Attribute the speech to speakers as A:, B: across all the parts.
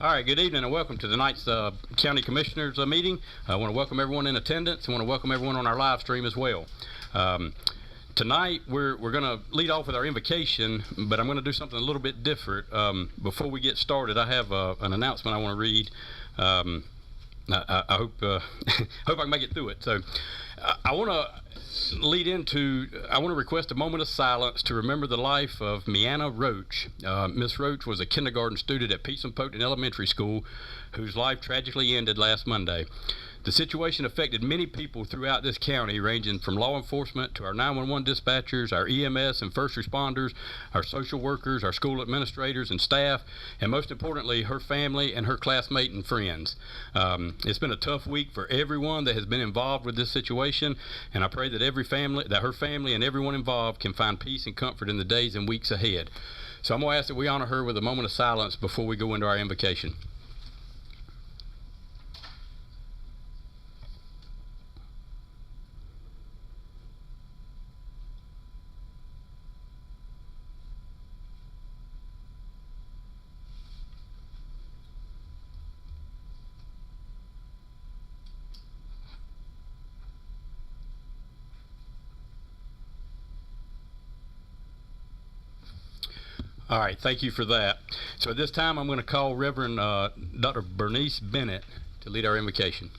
A: All right, good evening and welcome to tonight's County Commissioners meeting. I want to welcome everyone in attendance. I want to welcome everyone on our live stream as well. Tonight we're going to lead off with our invocation, but I'm going to do something a little bit different. Before we get started, I have an announcement I want to read. I hope hope I can make it through it. So I want to request a moment of silence to remember the life of Mianna Roach. Miss Roach was a kindergarten student at Peace and Poten Elementary School whose life tragically ended last Monday. The situation affected many people throughout this county, ranging from law enforcement to our 911 dispatchers, our EMS and first responders, our social workers, our school administrators and staff, and most importantly, her family and her classmate and friends. It's been a tough week for everyone that has been involved with this situation, and I pray that her family and everyone involved can find peace and comfort in the days and weeks ahead. So I'm going to ask that we honor her with a moment of silence before we go into our invocation. All right, thank you for that. So at this time, I'm going to call Reverend Dr. Bernice Bennett to lead our invocation.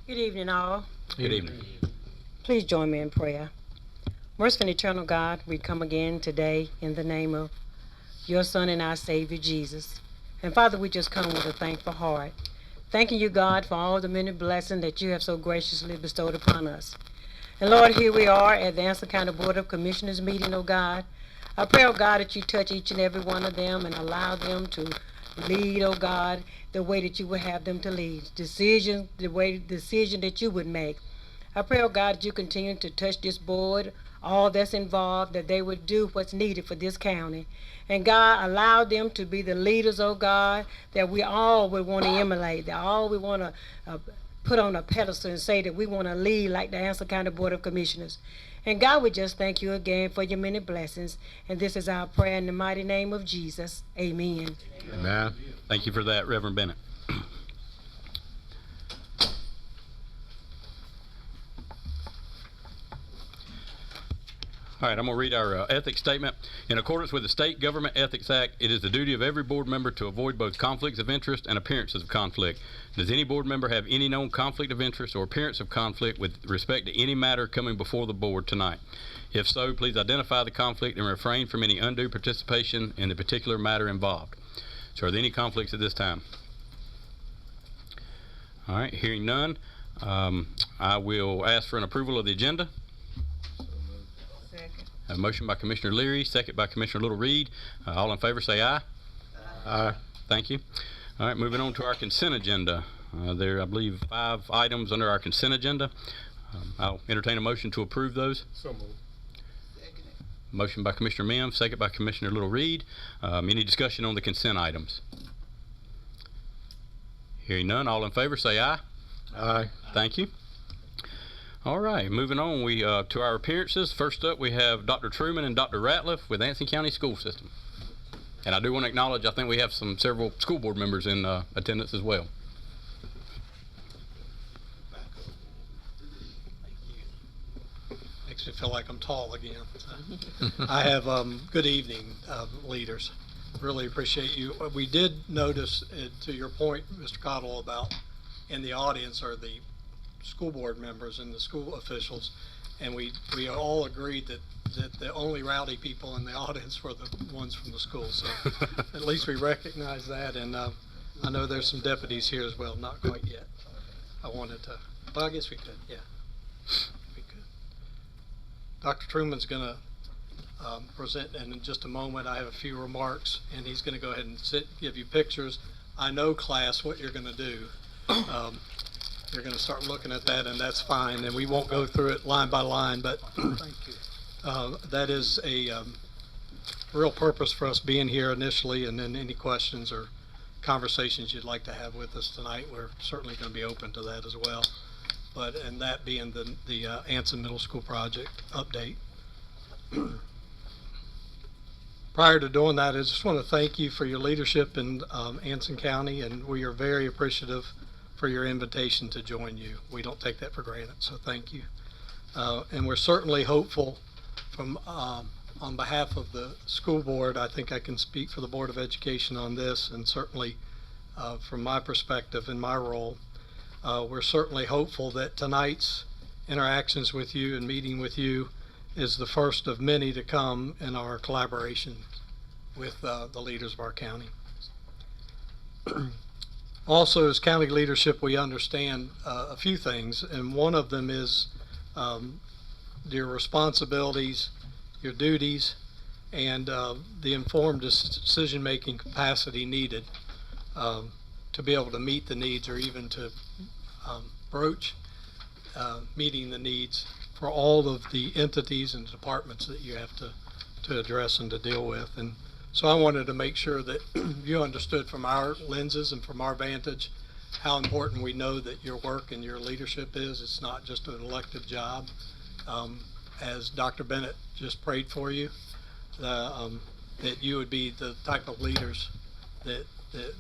B: Good evening, all.
A: Good evening.
B: Please join me in prayer. Merciful and eternal God, we come again today in the name of your Son and our Savior, Jesus. And Father, we just come with a thankful heart, thanking you, God, for all the many blessings that you have so graciously bestowed upon us. And Lord, here we are at the Anson County Board of Commissioners meeting, oh God. I pray, oh God, that you touch each and every one of them and allow them to lead, oh God, the way that you would have them to lead. Decision that you would make. I pray, oh God, that you continue to touch this board, all that's involved, that they would do what's needed for this county. And God, allow them to be the leaders, oh God, that we all would want to emulate, that all we want to put on a pedestal and say that we want to lead like the Anson County Board of Commissioners. And God, we just thank you again for your many blessings. And this is our prayer in the mighty name of Jesus. Amen.
A: Amen. Thank you for that, Reverend Bennett. All right, I'm going to read our ethics statement. In accordance with the State Government Ethics Act, it is the duty of every board member to avoid both conflicts of interest and appearances of conflict. Does any board member have any known conflict of interest or appearance of conflict with respect to any matter coming before the board tonight? If so, please identify the conflict and refrain from any undue participation in the particular matter involved. So are there any conflicts at this time? All right, hearing none, I will ask for an approval of the agenda. A motion by Commissioner Leary, second by Commissioner Little Reed. All in favor say aye. Aye. Thank you. All right, moving on to our consent agenda. There are, I believe, 5 items under our consent agenda. I'll entertain a motion to approve those.
C: So moved.
A: Motion by Commissioner Mims, second by Commissioner Little Reed. Any discussion on the consent items? Hearing none, all in favor say aye.
C: Aye.
A: Thank you. All right, moving on to our appearances. First up, we have Dr. Truman and Dr. Ratliff with Anson County School System. And I do want to acknowledge, I think we have several school board members in attendance as well.
C: Makes me feel like I'm tall again. I have good evening, leaders. Really appreciate you. We did notice, to your point, Mr. Cottle, about in the audience are the school board members and the school officials, and we all agreed that the only rowdy people in the audience were the ones from the school. So at least we recognize that, and I know there's some deputies here as well. Not quite yet. I wanted to. Well, I guess we could. Yeah, we could. Dr. Truman's going to present, and in just a moment I have a few remarks, and he's going to go ahead and give you pictures. I know, class, what you're going to do. You're going to start looking at that, and that's fine, and we won't go through it line by line, but thank you. That is a real purpose for us being here initially, and then any questions or conversations you'd like to have with us tonight, we're certainly going to be open to that as well. And that being the Anson Middle School project update. prior to doing that, I just want to thank you for your leadership in Anson County, and we are very appreciative for your invitation to join you. We don't take that for granted, so thank you. And we're certainly hopeful from on behalf of the school board. I think I can speak for the Board of Education on this, and certainly from my perspective in my role, we're certainly hopeful that tonight's interactions with you and meeting with you is the first of many to come in our collaboration with the leaders of our county. Also, as county leadership, we understand a few things, and one of them is your responsibilities, your duties, and the informed decision-making capacity needed to be able to meet the needs, or even to broach meeting the needs for all of the entities and departments that you have to address and to deal with. And so I wanted to make sure that you understood from our lenses and from our vantage how important we know that your work and your leadership is. It's not just an elected job. As Dr. Bennett just prayed for you, that you would be the type of leaders that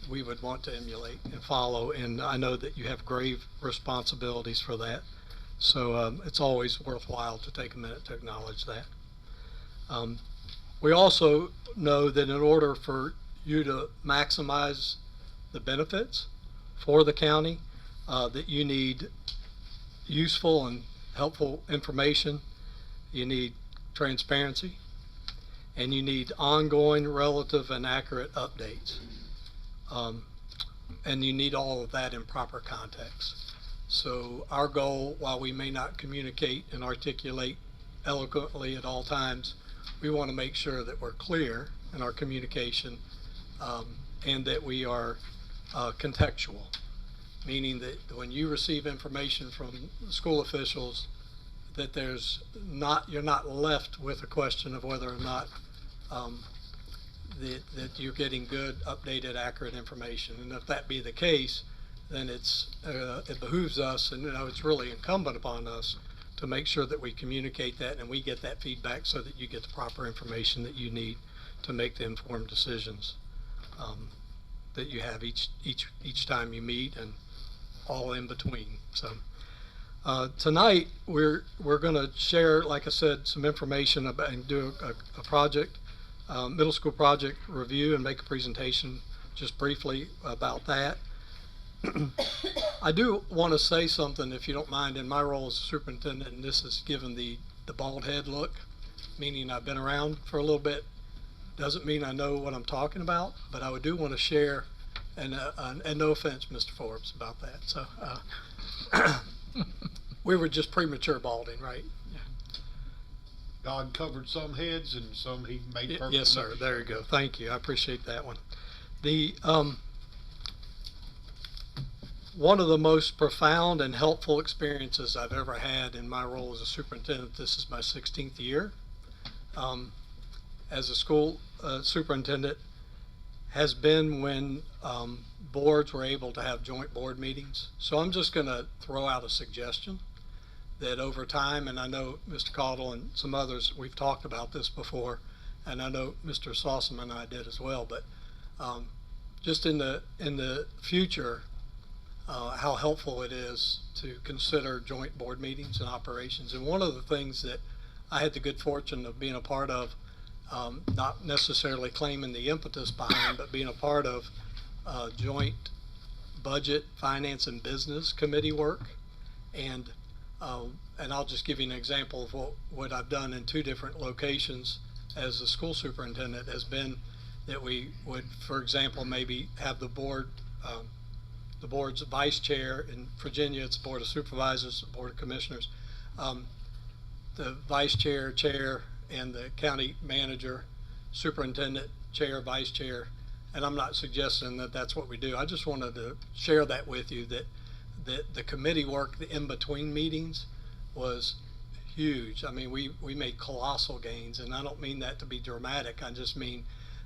C: we would want to emulate and follow. And I know that you have grave responsibilities for that. So it's always worthwhile to take a minute to acknowledge that. We also know that in order for you to maximize the benefits for the county, that you need useful and helpful information, you need transparency, and you need ongoing, relative, and accurate updates. And you need all of that in proper context. So our goal, while we may not communicate and articulate eloquently at all times, we want to make sure that we're clear in our communication, and that we are contextual, meaning that when you receive information from school officials, that you're not left with a question of whether or not that you're getting good, updated, accurate information. And if that be the case, then it behooves us, and it's really incumbent upon us to make sure that we communicate that and we get that feedback so that you get the proper information that you need to make the informed decisions that you have each time you meet and all in between. So tonight we're going to share, like I said, some information about and do a project, middle school project review, and make a presentation just briefly about that. I do want to say something, if you don't mind, in my role as a superintendent, and this is given the bald head look, meaning I've been around for a little bit. Doesn't mean I know what I'm talking about, but I do want to share, and no offense, Mr. Forbes, about that. So we were just premature balding, right?
D: God covered some heads and some he made perfect.
C: Yes, sir. There you go. Thank you. I appreciate that one. One of the most profound and helpful experiences I've ever had in my role as a superintendent, this is my 16th year as a school superintendent, has been when boards were able to have joint board meetings. So I'm just going to throw out a suggestion that over time, and I know Mr. Caudle and some others, we've talked about this before, and I know Mr. Sossaman and I did as well, but just in the future, how helpful it is to consider joint board meetings and operations. And one of the things that I had the good fortune of being a part of, not necessarily claiming the impetus behind, but being a part of joint budget, finance, and business committee work. And I'll just give you an example of what I've done in two different locations as a school superintendent has been that we would, for example, maybe have the board's vice chair. In Virginia, it's Board of Supervisors, Board of Commissioners. The vice chair, and the county manager, superintendent, chair, vice chair. And I'm not suggesting that that's what we do. I just wanted to share that with you, that the committee work in between meetings was huge. I mean, we made colossal gains, and I don't mean that to be dramatic. I just mean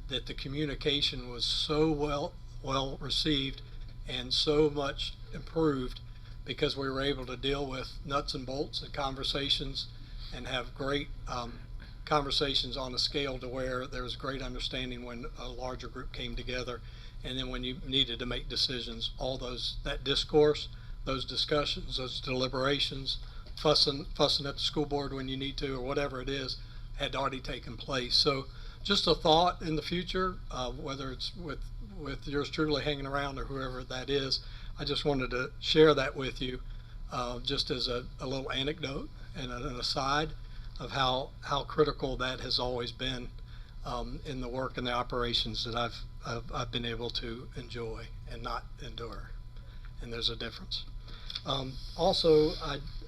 C: that the communication was so well received and so much improved because we were able to deal with nuts and bolts and conversations and have great conversations on a scale to where there was great understanding when a larger group came together, and then when you needed to make decisions, all that discourse, those discussions, those deliberations, fussing at the school board when you need to, or whatever it is, had already taken place. So just a thought in the future, whether it's with yours truly hanging around or whoever that is, I just wanted to share that with you, just as a little anecdote and an aside of how critical that has always been in the work and the operations that I've been able to enjoy and not endure. And there's a difference. Also,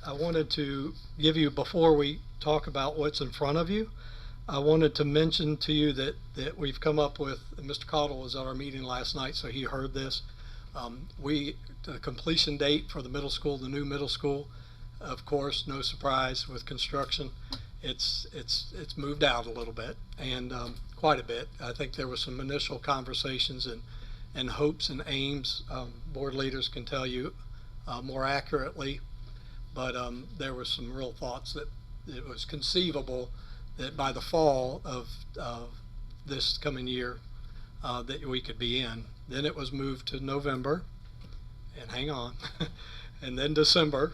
C: I wanted to give you, before we talk about what's in front of you, I wanted to mention to you that we've come up with, Mr. Cottle was at our meeting last night, so he heard this. The completion date for the middle school, the new middle school, of course, no surprise with construction, it's moved out a little bit, and quite a bit. I think there were some initial conversations and hopes and aims. Board leaders can tell you more accurately, but there were some real thoughts that it was conceivable that by the fall of this coming year that we could be in. Then it was moved to November, and hang on, and then December,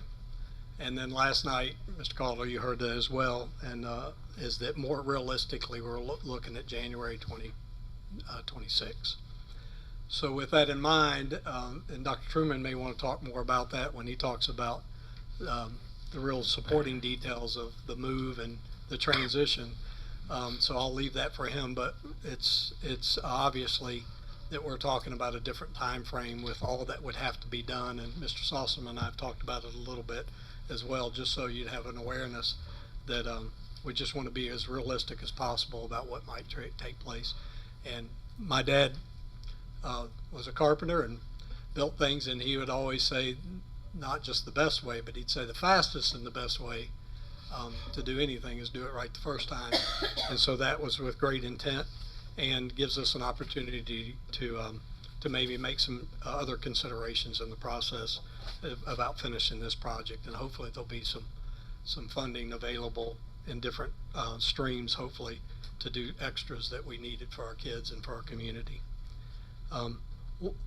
C: and then last night, Mr. Calder, you heard that as well, and is that more realistically we're looking at January 2026. So with that in mind, and Dr. Truman may want to talk more about that when he talks about the real supporting details of the move and the transition. So I'll leave that for him, but it's obviously that we're talking about a different time frame with all that would have to be done, and Mr. Salsom and I have talked about it a little bit as well, just so you'd have an awareness that we just want to be as realistic as possible about what might take place. And my dad was a carpenter and built things, and he would always say not just the best way, but he'd say the fastest and the best way to do anything is do it right the first time. And so that was with great intent, and gives us an opportunity to maybe make some other considerations in the process about finishing this project. And hopefully there'll be some funding available in different streams, hopefully, to do extras that we needed for our kids and for our community.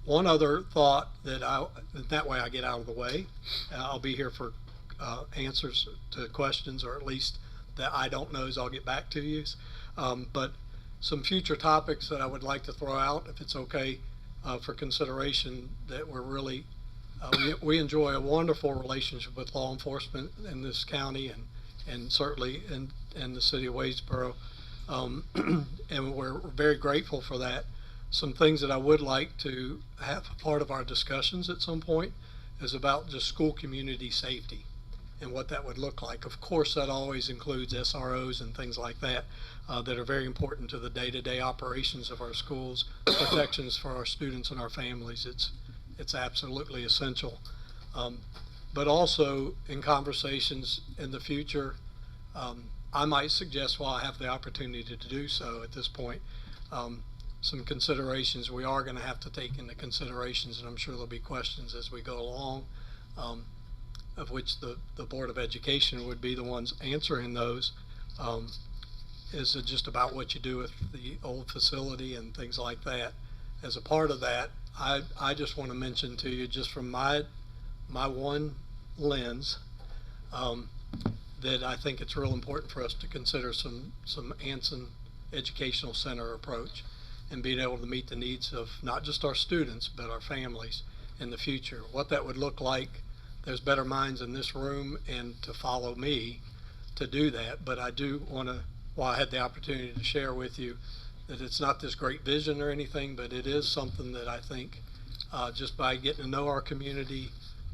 C: One other thought that way I get out of the way. I'll be here for answers to questions, or at least that I don't know, as I'll get back to you. But some future topics that I would like to throw out, if it's okay, for consideration, that we're really, we enjoy a wonderful relationship with law enforcement in this county, and certainly in the city of Wadesboro, and we're very grateful for that. Some things that I would like to have a part of our discussions at some point is about just school community safety and what that would look like. Of course, that always includes SROs and things like that that are very important to the day-to-day operations of our schools, protections for our students and our families. It's absolutely essential. But also in conversations in the future, I might suggest, while I have the opportunity to do so at this point, some considerations we are going to have to take into considerations, and I'm sure there'll be questions as we go along, of which the Board of Education would be the ones answering those. Is it just about what you do with the old facility and things like that? As a part of that, I just want to mention to you, just from my one lens, that I think it's real important for us to consider some Anson Educational Center approach, and being able to meet the needs of not just our students, but our families in the future. What that would look like, there's better minds in this room and to follow me to do that, but I do want to, while I had the opportunity to share with you, that it's not this great vision or anything, but it is something that I think just by getting to know our community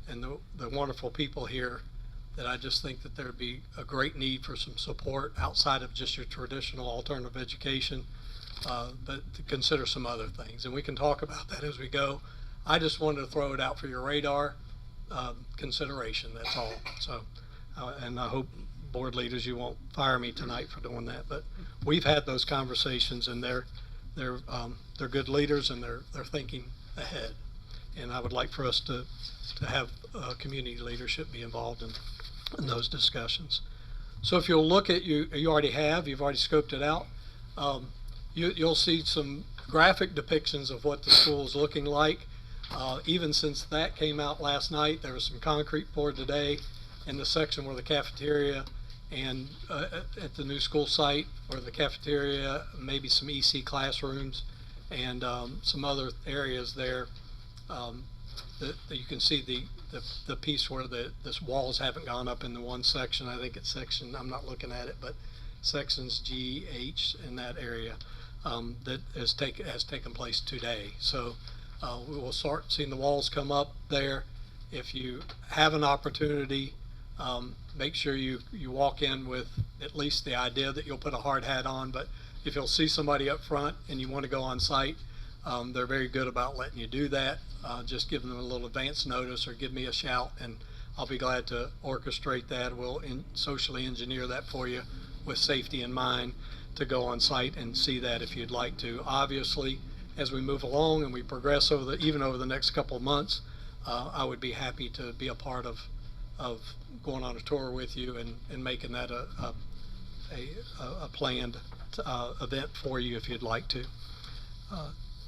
C: and the wonderful people here, that I just think that there'd be a great need for some support outside of just your traditional alternative education, but to consider some other things. And we can talk about that as we go. I just wanted to throw it out for your radar consideration, that's all. So, and I hope, board leaders, you won't fire me tonight for doing that, but we've had those conversations, and they're good leaders, and they're thinking ahead. And I would like for us to have community leadership be involved in those discussions. So if you'll look at, you've already scoped it out. You'll see some graphic depictions of what the school is looking like. Even since that came out last night, there was some concrete poured today in the section where the cafeteria and at the new school site where the cafeteria, maybe some EC classrooms and some other areas there that you can see the piece where the walls haven't gone up in the one section. I think it's section, I'm not looking at it, but sections G, H in that area that has taken place today. So we will start seeing the walls come up there. If you have an opportunity, make sure you walk in with at least the idea that you'll put a hard hat on. But if you'll see somebody up front and you want to go on site, they're very good about letting you do that. Just give them a little advance notice or give me a shout, and I'll be glad to orchestrate that. We'll socially engineer that for you with safety in mind to go on site and see that if you'd like to. Obviously, as we move along and we progress even over the next couple of months, I would be happy to be a part of going on a tour with you and making that a planned event for you if you'd like to.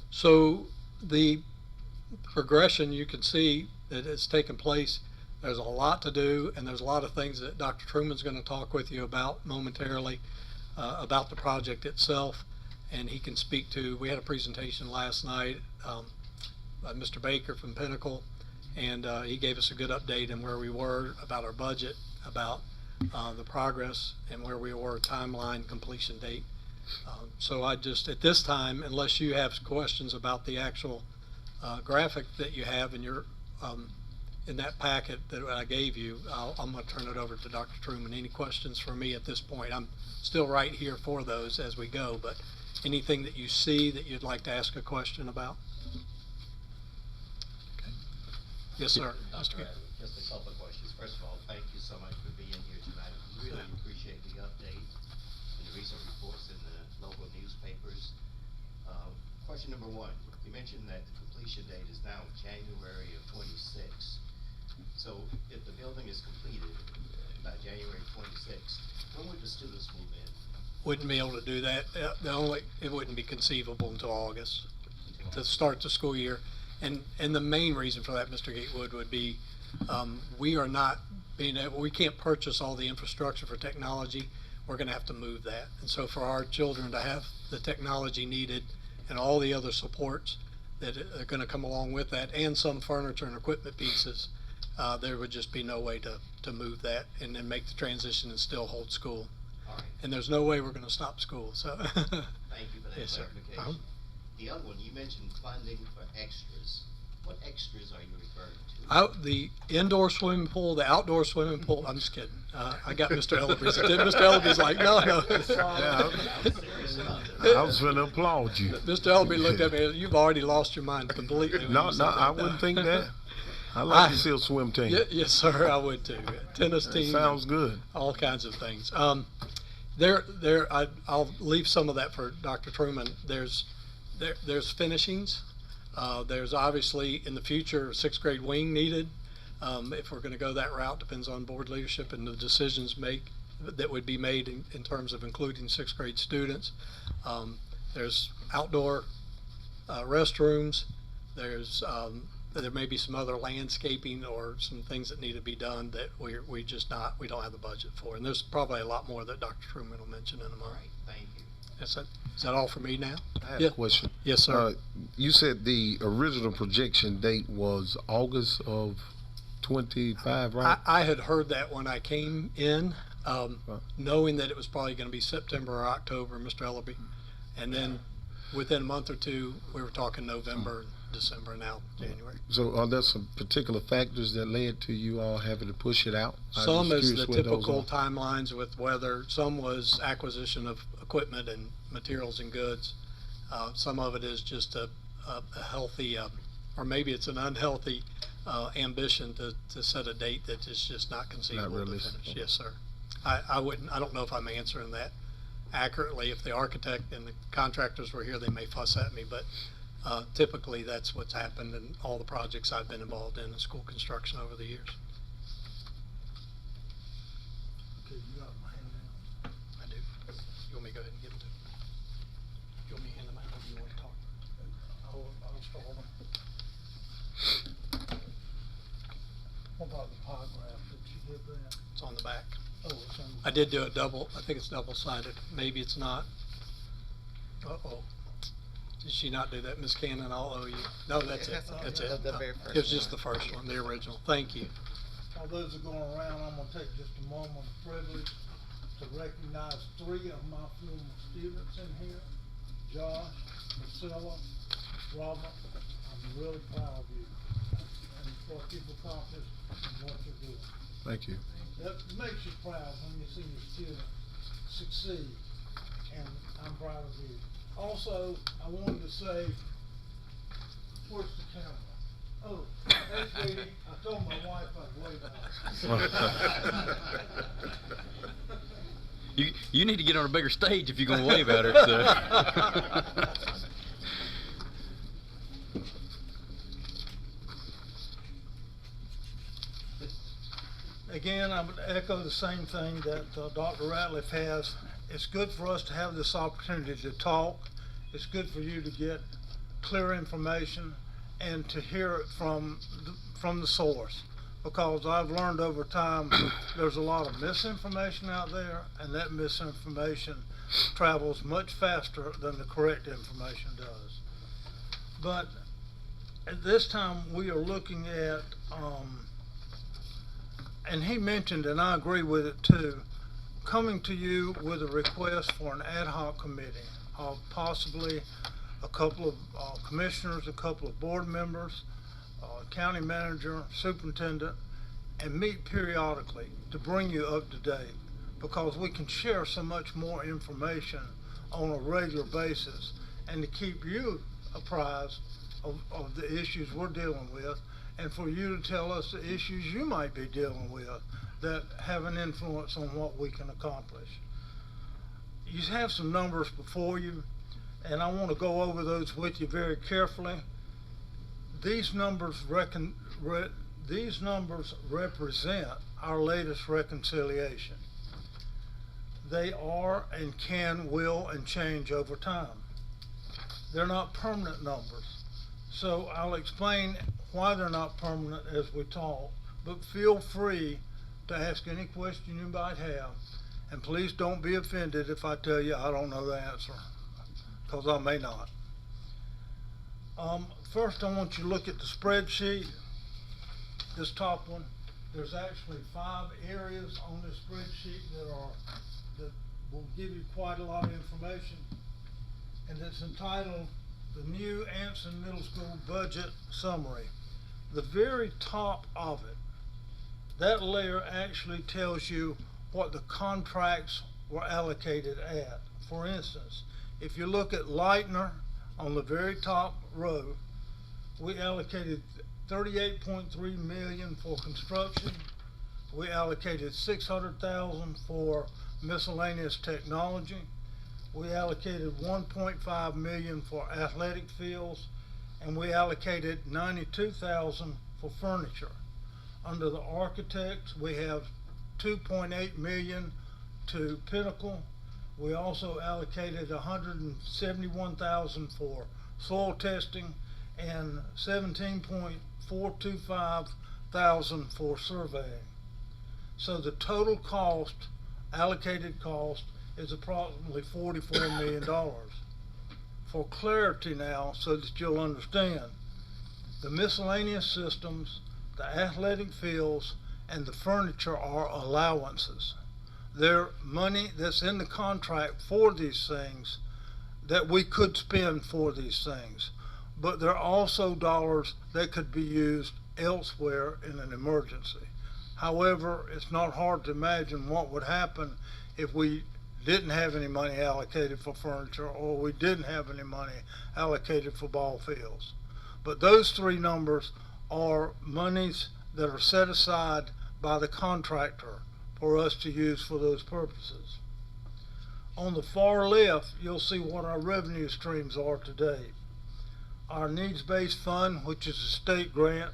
C: So the progression, you can see that it's taken place. There's a lot to do, and there's a lot of things that Dr. Truman's going to talk with you about momentarily about the project itself, and he can speak to. We had a presentation last night by Mr. Baker from Pinnacle, and he gave us a good update on where we were about our budget, about the progress, and where we were timeline, completion date. So I just, at this time, unless you have questions about the actual graphic that you have in your in that packet that I gave you, I'm going to turn it over to Dr. Truman. Any questions for me at this point? I'm still right here for those as we go, but anything that you see that you'd like to ask a question about? Okay. Yes, sir.
E: Just a couple of questions. First of all, thank you so much for being here tonight. We really appreciate the update and the recent reports in the local newspapers. Question number one, you mentioned that the completion date is now January of 26. So if the building is completed by January 26, when would the students move in?
C: Wouldn't be able to do that. It wouldn't be conceivable until August to start the school year. And the main reason for that, Mr. Gatewood, would be we are not being able, we can't purchase all the infrastructure for technology. We're going to have to move that. And so for our children to have the technology needed and all the other supports that are going to come along with that, and some furniture and equipment pieces, there would just be no way to move that and then make the transition and still hold school.
E: All right.
C: And there's no way we're going to stop school. So
E: Thank you for that
C: yes, sir.
E: clarification. The other one, you mentioned funding for extras. What extras are you referring to?
C: The indoor swimming pool, the outdoor swimming pool. I'm just kidding. I got Mr. Ellerby's. Mr. Ellerby's like, no.
F: I was going to applaud you.
C: Mr. Ellerby looked at me. You've already lost your mind completely.
F: No, I wouldn't think that. I like to see a swim team.
C: Yes, sir, I would too. Tennis team.
F: Sounds good.
C: All kinds of things. I'll leave some of that for Dr. Truman. There's finishings. There's obviously in the future a sixth grade wing needed. If we're going to go that route, depends on board leadership and the decisions that would be made in terms of including sixth grade students. There's outdoor restrooms. There may be some other landscaping or some things that need to be done that we don't have the budget for. And there's probably a lot more that Dr. Truman will mention in a moment.
E: All right, thank you.
C: Is that all for me now?
F: I have
C: Yeah.
F: a question.
C: Yes, sir.
F: You said the original projection date was August of 25, right?
C: I had heard that when I came in, knowing that it was probably going to be September or October, Mr. Ellerby. And then within a month or two, we were talking November, December, now January.
F: So are there some particular factors that led to you all having to push it out?
C: Some is the typical timelines with weather. Some was acquisition of equipment and materials and goods. Some of it is just a healthy, or maybe it's an unhealthy ambition to set a date that is just not conceivable to finish. Yes, sir. I don't know if I'm answering that accurately. If the architect and the contractors were here, they may fuss at me, but typically that's what's happened in all the projects I've been involved in school construction over the years.
G: Okay, you got my hand
C: want me to go ahead and give them to you? You want me to hand them out, or do you want to talk?
G: I'll start them. What about the pie graph? Did you give that?
C: It's on the back.
G: Oh, it's on.
C: I did do a double, I think it's double-sided. Maybe it's not. Uh-oh. Did she not do that, Ms. Cannon? I'll owe you. No, that's it. That's it.
H: The very first
C: It was just
H: one.
C: the first one, the original. Thank you.
G: While those are going around, I'm gonna take just a moment of privilege to recognize 3 of my former students in here. Josh, Priscilla, Robert, I'm really proud of you and what you've accomplished and what you're doing.
F: Thank you.
G: That makes you proud when you see your students succeed, and I'm proud of you. Also, I wanted to say, where's the camera? Oh, hey, sweetie, I told my wife I'd wave at her.
A: You need to get on a bigger stage if you're gonna wave at her. So.
G: Again, I would echo the same thing that Dr. Ratliff has. It's good for us to have this opportunity to talk. It's good for you to get clear information and to hear it from the source. Because I've learned over time there's a lot of misinformation out there, and that misinformation travels much faster than the correct information does. But at this time we are looking at and he mentioned, and I agree with it too, coming to you with a request for an ad hoc committee of possibly a couple of commissioners, a couple of board members, county manager, superintendent, and meet periodically to bring you up to date, because we can share so much more information on a regular basis and to keep you apprised of the issues we're dealing with, and for you to tell us the issues you might be dealing with that have an influence on what we can accomplish. You have some numbers before you, and I want to go over those with you very carefully. These numbers represent our latest reconciliation. They are and will and change over time. They're not permanent numbers. So I'll explain why they're not permanent as we talk, but feel free to ask any question you might have, and please don't be offended if I tell you I don't know the answer, because I may not. First, I want you to look at the spreadsheet, this top one. There's actually 5 areas on this spreadsheet that will give you quite a lot of information, and it's entitled the New Anson Middle School Budget Summary. The very top of it, that layer actually tells you what the contracts were allocated at. For instance, if you look at Leitner on the very top row, we allocated $38.3 million for construction. We allocated $600,000 for miscellaneous technology. We allocated $1.5 million for athletic fields, and we allocated $92,000 for furniture. Under the architects, we have $2.8 million to Pinnacle. We also allocated $171,000 for soil testing and $17.425,000 for surveying. So the total cost, allocated cost, is approximately $44 million. For clarity now, so that you'll understand, the miscellaneous systems, the athletic fields, and the furniture are allowances. They're money that's in the contract for these things that we could spend for these things. But they're also dollars that could be used elsewhere in an emergency. However, it's not hard to imagine what would happen if we didn't have any money allocated for furniture, or we didn't have any money allocated for ball fields. But those 3 numbers are monies that are set aside by the contractor for us to use for those purposes. On the far left, you'll see what our revenue streams are today. Our needs-based fund, which is a state grant,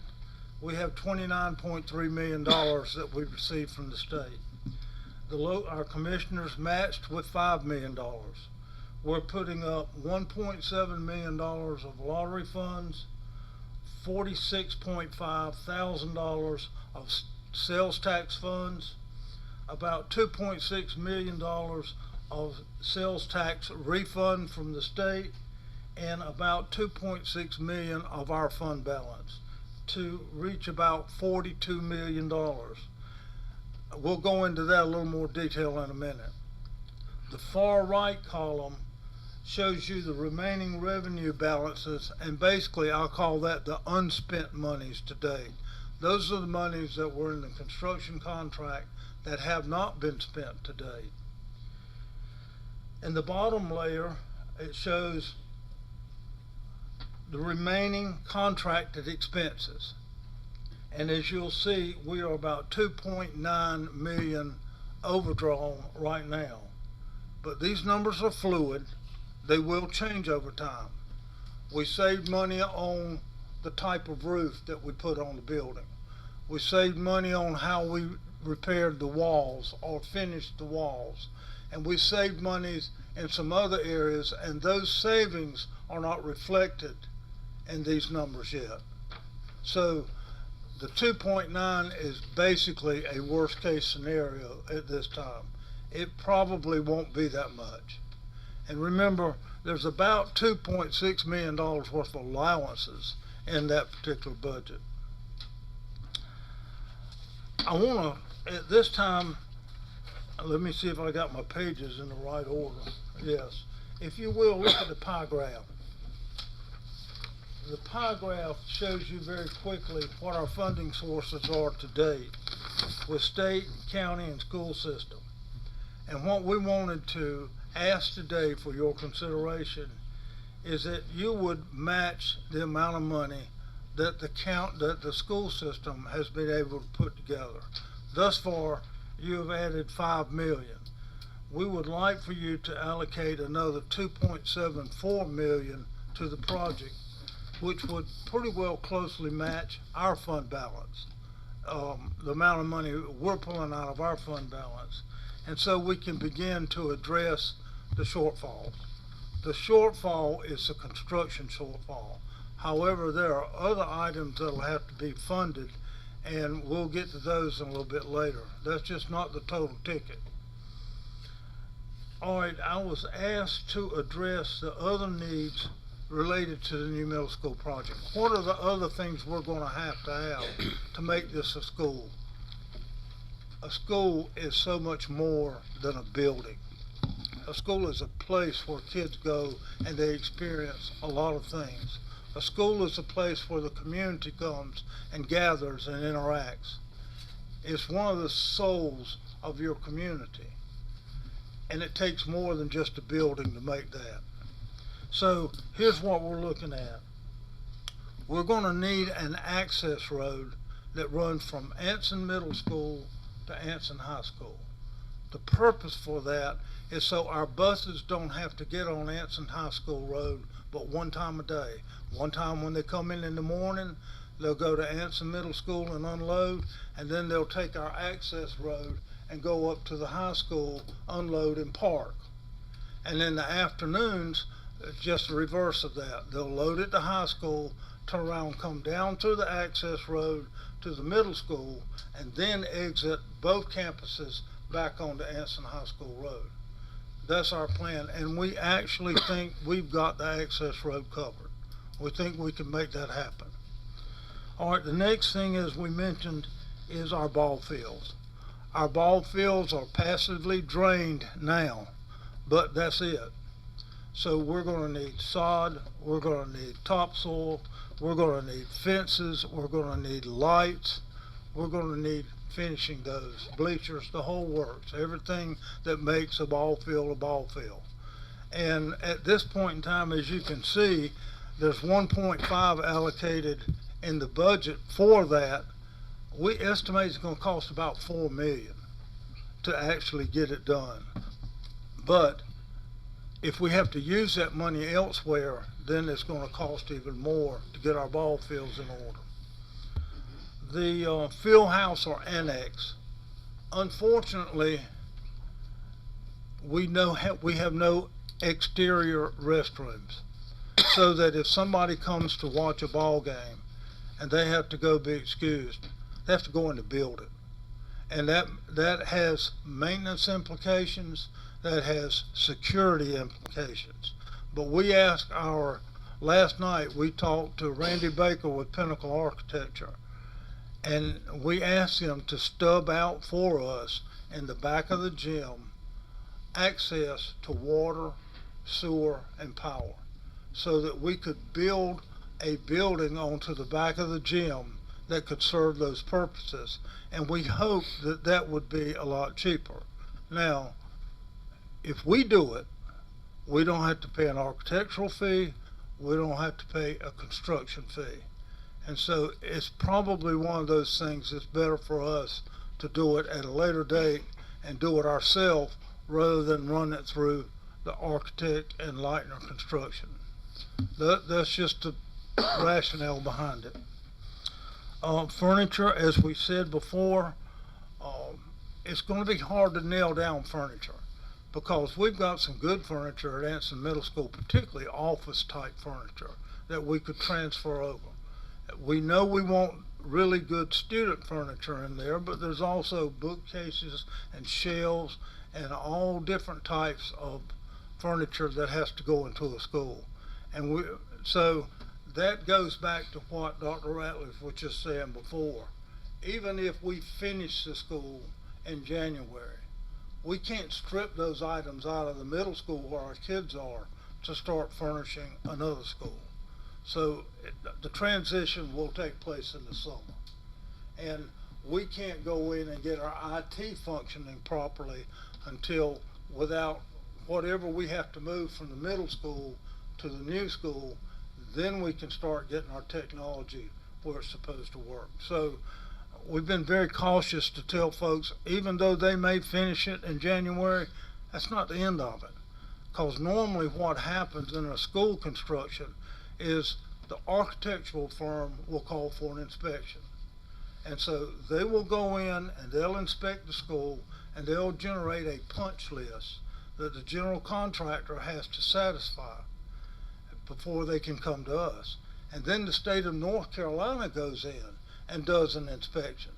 G: we have $29.3 million that we received from the state. Our commissioners matched with $5 million. We're putting up $1.7 million of lottery funds, $46.5 thousand of sales tax funds, about $2.6 million of sales tax refund from the state, and about $2.6 million of our fund balance to reach about $42 million. We'll go into that a little more detail in a minute. The far right column shows you the remaining revenue balances, and basically I'll call that the unspent monies to date. Those are the monies that were in the construction contract that have not been spent to date. In the bottom layer, it shows the remaining contracted expenses. And as you'll see, we are about 2.9 million overdrawn right now. But these numbers are fluid. They will change over time. We saved money on the type of roof that we put on the building. We saved money on how we repaired the walls or finished the walls. And we saved monies in some other areas, and those savings are not reflected in these numbers yet. So the 2.9 is basically a worst case scenario at this time. It probably won't be that much. And remember, there's about $2.6 million worth of allowances in that particular budget. I want to, at this time, let me see if I got my pages in the right order. Yes. If you will, look at the pie graph. The pie graph shows you very quickly what our funding sources are to date with state, county, and school system. And what we wanted to ask today for your consideration is that you would match the amount of money that the school system has been able to put together. Thus far, you have added $5 million. We would like for you to allocate another $2.74 million to the project, which would pretty well closely match our fund balance, the amount of money we're pulling out of our fund balance. And so we can begin to address the shortfall. The shortfall is the construction shortfall. However, there are other items that will have to be funded, and we'll get to those in a little bit later. That's just not the total ticket. All right, I was asked to address the other needs related to the new middle school project. What are the other things we're going to have to make this a school? A school is so much more than a building. A school is a place where kids go and they experience a lot of things. A school is a place where the community comes and gathers and interacts. It's one of the souls of your community. And it takes more than just a building to make that. So here's what we're looking at. We're going to need an access road that runs from Anson Middle School to Anson High School. The purpose for that is so our buses don't have to get on Anson High School Road but one time a day. One time when they come in the morning, they'll go to Anson Middle School and unload, and then they'll take our access road and go up to the high school, unload and park. And in the afternoons, it's just the reverse of that. They'll load at the high school, turn around, come down through the access road to the middle school, and then exit both campuses back onto Anson High School Road. That's our plan, and we actually think we've got the access road covered. We think we can make that happen. All right, the next thing, as we mentioned, is our ball fields. Our ball fields are passively drained now, but that's it. So we're going to need sod, we're going to need topsoil, we're going to need fences, we're going to need lights, we're going to need finishing those, bleachers, the whole works, everything that makes a ball field a ball field. And at this point in time, as you can see, there's 1.5 allocated in the budget for that. We estimate it's going to cost about $4 million to actually get it done. But if we have to use that money elsewhere, then it's going to cost even more to get our ball fields in order. The field house or annex, unfortunately, we have no exterior restrooms, so that if somebody comes to watch a ball game and they have to go be excused, they have to go in the building. And that has maintenance implications, that has security implications. But last night we talked to Randy Baker with Pinnacle Architecture, and we asked him to stub out for us in the back of the gym access to water, sewer, and power, so that we could build a building onto the back of the gym that could serve those purposes. And we hope that that would be a lot cheaper. Now, if we do it, we don't have to pay an architectural fee, we don't have to pay a construction fee. And so it's probably one of those things that's better for us to do it at a later date and do it ourselves rather than run it through the architect and Lightner Construction. That's just the rationale behind it. Furniture, as we said before, it's going to be hard to nail down furniture, because we've got some good furniture at Anson Middle School, particularly office type furniture that we could transfer over. We know we want really good student furniture in there, but there's also bookcases and shelves and all different types of furniture that has to go into a school. And so that goes back to what Dr. Ratliff was just saying before. Even if we finish the school in January, we can't strip those items out of the middle school where our kids are to start furnishing another school. So the transition will take place in the summer. And we can't go in and get our IT functioning properly until, without whatever we have to move from the middle school to the new school, then we can start getting our technology where it's supposed to work. So we've been very cautious to tell folks, even though they may finish it in January, that's not the end of it. Because normally what happens in a school construction is the architectural firm will call for an inspection. And so they will go in and they'll inspect the school and they'll generate a punch list that the general contractor has to satisfy before they can come to us. And then the state of North Carolina goes in and does an inspection.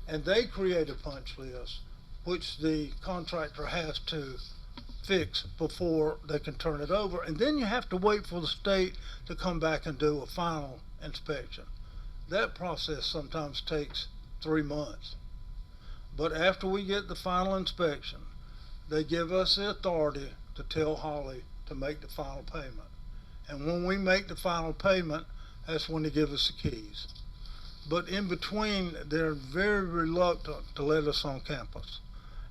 G: And they create a punch list which the contractor has to fix before they can turn it over. And then you have to wait for the state to come back and do a final inspection. That process sometimes takes 3 months. But after we get the final inspection, they give us the authority to tell Holly to make the final payment. And when we make the final payment, that's when they give us the keys. But in between, they're very reluctant to let us on campus.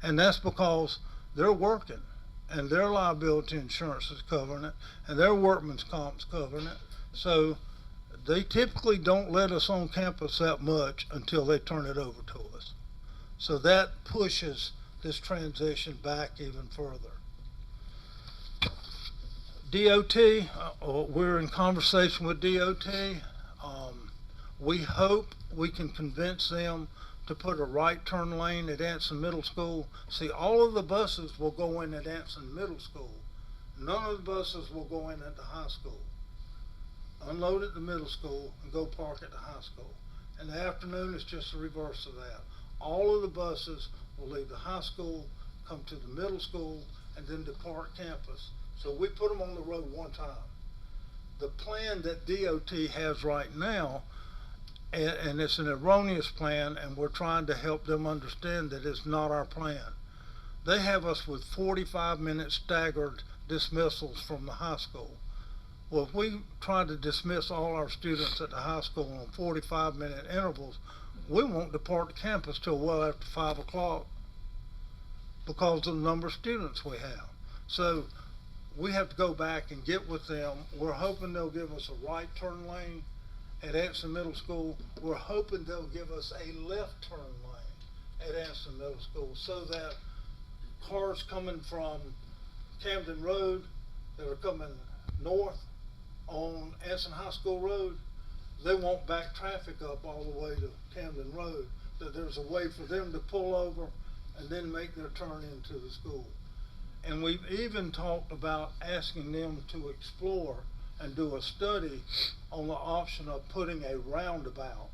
G: And that's because they're working, and their liability insurance is covering it, and their workman's comp's covering it. So they typically don't let us on campus that much until they turn it over to us. So that pushes this transition back even further. DOT, we're in conversation with DOT. We hope we can convince them to put a right turn lane at Anson Middle School. See, all of the buses will go in at Anson Middle School. None of the buses will go in at the high school. Unload at the middle school and go park at the high school. In the afternoon, it's just the reverse of that. All of the buses will leave the high school, come to the middle school, and then depart campus. So we put them on the road one time. The plan that DOT has right now, and it's an erroneous plan, and we're trying to help them understand that it's not our plan. They have us with 45-minute staggered dismissals from the high school. Well, if we try to dismiss all our students at the high school on 45-minute intervals, we won't depart the campus till well after 5 o'clock because of the number of students we have. So we have to go back and get with them. We're hoping they'll give us a right turn lane at Anson Middle School. We're hoping they'll give us a left turn lane at Anson Middle School, so that cars coming from Camden Road that are coming north on Anson High School Road, they won't back traffic up all the way to Camden Road, that there's a way for them to pull over and then make their turn into the school. And we've even talked about asking them to explore and do a study on the option of putting a roundabout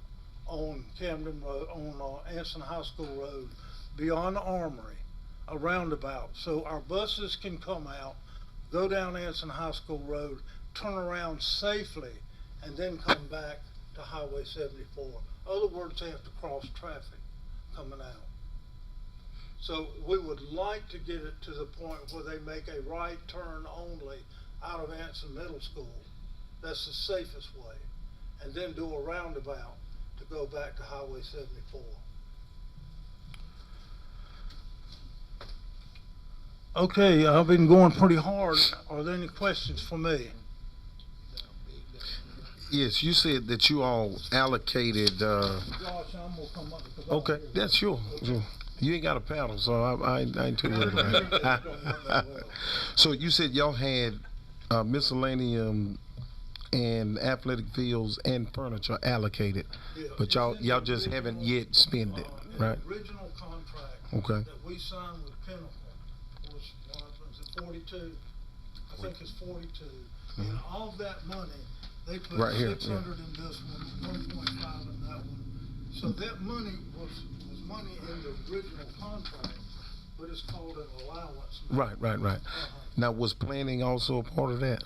G: on Camden Road, on Anson High School Road, beyond the Armory, a roundabout, so our buses can come out, go down Anson High School Road, turn around safely, and then come back to Highway 74. Other words, they have to cross traffic coming out. So we would like to get it to the point where they make a right turn only out of Anson Middle School. That's the safest way. And then do a roundabout to go back to Highway 74. Okay, I've been going pretty hard. Are there any questions for me?
F: Yes, you said that you all allocated,
G: Josh, I'm gonna come up because I
F: okay,
G: don't hear
F: that's sure. You ain't got a paddle, so I ain't too worried about it. So you said y'all had miscellaneum and athletic fields and furniture allocated,
G: Yeah.
F: but y'all just haven't yet spent it, right?
G: The original contract
F: Okay.
G: that we signed with Pinnacle was it 42? I think it's 42. And all that money, they put
F: Right here,
G: 600 in this one, 1.5 in that one. So that money was money in the original contract, but it's called an allowance now.
F: Right. Now, was planning also a part of that?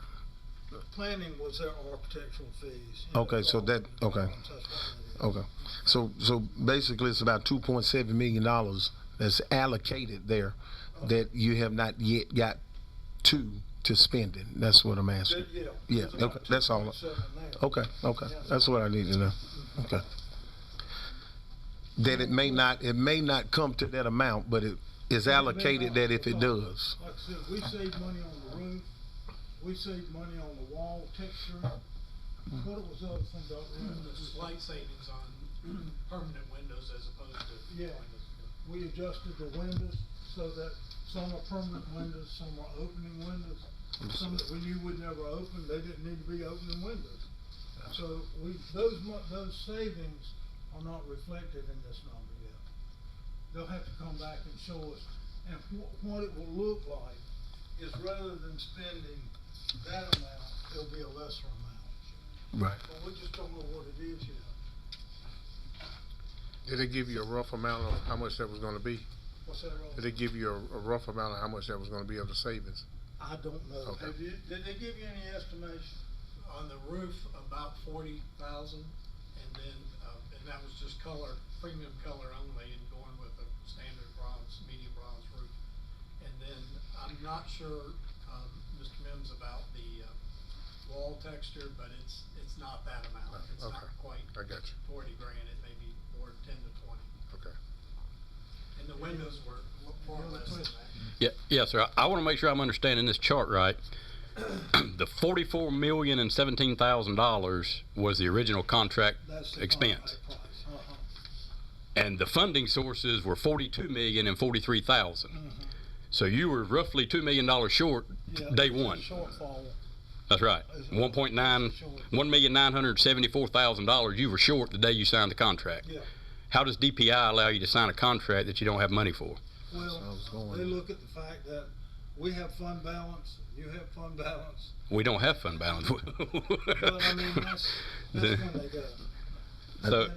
G: Planning was their architectural fees. You know,
F: Okay, so that, okay,
G: that's what that is.
F: okay. So basically it's about $2.7 million that's allocated there that you have not yet got to spending. That's what I'm asking.
G: Yeah.
F: Yeah,
G: there's about
F: okay, that's all.
G: 2.7 there.
F: Okay, that's what I need to know. Okay. That it may not come to that amount, but it is allocated that if it does.
G: Like I said, we saved money on the roof, we saved money on the wall texture. What was the other thing, Dr.
H: Slight savings on permanent windows as opposed to.
G: Yeah, we adjusted the windows so that some are permanent windows, some are opening windows. Some that we knew would never open, they didn't need to be opening windows. So those savings are not reflected in this number yet. They'll have to come back and show us, and what it will look like is rather than spending that amount, it'll be a lesser amount.
F: Right.
G: But we just don't know what it is yet.
D: Did they give you a rough amount of how much that was gonna be?
G: What's that, Roland?
D: Did they give you a rough amount of how much that was gonna be of the savings?
G: I don't know.
D: Okay.
G: Did they give you any estimation?
H: On the roof, about 40,000, and then, and that was just color, premium color only, and going with a standard bronze, medium bronze roof. And then, I'm not sure, Mr. Mims, about the, wall texture, but it's not that amount. It's not
D: Okay.
H: quite
D: I got you.
H: 40 grand, it may be more 10 to 20.
D: Okay.
H: And the windows were far less than that.
A: Yes, sir. I want to make sure I'm understanding this chart right. The $44,017,000 was the original contract
G: That's the
A: expense,
G: contract price.
A: and the funding sources were $42,000,000 and $43,000. So you were roughly $2 million short
G: Yeah,
A: day
G: it's a
A: one.
G: shortfall.
A: That's right. $1,974,000 you were short the day you signed the contract.
G: Yeah.
A: How does DPI allow you to sign a contract that you don't have money for?
G: Well, they look at the fact that we have fund balance, you have fund balance,
A: We don't have fund balance.
G: but I mean, that's when they go.
A: So,
G: And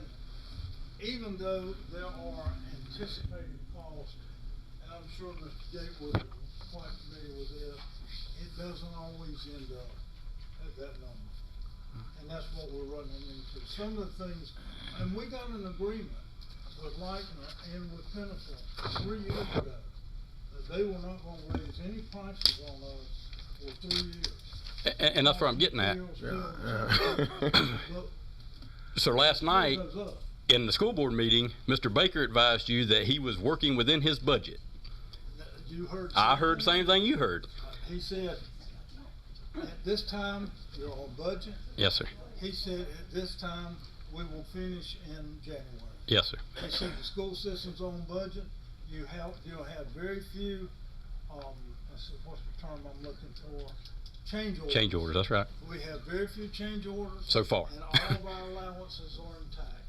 G: even though there are anticipated costs, and I'm sure Mr. Gatewood is quite familiar with this, it doesn't always end up at that number. And that's what we're running into. Some of the things, and we got an agreement with Leitner and with Pinnacle 3 years ago, that they were not gonna raise any prices on us for 3 years.
A: and that's where I'm getting at.
G: But
A: So last night,
G: it goes up.
A: in the school board meeting, Mr. Baker advised you that he was working within his budget.
G: You heard.
A: I heard the same thing you heard.
G: He said, at this time, you're on budget.
A: Yes, sir.
G: He said, at this time, we will finish in January.
A: Yes, sir.
G: He said the school system's on budget. You'll have very few, let's see, what's the term I'm looking for? Change orders.
A: Change orders, that's right.
G: We have very few change orders.
A: So far.
G: And all of our allowances are intact.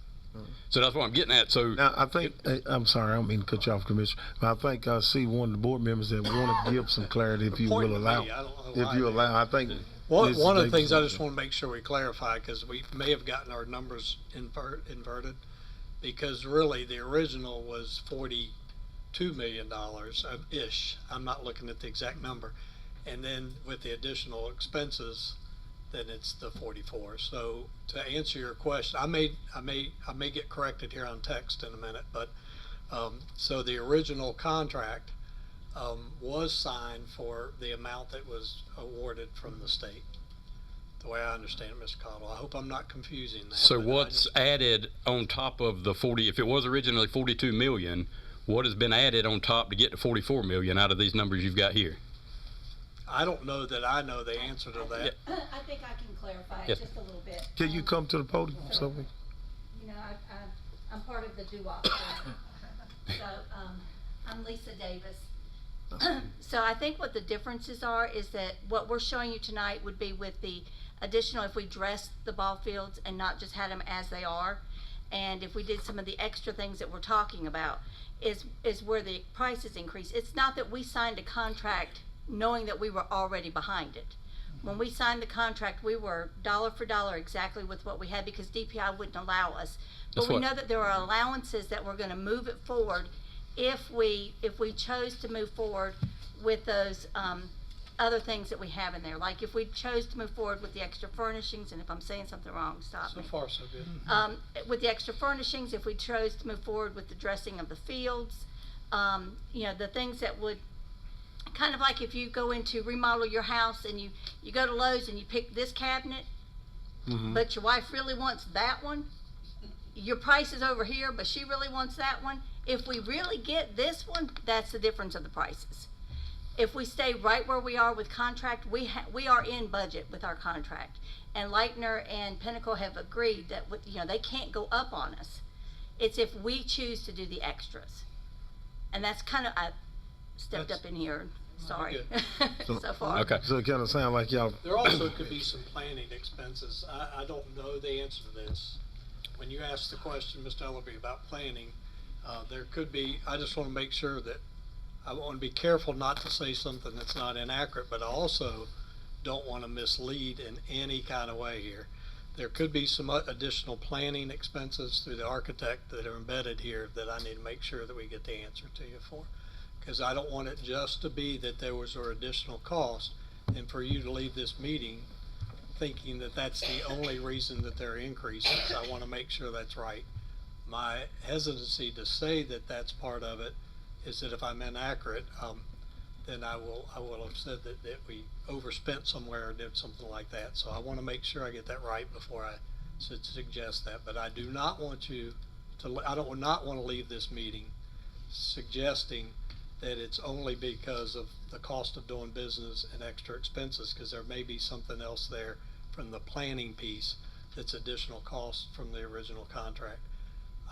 A: So that's what I'm getting at. So
F: Now, I think, I'm sorry, I don't mean to cut you off, Commissioner, but I think I see one of the board members that want to give some clarity, if you
C: Point
F: will
C: to
F: allow.
C: me, I don't know
F: If
C: why
F: you
C: they-
F: allow, I think.
C: One
F: Ms.
C: of the
F: Davis
C: things I
F: wants
C: just
F: to-
C: want to make sure we clarify, because we may have gotten our numbers inverted, because really the original was $42 million ish. I'm not looking at the exact number. And then with the additional expenses, then it's the 44. So to answer your question, I may get corrected here on text in a minute, but so the original contract was signed for the amount that was awarded from the state. The way I understand it, Mr. Cottle. I hope I'm not confusing that.
A: So
C: but I
A: what's
C: just-
A: added on top of the 40, if it was originally 42 million, what has been added on top to get to 44 million out of these numbers you've got here?
C: I don't know that I know the answer to that.
I: I think I can clarify
A: Yes.
I: it just a little bit.
F: Can you come to the podium, so we?
I: You know, I'm part of the doo-wop. So, I'm Lisa Davis. So I think what the differences are is that what we're showing you tonight would be with the additional, if we dressed the ball fields and not just had them as they are, and if we did some of the extra things that we're talking about, is where the prices increase. It's not that we signed a contract knowing that we were already behind it. When we signed the contract, we were dollar for dollar exactly with what we had, because DPI wouldn't allow us. But
A: That's
I: we
A: what-
I: know that there are allowances that we're gonna move it forward if we chose to move forward with those, other things that we have in there. Like if we chose to move forward with the extra furnishings, and if I'm saying something wrong, stop
C: So
I: me.
C: far, so good.
I: With the extra furnishings, if we chose to move forward with the dressing of the fields, you know, the things that would, kind of like if you go into remodel your house and you go to Lowe's and you pick this cabinet, but your wife really wants that one, your price is over here, but she really wants that one. If we really get this one, that's the difference of the prices. If we stay right where we are with contract, we are in budget with our contract. And Leitner and Pinnacle have agreed that, you know, they can't go up on us. It's if we choose to do the extras. And that's kind of, I stepped
C: That's-
I: up in here, sorry,
C: good.
I: so far.
A: Okay.
F: So it kinda sound like y'all,
C: There also could be some planning expenses. I don't know the answer to this. When you asked the question, Mr. Ellerby, about planning, there could be, I just want to make sure that, I want to be careful not to say something that's not inaccurate, but I also don't want to mislead in any kind of way here. There could be some additional planning expenses through the architect that are embedded here that I need to make sure that we get the answer to you for. Because I don't want it just to be that there was an additional cost, and for you to leave this meeting thinking that that's the only reason that there are increases. I want to make sure that's right. My hesitancy to say that that's part of it is that if I'm inaccurate, then I will have said that we overspent somewhere or did something like that. So I want to make sure I get that right before I suggest that. But I do not want you to, I don't not want to leave this meeting suggesting that it's only because of the cost of doing business and extra expenses, because there may be something else there from the planning piece that's additional cost from the original contract.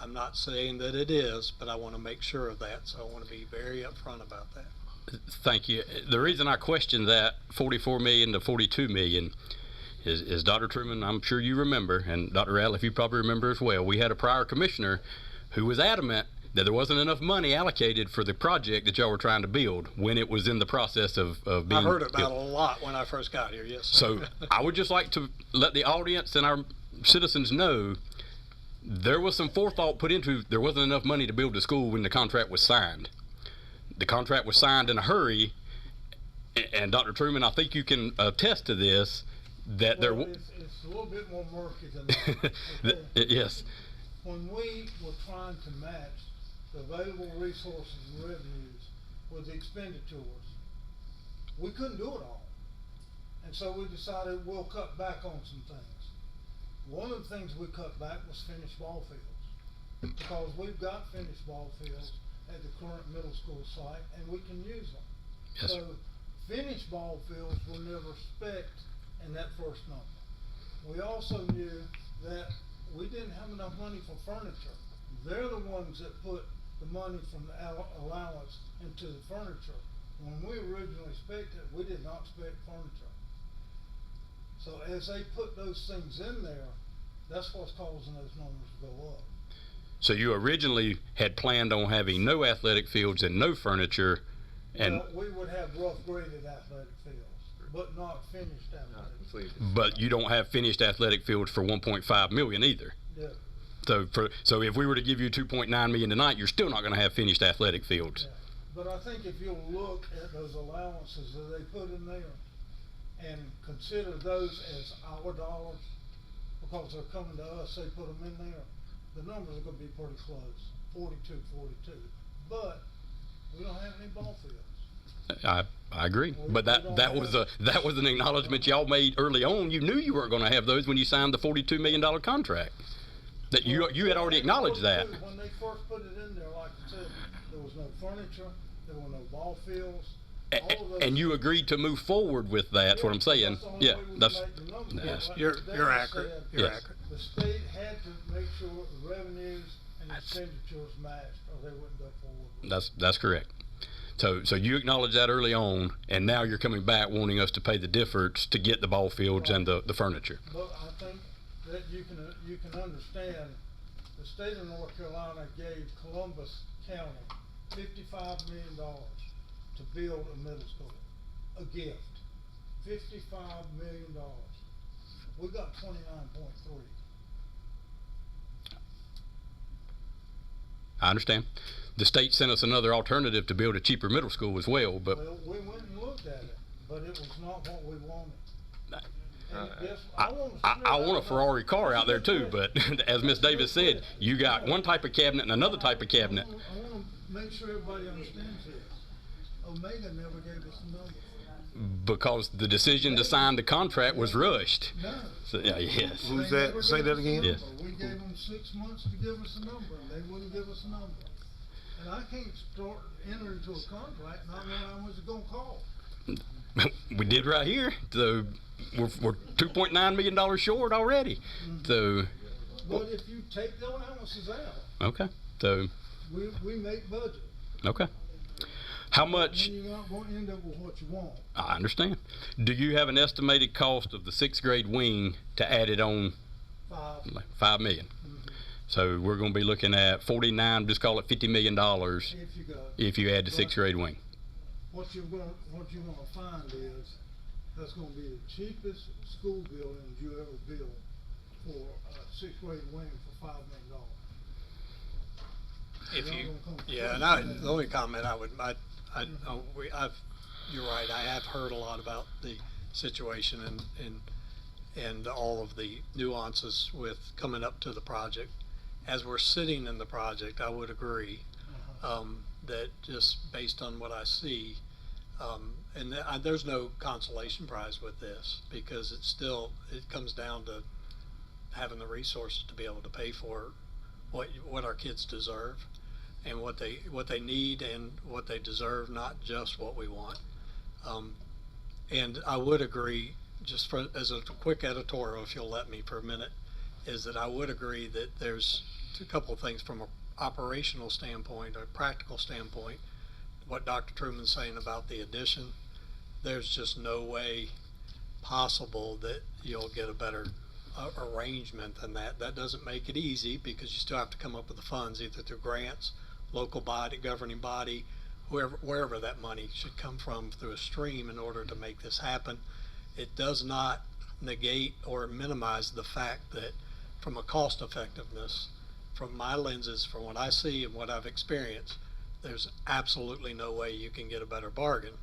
C: I'm not saying that it is, but I want to make sure of that, so I want to be very upfront about that.
A: Thank you. The reason I question that 44 million to 42 million is Dr. Truman, I'm sure you remember, and Dr. Ratliff, you probably remember as well, we had a prior commissioner who was adamant that there wasn't enough money allocated for the project that y'all were trying to build when it was in the process of being
C: I heard about
A: built.
C: it a lot when I first got here, yes.
A: So I would just like to let the audience and our citizens know there was some forethought put into, there wasn't enough money to build the school when the contract was signed. The contract was signed in a hurry, and Dr. Truman, I think you can attest to this, that there
G: Well,
A: was...
G: it's a little bit more murky than that. Okay?
A: Yes.
G: When we were trying to match the available resources and revenues with the expenditures, we couldn't do it all. And so we decided we'll cut back on some things. One of the things we cut back was finished ball fields, because we've got finished ball fields at the current middle school site, and we can use them.
A: Yes,
G: So
A: sir.
G: finished ball fields were never spec'd in that first number. We also knew that we didn't have enough money for furniture. They're the ones that put the money from the allowance into the furniture. When we originally spec'd it, we did not spec furniture. So as they put those things in there, that's what's causing those numbers to go up.
A: So you originally had planned on having no athletic fields and no furniture, and
G: Well, we would have rough graded athletic fields, but not finished athletic fields.
A: but you don't have finished athletic fields for 1.5 million either.
G: Yeah,
A: So if we were to give you 2.9 million tonight, you're still not going to have finished athletic fields.
G: yeah. But I think if you'll look at those allowances that they put in there and consider those as our dollars, because they're coming to us, they put them in there, the numbers are gonna be pretty close, 42. But we don't have any ball fields.
A: I agree, but that was an acknowledgement y'all made early on. You knew you weren't going to have those when you signed the $42 million contract. That you had already acknowledged that.
G: When they first put it in there, like I said, there was no furniture, there were no ball fields. All of those
A: And you agreed to move forward with that. That's what I'm saying.
G: That's the only
A: Yeah,
G: way we
A: that's
G: could make the numbers.
A: yes.
G: Like
C: You're
G: Dale
C: accurate.
G: said,
C: You're
A: Yes.
C: accurate.
G: The state had to make sure the revenues and expenditures matched, or they wouldn't go forward with it.
A: That's correct. So you acknowledged that early on, and now you're coming back wanting us to pay the difference to get the ball fields and the furniture.
G: But I think that you can understand, the state of North Carolina gave Columbus County $55 million to build a middle school, a gift, $55 million. We got 29.3.
A: I understand. The state sent us another alternative to build a cheaper middle school as well, but
G: Well, we went and looked at it, but it was not what we wanted. And guess-
A: I want a Ferrari car out there too, but as Miss Davis said, you got one type of cabinet and another type of cabinet.
G: I wanna make sure everybody understands this. Omega never gave us a number.
A: Because the decision to sign the contract was rushed.
G: No.
A: So, yeah, yes.
F: Who's
G: They
F: that?
G: never
F: Say
G: gave
F: that
G: us a
F: again?
A: Yes.
G: number. We gave them 6 months to give us a number, and they wouldn't give us a number. And I can't start entering into a contract not knowing how much it's gonna cost.
A: We did right here. So we're $2.9 million short already. So,
G: But if you take the allowances out,
A: okay. So,
G: we make budget.
A: okay. How much?
G: And you're not gonna end up with what you want.
A: I understand. Do you have an estimated cost of the 6th grade wing to add it on?
G: 5.
A: Like $5 million. So we're going to be looking at 49, just call it $50 million
G: If you go.
A: if you add the 6th grade wing.
G: What you're gonna find is, that's gonna be the cheapest school building you ever built for a 6th grade wing for $5 million.
C: If
G: You're
C: you,
G: not gonna come
C: yeah,
G: close
C: and
G: to
C: the only comment I would, you're right, I have heard a lot about the situation and all of the nuances with coming up to the project. As we're sitting in the project, I would agree, that just based on what I see, there's no consolation prize with this, because it comes down to having the resources to be able to pay for what our kids deserve and what they need and what they deserve, not just what we want. And I would agree, just as a quick editorial, if you'll let me for a minute, is that I would agree that there's a couple of things from an operational standpoint or practical standpoint. What Dr. Truman's saying about the addition, there's just no way possible that you'll get a better arrangement than that. That doesn't make it easy, because you still have to come up with the funds either through grants, local body, governing body, wherever that money should come from through a stream in order to make this happen. It does not negate or minimize the fact that from a cost effectiveness, from my lenses, from what I see and what I've experienced, there's absolutely no way you can get a better bargain.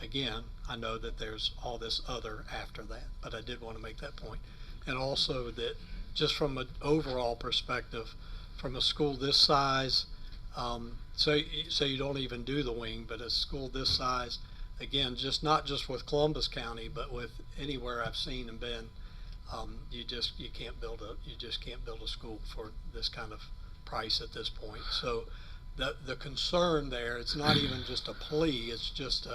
C: Again, I know that there's all this other after that, but I did want to make that point. And also that just from an overall perspective, from a school this size, so you don't even do the wing, but a school this size, again, not just with Columbus County, but with anywhere I've seen and been, you just can't build a school for this kind of price at this point. So the concern there, it's not even just a plea, it's just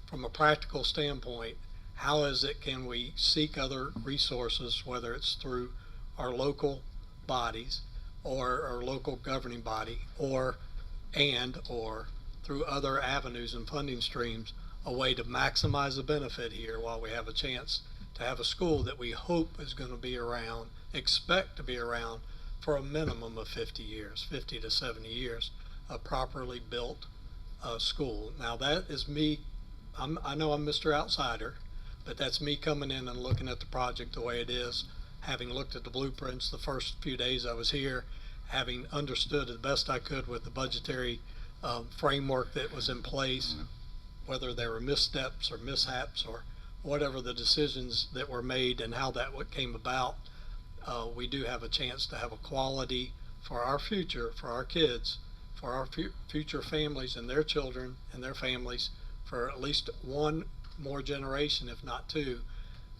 C: from a practical standpoint, can we seek other resources, whether it's through our local bodies or our local governing body, or through other avenues and funding streams, a way to maximize the benefit here while we have a chance to have a school that we hope is going to be around, expect to be around for a minimum of 50 years, 50 to 70 years, a properly built school. Now that is me, I know I'm Mr. Outsider, but that's me coming in and looking at the project the way it is, having looked at the blueprints the first few days I was here, having understood as best I could with the budgetary framework that was in place, whether there were missteps or mishaps or whatever the decisions that were made and how that what came about. We do have a chance to have a quality for our future, for our kids, for our future families and their children and their families, for at least one more generation, if not two.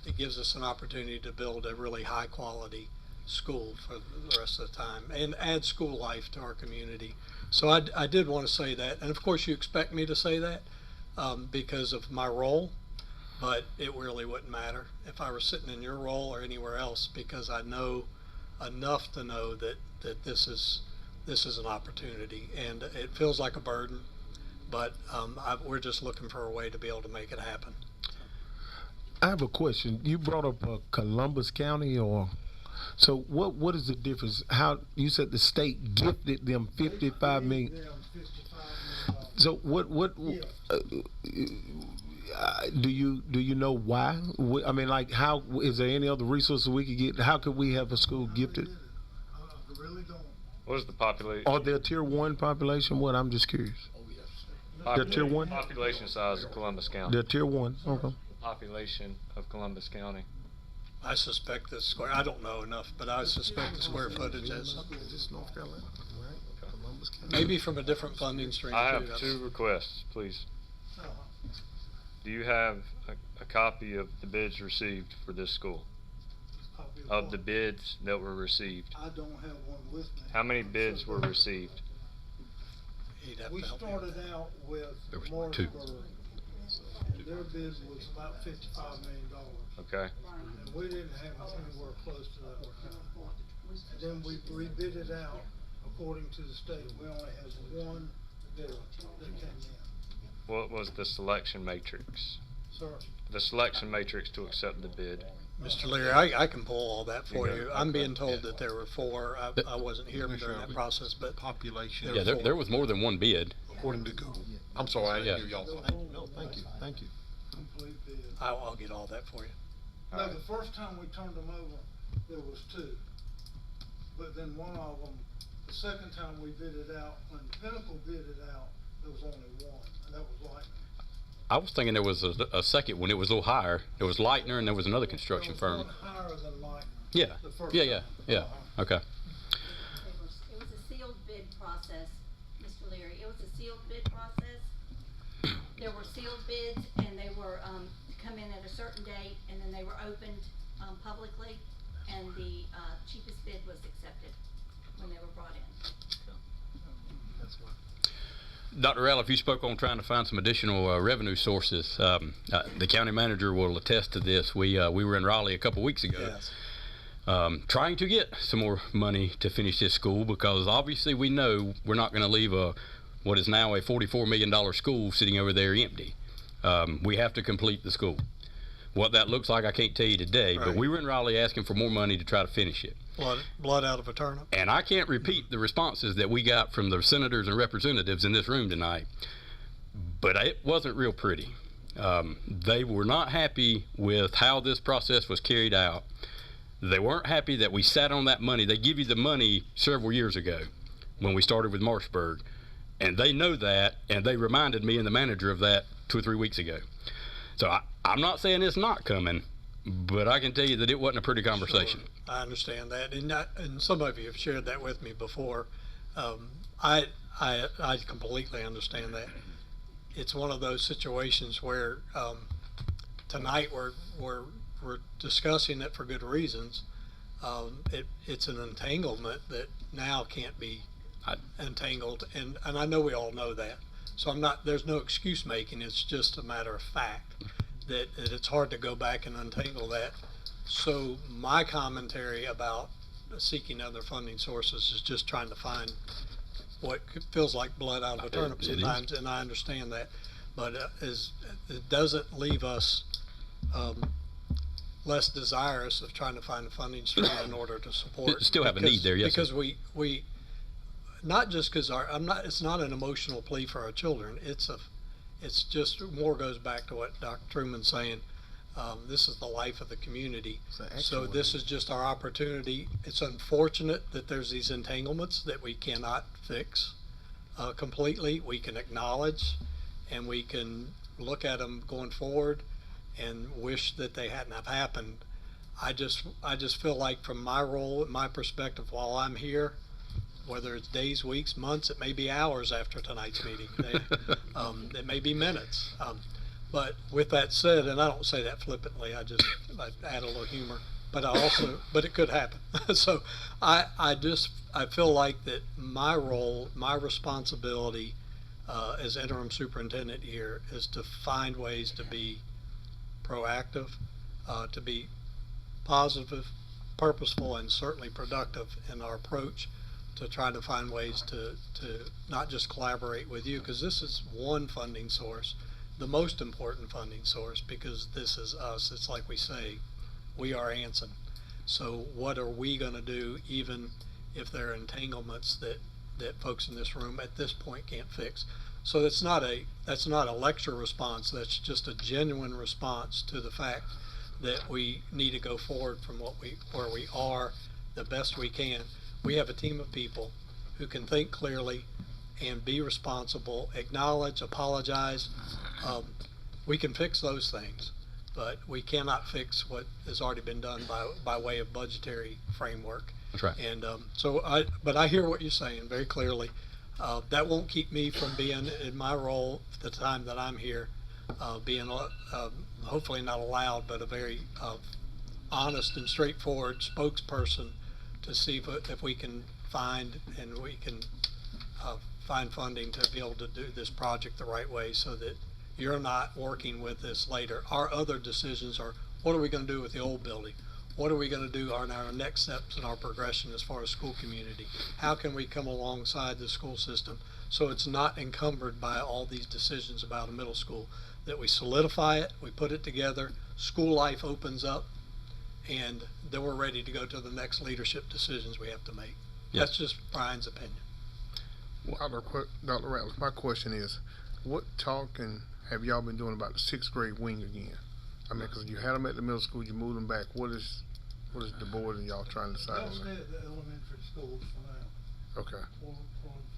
C: It gives us an opportunity to build a really high quality school for the rest of the time and add school life to our community. So I did want to say that, and of course you expect me to say that because of my role, but it really wouldn't matter if I were sitting in your role or anywhere else, because I know enough to know that this is an opportunity, and it feels like a burden, but we're just looking for a way to be able to make it happen.
F: I have a question. You brought up Columbus County, or so what is the difference? How you said the state gifted them $55 million. So what do you know why? I mean, like, how is there any other resources we could get? How could we have a school gifted?
J: What is the population?
F: Are there tier 1 population? What? I'm just curious. They're tier 1?
J: Population size of Columbus County.
F: They're tier 1. Okay.
J: Population of Columbus County.
C: I suspect the square, I don't know enough, but I suspect the square footage is
F: North Carolina, right? Columbus County.
C: maybe from a different funding stream
J: I
C: too.
J: have 2 requests, please. Do you have a copy of the bids received for this school? Of the bids that were received?
G: I don't have one with me.
J: How many bids were received?
C: He'd have
G: We
C: to help me with
G: started out with
A: There was two.
G: Morrisburg, and their bid was about $55 million.
J: Okay.
G: And we didn't have anywhere close to that. And then we rebid it out according to the state. We only had one bid that came in.
J: What was the selection matrix?
G: Sir,
J: The selection matrix to accept the bid.
C: Mr. Leary, I can pull all that for
J: You
C: you.
J: got it?
C: I'm being
J: Okay.
C: told that there were 4. I wasn't here during that process, but
F: Population.
A: Yeah, there was more than one bid.
F: According to Google. I'm sorry, I
A: Yeah.
F: didn't hear y'all. No, thank you.
G: complete bid.
C: I'll get all that for you.
G: No, the first time we turned them over, there was 2. But then one of them, the second time we bid it out, when Pinnacle bid it out, there was only one, and that was Lightning.
A: I was thinking there was a second one. It was a little higher. There was Leitner and there was another construction
G: There was
A: firm.
G: one higher than Lightning.
A: Yeah,
G: the first
A: yeah.
G: time.
A: Okay.
I: It was a sealed bid process, Mr. Leary. It was a sealed bid process. There were sealed bids, and they were, to come in at a certain date, and then they were opened, publicly, and the, cheapest bid was accepted when they were brought in.
A: Dr. Ralph, you spoke on trying to find some additional revenue sources. The county manager will attest to this. We were in Raleigh a couple weeks ago.
C: Yes.
A: Trying to get some more money to finish this school, because obviously we know we're not going to leave what is now a $44 million school sitting over there empty. We have to complete the school. What that looks like, I can't tell you today, but
C: Right.
A: we were in Raleigh asking for more money to try to finish it.
C: Blood out of a turnip.
A: And I can't repeat the responses that we got from the senators and representatives in this room tonight, but it wasn't real pretty. They were not happy with how this process was carried out. They weren't happy that we sat on that money. They give you the money several years ago when we started with Marshburg, and they know that, and they reminded me and the manager of that 2 or 3 weeks ago. So I'm not saying it's not coming, but I can tell you that it wasn't a pretty conversation.
C: Sure. I understand that, and some of you have shared that with me before. I completely understand that. It's one of those situations where tonight we're discussing it for good reasons. It's an entanglement that now can't be entangled, and I know we all know that. So there's no excuse making. It's just a matter of fact that it's hard to go back and untangle that. So my commentary about seeking other funding sources is just trying to find what feels like blood out of a turnip
A: It is.
C: sometimes, and I understand that. But it doesn't leave us less desirous of trying to find a funding stream in order to support.
A: Still have a need there, yes, sir.
C: Because we not just because it's not an emotional plea for our children. It's just more goes back to what Dr. Truman's saying. This is the life of the community. So this is just our opportunity. It's unfortunate that there's these entanglements that we cannot fix completely. We can acknowledge and we can look at them going forward and wish that they hadn't have happened. I just feel like from my role, my perspective, while I'm here, whether it's days, weeks, months, it may be hours after tonight's meeting. It may be minutes. But with that said, and I don't say that flippantly, I add a little humor, but but it could happen. So I feel like that my role, my responsibility as interim superintendent here is to find ways to be proactive, to be positive, purposeful, and certainly productive in our approach to try to find ways to not just collaborate with you, because this is one funding source, the most important funding source, because this is us. It's like we say, we are Anson. So what are we going to do, even if there are entanglements that folks in this room at this point can't fix? So that's not a lecture response. That's just a genuine response to the fact that we need to go forward from where we are the best we can. We have a team of people who can think clearly and be responsible, acknowledge, apologize. We can fix those things, but we cannot fix what has already been done by way of budgetary framework.
A: That's right.
C: And but I hear what you're saying very clearly. That won't keep me from being in my role at the time that I'm here, being hopefully not a loud, but a very honest and straightforward spokesperson to see if we can find funding to be able to do this project the right way, so that you're not working with this later. Our other decisions are, what are we going to do with the old building? What are we going to do on our next steps in our progression as far as school community? How can we come alongside the school system so it's not encumbered by all these decisions about a middle school? That we solidify it, we put it together, school life opens up, and then we're ready to go to the next leadership decisions we have to make.
A: Yes.
C: That's just Brian's opinion.
D: Dr. Ratliff, my question is, what talking have y'all been doing about the 6th grade wing again? I mean, because you had them at the middle school, you moved them back. What is the board and y'all trying to decide?
G: They'll stay at the elementary schools for now.
D: Okay.
G: For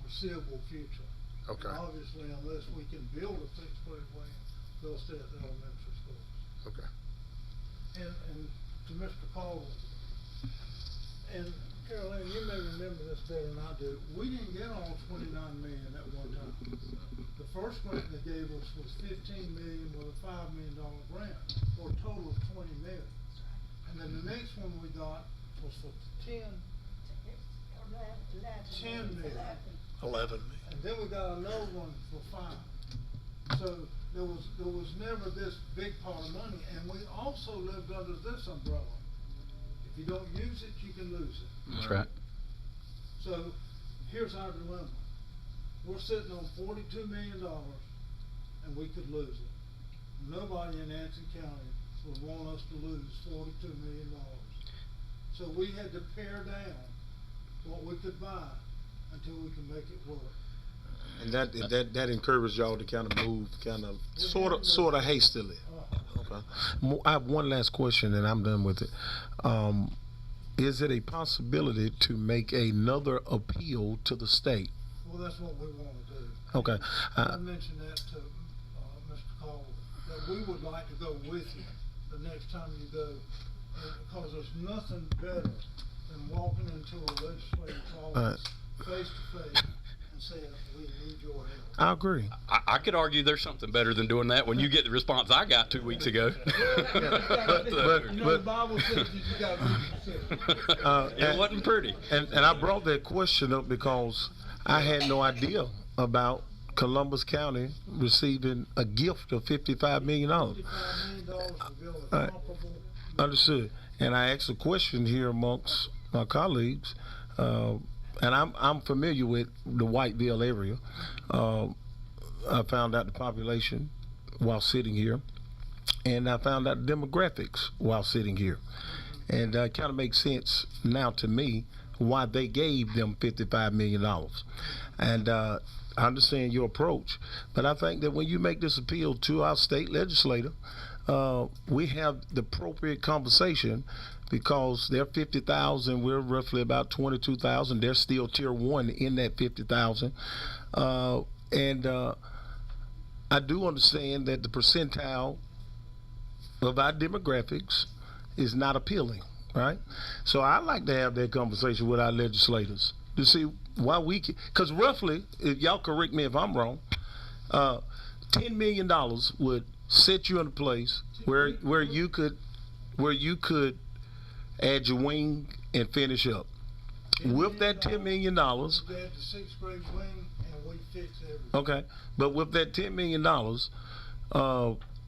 G: foreseeable future.
D: Okay.
G: And obviously, unless we can build a 6th grade wing, they'll stay at the elementary schools.
D: Okay.
G: And to Mr. Caldwell, and Caroline, you may remember this better than I do. We didn't get all 29 million at one time. The first grant they gave us was 15 million with a $5 million grant, for a total of 20 million. And then the next one we got was for 10 million.
C: 11.
G: And then we got another one for 5. So there was never this big pot of money, and we also lived under this umbrella. If you don't use it, you can lose it.
A: That's right.
G: So here's our dilemma. We're sitting on $42 million, and we could lose it. Nobody in Anson County would want us to lose $42 million. So we had to pare down what we could buy until we could make it work.
F: And that encouraged y'all to kind of move, sort of hastily. Okay. I have one last question, and I'm done with it. Is it a possibility to make another appeal to the state?
G: Well, that's what we want to do.
F: Okay.
G: I mentioned that to Mr. Caldwell, that we would like to go with you the next time you go, because there's nothing better than walking into a legislative office face to face and saying, we need your help.
F: I agree.
A: I could argue there's something better than doing that when you get the response I got 2 weeks ago.
F: But
G: the Bible says you got to
A: it wasn't pretty.
F: And I brought that question up because I had no idea about Columbus County receiving a gift of $55 million.
G: $55 million to build a comparable.
F: Understood. And I asked a question here amongst my colleagues, and I'm familiar with the Whiteville area. I found out the population while sitting here. and I found out demographics while sitting here. And it kind of makes sense now to me why they gave them $55 million. And I understand your approach, but I think that when you make this appeal to our state legislator, we have the appropriate conversation, because they're 50,000, we're roughly about 22,000. They're still tier one in that 50,000. And I do understand that the percentile of our demographics is not appealing, right? So I'd like to have that conversation with our legislators to see why we can, because roughly, if y'all correct me if I'm wrong, $10 million would set you in a place where you could add your wing and finish up. With that $10 million,
G: We had the sixth grade wing, and we fixed everything.
F: okay, but with that $10 million,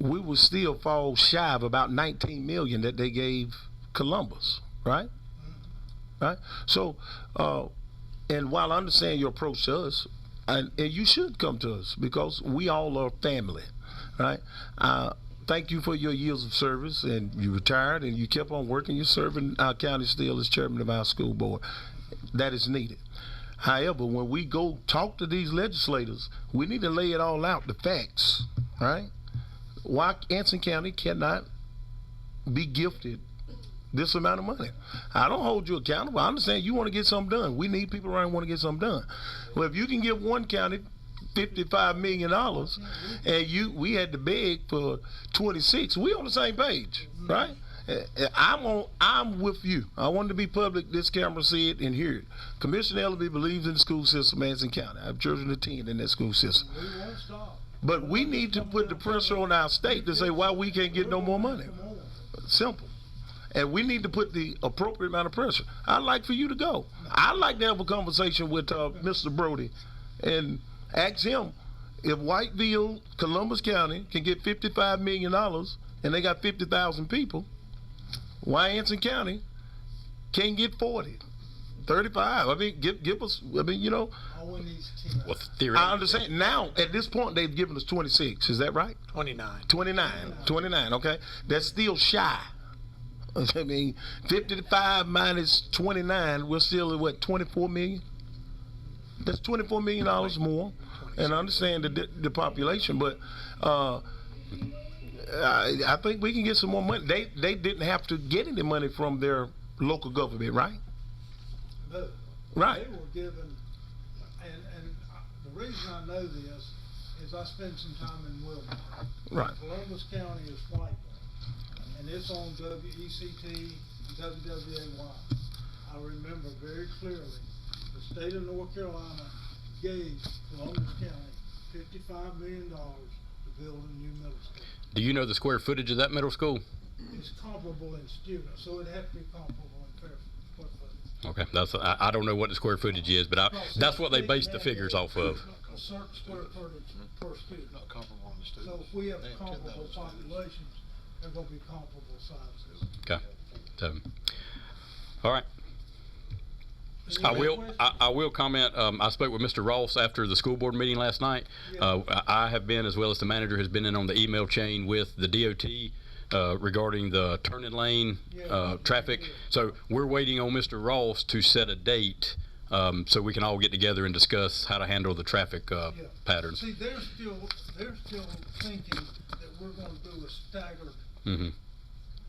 F: we would still fall shy of about $19 million that they gave Columbus, right? Right? So, and while I understand your approach to us, and you should come to us, because we all are family, right? Thank you for your years of service, and you retired and you kept on working. You're serving our county still as chairman of our school board. That is needed. However, when we go talk to these legislators, we need to lay it all out, the facts, right? Why Anson County cannot be gifted this amount of money. I don't hold you accountable. I understand you want to get something done. We need people around who want to get something done. Well, if you can give one county $55 million and we had to beg for 26, we on the same page, right? I'm with you. I want to be public. This camera see it and hear it. Commissioner Ellaby believes in the school system, Anson County. I have children attend in that school system.
G: We won't stop.
F: But we need to put the pressure on our state to say why we can't get no more money. Simple. And we need to put the appropriate amount of pressure. I'd like for you to go. I'd like to have a conversation with Mr. Brody and ask him if Whiteville, Columbus County can get $55 million and they got 50,000 people, why Anson County can't get 40, 35? I mean, give us, I mean, you know.
G: All we need is 10.
A: Well,
F: I understand. Now, at this point, they've given us 26. Is that right?
C: 29.
F: 29, okay. That's still shy. I mean, 55 minus 29, we're still at what, 24 million? That's $24 million more. And I understand the population, but I think we can get some more money. They didn't have to get any money from their local government, right?
G: No.
F: Right.
G: They were given, and the reason I know this is I spent some time in Wilmot.
F: Right.
G: Columbus County is Whiteville, and it's on WECT, WWAY. I remember very clearly the state of North Carolina gave Columbus County $55 million to build a new middle school.
A: Do you know the square footage of that middle school?
G: It's comparable in students, so it'd have to be comparable in square footage.
A: Okay, I don't know what the square footage is, but that's what they base the figures off of.
G: A certain square footage per student.
D: Not comparable on the students.
G: So if we have comparable populations, they're gonna be comparable sizes.
A: Okay, so, all right.
G: Any
A: I
G: other
A: will.
G: questions?
A: I will comment. I spoke with Mr. Ross after the school board meeting last night. I have been, as well as the manager, has been in on the email chain with the DOT regarding the turning lane traffic. So we're waiting on Mr. Ross to set a date so we can all get together and discuss how to handle the traffic patterns.
G: See, they're still thinking that we're gonna do a staggered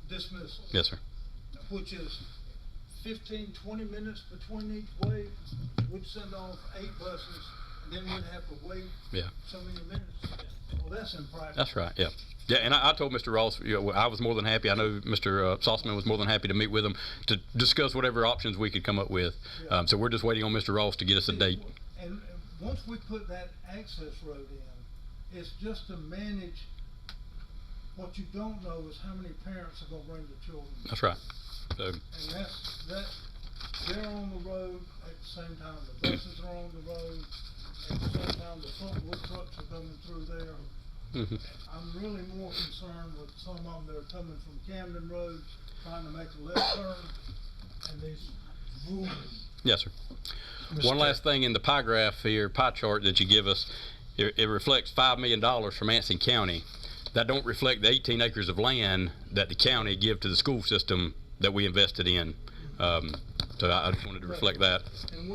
G: dismissal.
A: Yes, sir.
G: Which is 15, 20 minutes between each wave. We'd send off 8 buses, and then we'd have to wait so many minutes. Well, that's impractical.
A: That's right. Yeah. Yeah, and I told Mr. Ross, I was more than happy. I know Mr. Sossman was more than happy to meet with him to discuss whatever options we could come up with. So we're just waiting on Mr. Ross to get us a date.
G: And once we put that access road in, it's just to manage. What you don't know is how many parents are gonna bring their children.
A: That's right. So,
G: And they're on the road at the same time the buses are on the road, at the same time the front wheel trucks are coming through there. I'm really more concerned with some of them that are coming from Camden Road, trying to make a left turn, and these boom.
A: yes, sir. One last thing in the pie graph here, pie chart that you give us, it reflects $5 million from Anson County. that don't reflect the 18 acres of land that the county give to the school system that we invested in. So I just wanted to reflect that.
G: And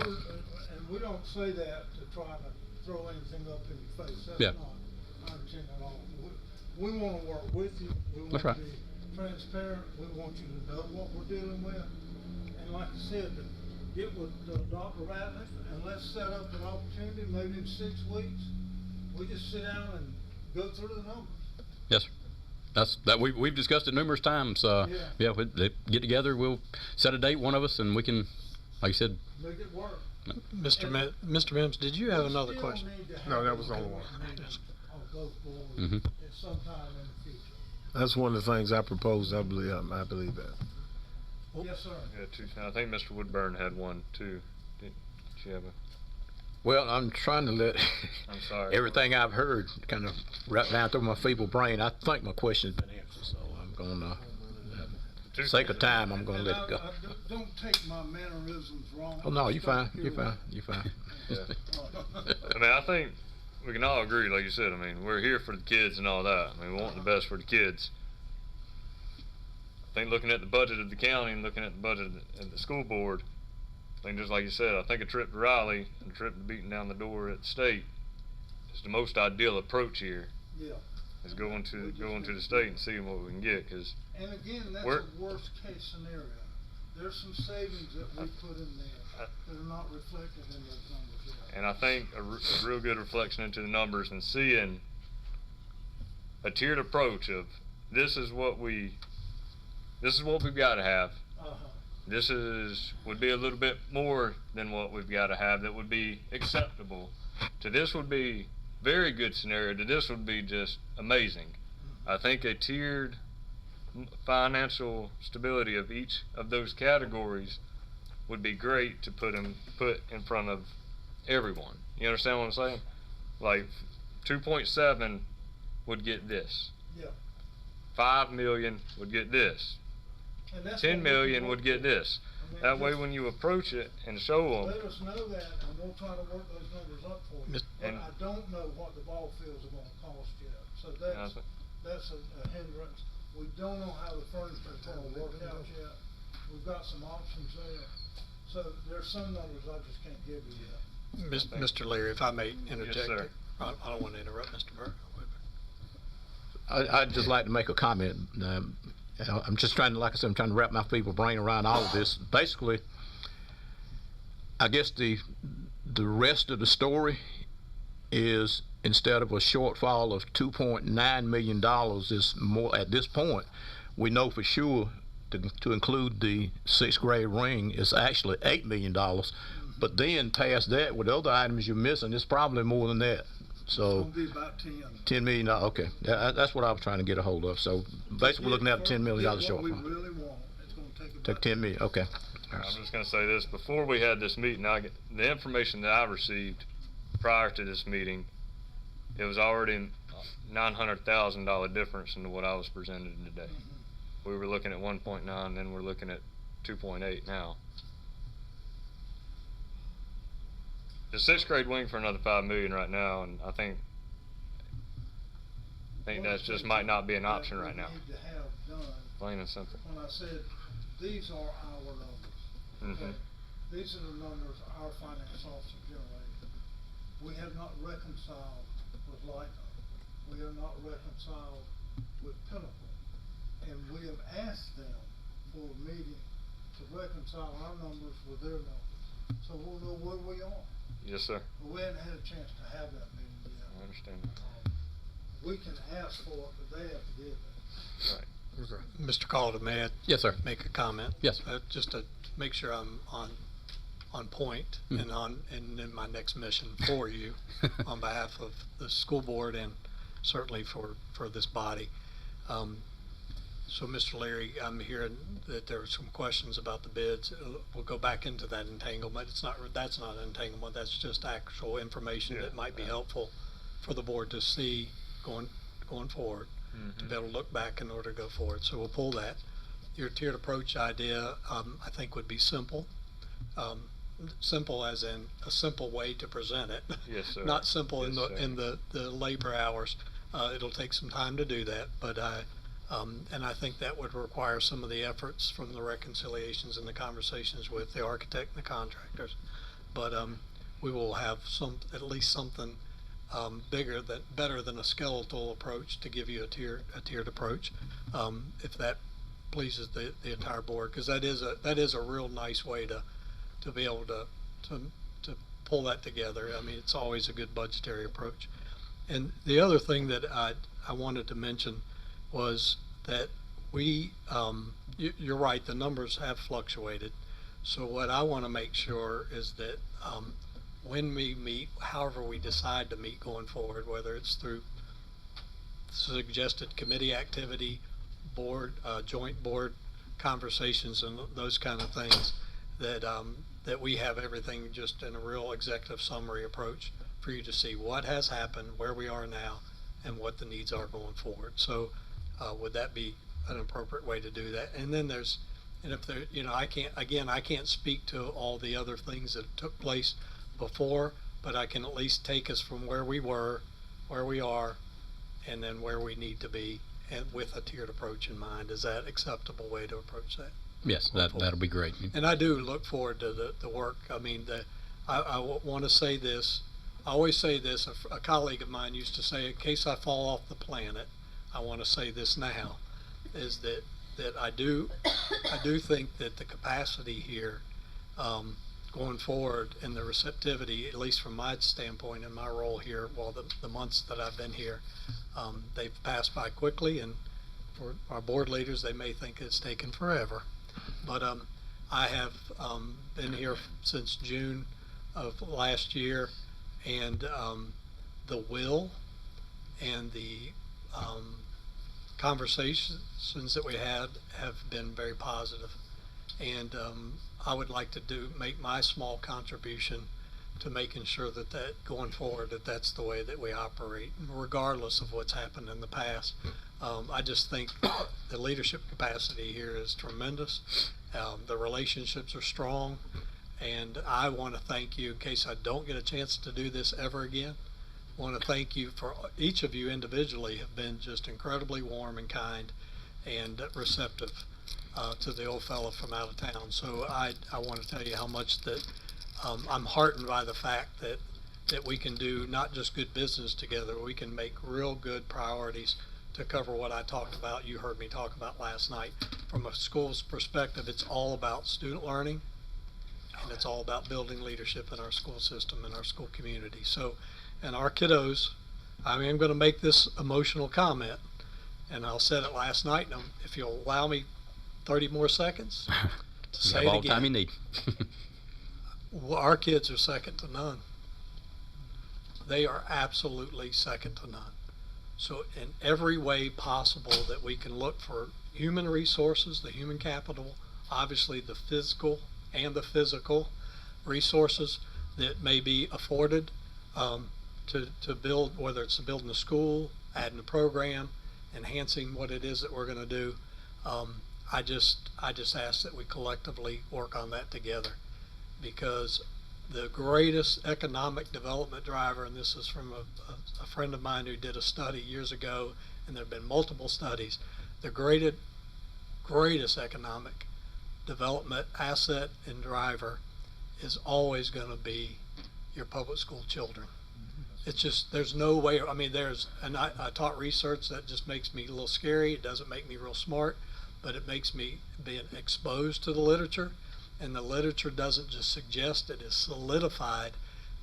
G: we don't say that to try to throw anything up in your face. That's
A: Yeah.
G: not our intent at all. We want to work with you. We want
A: That's right.
G: to be transparent. We want you to know what we're dealing with. And like I said, to get with Dr. Ratliff and let's set up an opportunity, maybe in 6 weeks, we just sit down and go through the numbers.
A: Yes, sir. We've discussed it numerous times. Yeah, they get together. We'll set a date, one of us, and we can, like I said.
G: Make it work.
C: Mr. Mims, did you have another question?
D: No, that was the only one.
G: On both boards
A: Mhm.
G: at some time in the future.
F: That's one of the things I proposed. I believe that.
G: Yes, sir.
J: Yeah, I think Mr. Woodburn had one too. Did you have a?
K: Well, I'm trying to let
J: I'm sorry.
K: everything I've heard kind of wrap down through my feeble brain. I think my question's been answered, so I'm going to, for the sake of time, I'm going to let it go.
G: Don't take my mannerisms wrong.
K: Oh, no, you're fine.
G: You're
K: You're fine. You're fine.
J: Yeah. I mean, I think we can all agree, like you said. I mean, we're here for the kids and all that. I mean, we want the best for the kids. I think looking at the budget of the county and looking at the budget of the school board, I think just like you said, I think a trip to Raleigh and a trip to beating down the door at the state is the most ideal approach here.
G: Yeah.
J: Is going to the state and seeing what we can get, because
G: And again, that's
J: We're-
G: a worst case scenario. There's some savings that we put in there that are not reflected in those numbers yet.
J: and I think a real good reflection into the numbers and seeing a tiered approach of this is what we've got to have.
G: Uh-huh.
J: This would be a little bit more than what we've got to have that would be acceptable. To this would be very good scenario. To this would be just amazing. I think a tiered financial stability of each of those categories would be great to put in front of everyone. You understand what I'm saying? Like 2.7 would get this.
G: Yeah.
J: 5 million would get this.
G: And that's
J: 10
G: what we
J: million
G: can
J: would
G: work
J: get
G: with.
J: this.
G: I mean,
J: That way
G: just
J: when you approach it and show them,
G: let us know that, and we'll try to work those numbers up for you.
C: Mis-
G: But
J: And-
G: I don't know what the ball fields are gonna cost yet, so that's a hindrance. We don't know how the furniture's gonna work out yet. We've got some options there, so there's some numbers I just can't give you yet.
C: Mr. Leary, if I may interject.
J: sir.
C: I don't want to interrupt Mr. Burke.
K: I'd just like to make a comment. I'm just trying to, like I said, I'm trying to wrap my feeble brain around all of this. Basically, I guess the rest of the story is instead of a shortfall of $2.9 million is more at this point. We know for sure to include the 6th grade ring is actually $8 million. But then past that, with other items you're missing, it's probably more than that.
G: It's
K: So
G: gonna be about 10.
K: $10 million. Okay, that's what I was trying to get a hold of. So basically, we're looking at a $10 million
G: What we
K: shortfall.
G: really want, it's gonna take about.
K: Take 10 million. Okay.
J: I'm just going to say this. Before we had this meeting, the information that I received prior to this meeting, it was already $900,000 difference into what I was presented today. We were looking at 1.9, then we're looking at 2.8 now. The 6th grade wing for another 5 million right now, and I think that's just might not be an option right now.
G: What we need to have done,
J: Plain and simple.
G: when I said, these are our numbers.
J: Mhm.
G: Okay? These are the numbers our finance officer generated. We have not reconciled with Lightning. We have not reconciled with Pinnacle. And we have asked them for a meeting to reconcile our numbers with their numbers. So we'll know where we are.
J: Yes, sir.
G: But we haven't had a chance to have that meeting yet.
J: I understand.
G: We can ask for it, but they have to give it.
J: Right.
C: Mr. Calder, may I
A: Yes, sir.
C: make a comment?
A: Yes.
C: Just to make sure I'm on point
A: Mhm.
C: and in my next mission for you on behalf of the school board and certainly for this body. So Mr. Leary, I'm hearing that there were some questions about the bids. We'll go back into that entanglement. That's not entanglement. That's just actual information
J: Yeah.
C: that might be helpful for the board to see going forward, to be able to look back in order to go forward. So we'll pull that. Your tiered approach idea, I think would be simple. Simple as in a simple way to present it.
J: Yes, sir.
C: Not simple
J: Yes, sir.
C: in the labor hours. It'll take some time to do that, but and I think that would require some of the efforts from the reconciliations and the conversations with the architect and the contractors. But we will have at least something better than a skeletal approach to give you a tiered approach, if that pleases the entire board, because that is a real nice way to be able to pull that together. I mean, it's always a good budgetary approach. And the other thing that I wanted to mention was that you're right, the numbers have fluctuated. So what I want to make sure is that when we meet, however we decide to meet going forward, whether it's through suggested committee activity, joint board conversations, and those kind of things, that we have everything just in a real executive summary approach for you to see what has happened, where we are now, and what the needs are going forward. So would that be an appropriate way to do that? And then I can't speak to all the other things that took place before, but I can at least take us from where we were, where we are, and then where we need to be, and with a tiered approach in mind. Is that acceptable way to approach that?
A: Yes, that'll be great.
C: And I do look forward to the work. I mean, I want to say this. I always say this. A colleague of mine used to say, in case I fall off the planet, I want to say this now, is that I do think that the capacity here going forward and the receptivity, at least from my standpoint and my role here, the months that I've been here, they've passed by quickly, and for our board leaders, they may think it's taken forever. But I have been here since June of last year, and the will and the conversations that we had have been very positive. And I would like to make my small contribution to making sure that going forward, that's the way that we operate, regardless of what's happened in the past. I just think the leadership capacity here is tremendous. The relationships are strong, and I want to thank you, in case I don't get a chance to do this ever again. I want to thank you for each of you individually have been just incredibly warm and kind and receptive to the old fellow from out of town. So I want to tell you how much that I'm heartened by the fact that we can do not just good business together, we can make real good priorities to cover what I talked about, you heard me talk about last night. From a school's perspective, it's all about student learning, and it's all about building leadership in our school system and our school community. So, and our kiddos, I'm going to make this emotional comment, and I said it last night, and if you'll allow me 30 more seconds to say it again.
A: All the time you need.
C: Well, our kids are second to none. They are absolutely second to none. So in every way possible that we can look for human resources, the human capital, obviously the physical and the physical resources that may be afforded to build, whether it's building a school, adding a program, enhancing what it is that we're going to do. I just ask that we collectively work on that together, because the greatest economic development driver, and this is from a friend of mine who did a study years ago, and there have been multiple studies, the greatest economic development asset and driver is always going to be your public school children. It's just, there's no way, I mean, I taught research that just makes me a little scary. It doesn't make me real smart, but it makes me being exposed to the literature. And the literature doesn't just suggest, it is solidified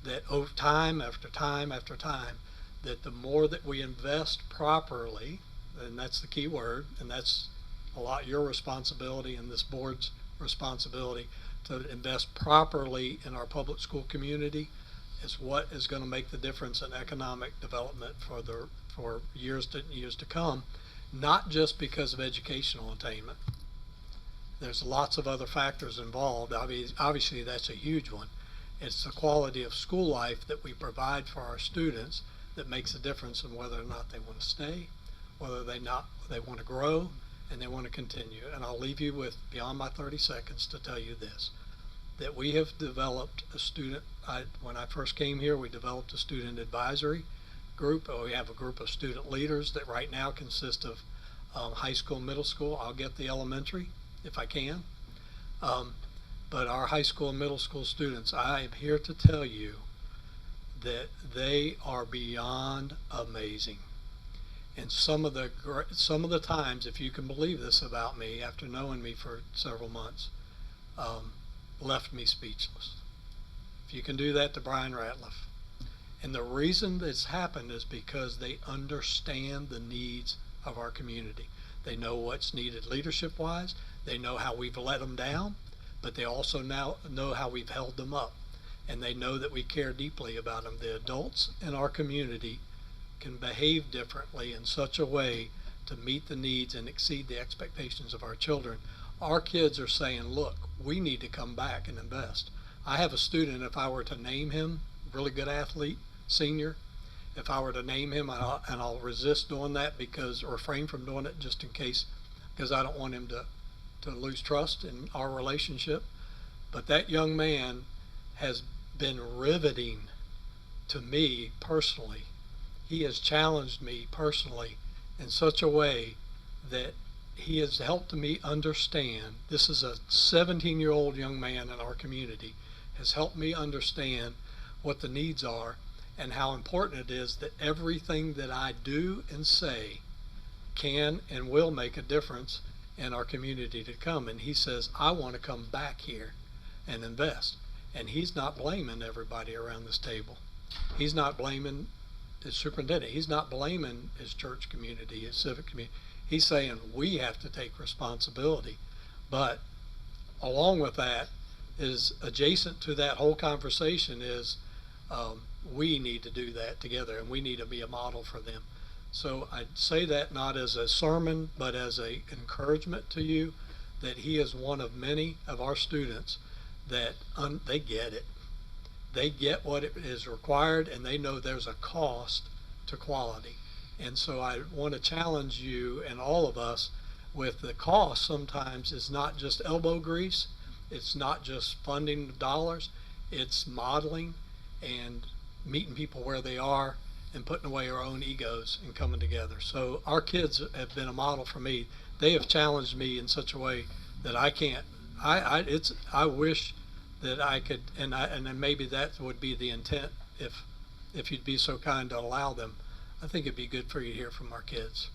C: that over time after time after time, that the more that we invest properly, and that's the key word, and that's a lot your responsibility and this board's responsibility, to invest properly in our public school community, is what is going to make the difference in economic development for years to come, not just because of educational attainment. There's lots of other factors involved. Obviously, that's a huge one. It's the quality of school life that we provide for our students that makes a difference in whether or not they want to stay, whether they want to grow, and they want to continue. And I'll leave you with, beyond my 30 seconds, to tell you this, that we have developed a student, when I first came here, we developed a student advisory group. We have a group of student leaders that right now consist of high school, middle school. I'll get the elementary if I can. But our high school and middle school students, I am here to tell you that they are beyond amazing. And some of the times, if you can believe this about me, after knowing me for several months, left me speechless. If you can do that to Brian Ratliff. And the reason this happened is because they understand the needs of our community. They know what's needed leadership-wise. They know how we've let them down, but they also now know how we've held them up. And they know that we care deeply about them. The adults in our community can behave differently in such a way to meet the needs and exceed the expectations of our children. Our kids are saying, look, we need to come back and invest. I have a student, if I were to name him, really good athlete, senior, if I were to name him, and I'll resist doing that or refrain from doing it just in case, because I don't want him to lose trust in our relationship. But that young man has been riveting to me personally. He has challenged me personally in such a way that he has helped me understand. This is a 17-year-old young man in our community, has helped me understand what the needs are and how important it is that everything that I do and say can and will make a difference in our community to come. And he says, I want to come back here and invest. And he's not blaming everybody around this table. He's not blaming his superintendent. He's not blaming his church community, his civic community. He's saying we have to take responsibility. But along with that, is adjacent to that whole conversation is we need to do that together, and we need to be a model for them. So I'd say that not as a sermon, but as an encouragement to you, that he is one of many of our students that they get it. They get what it is required, and they know there's a cost to quality. And so I want to challenge you and all of us with the cost sometimes is not just elbow grease, it's not just funding dollars, it's modeling and meeting people where they are and putting away our own egos and coming together. So our kids have been a model for me. They have challenged me in such a way that I can't. I wish that I could, and then maybe that would be the intent if you'd be so kind to allow them. I think it'd be good for you to hear from our kids,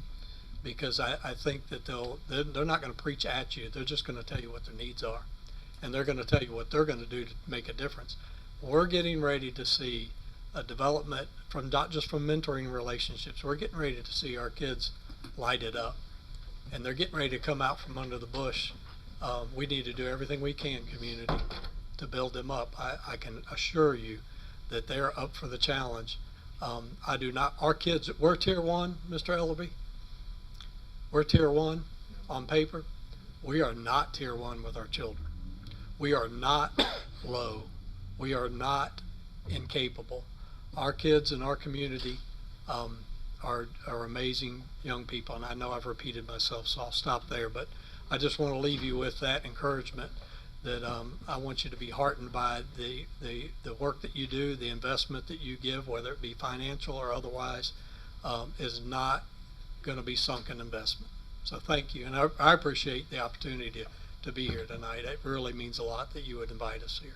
C: because I think that they're not going to preach at you. They're just going to tell you what their needs are, and they're going to tell you what they're going to do to make a difference. We're getting ready to see a development from not just from mentoring relationships. We're getting ready to see our kids light it up, and they're getting ready to come out from under the bush. We need to do everything we can, community, to build them up. I can assure you that they're up for the challenge. I do not. Our kids, we're tier 1, Mr. Ellaby. We're tier 1 on paper. We are not tier 1 with our children. We are not low. We are not incapable. Our kids in our community are amazing young people, and I know I've repeated myself, so I'll stop there. But I just want to leave you with that encouragement that I want you to be heartened by the work that you do, the investment that you give, whether it be financial or otherwise, is not going to be sunken investment. So thank you, and I appreciate the opportunity to be here tonight. It really means a lot that you would invite us here.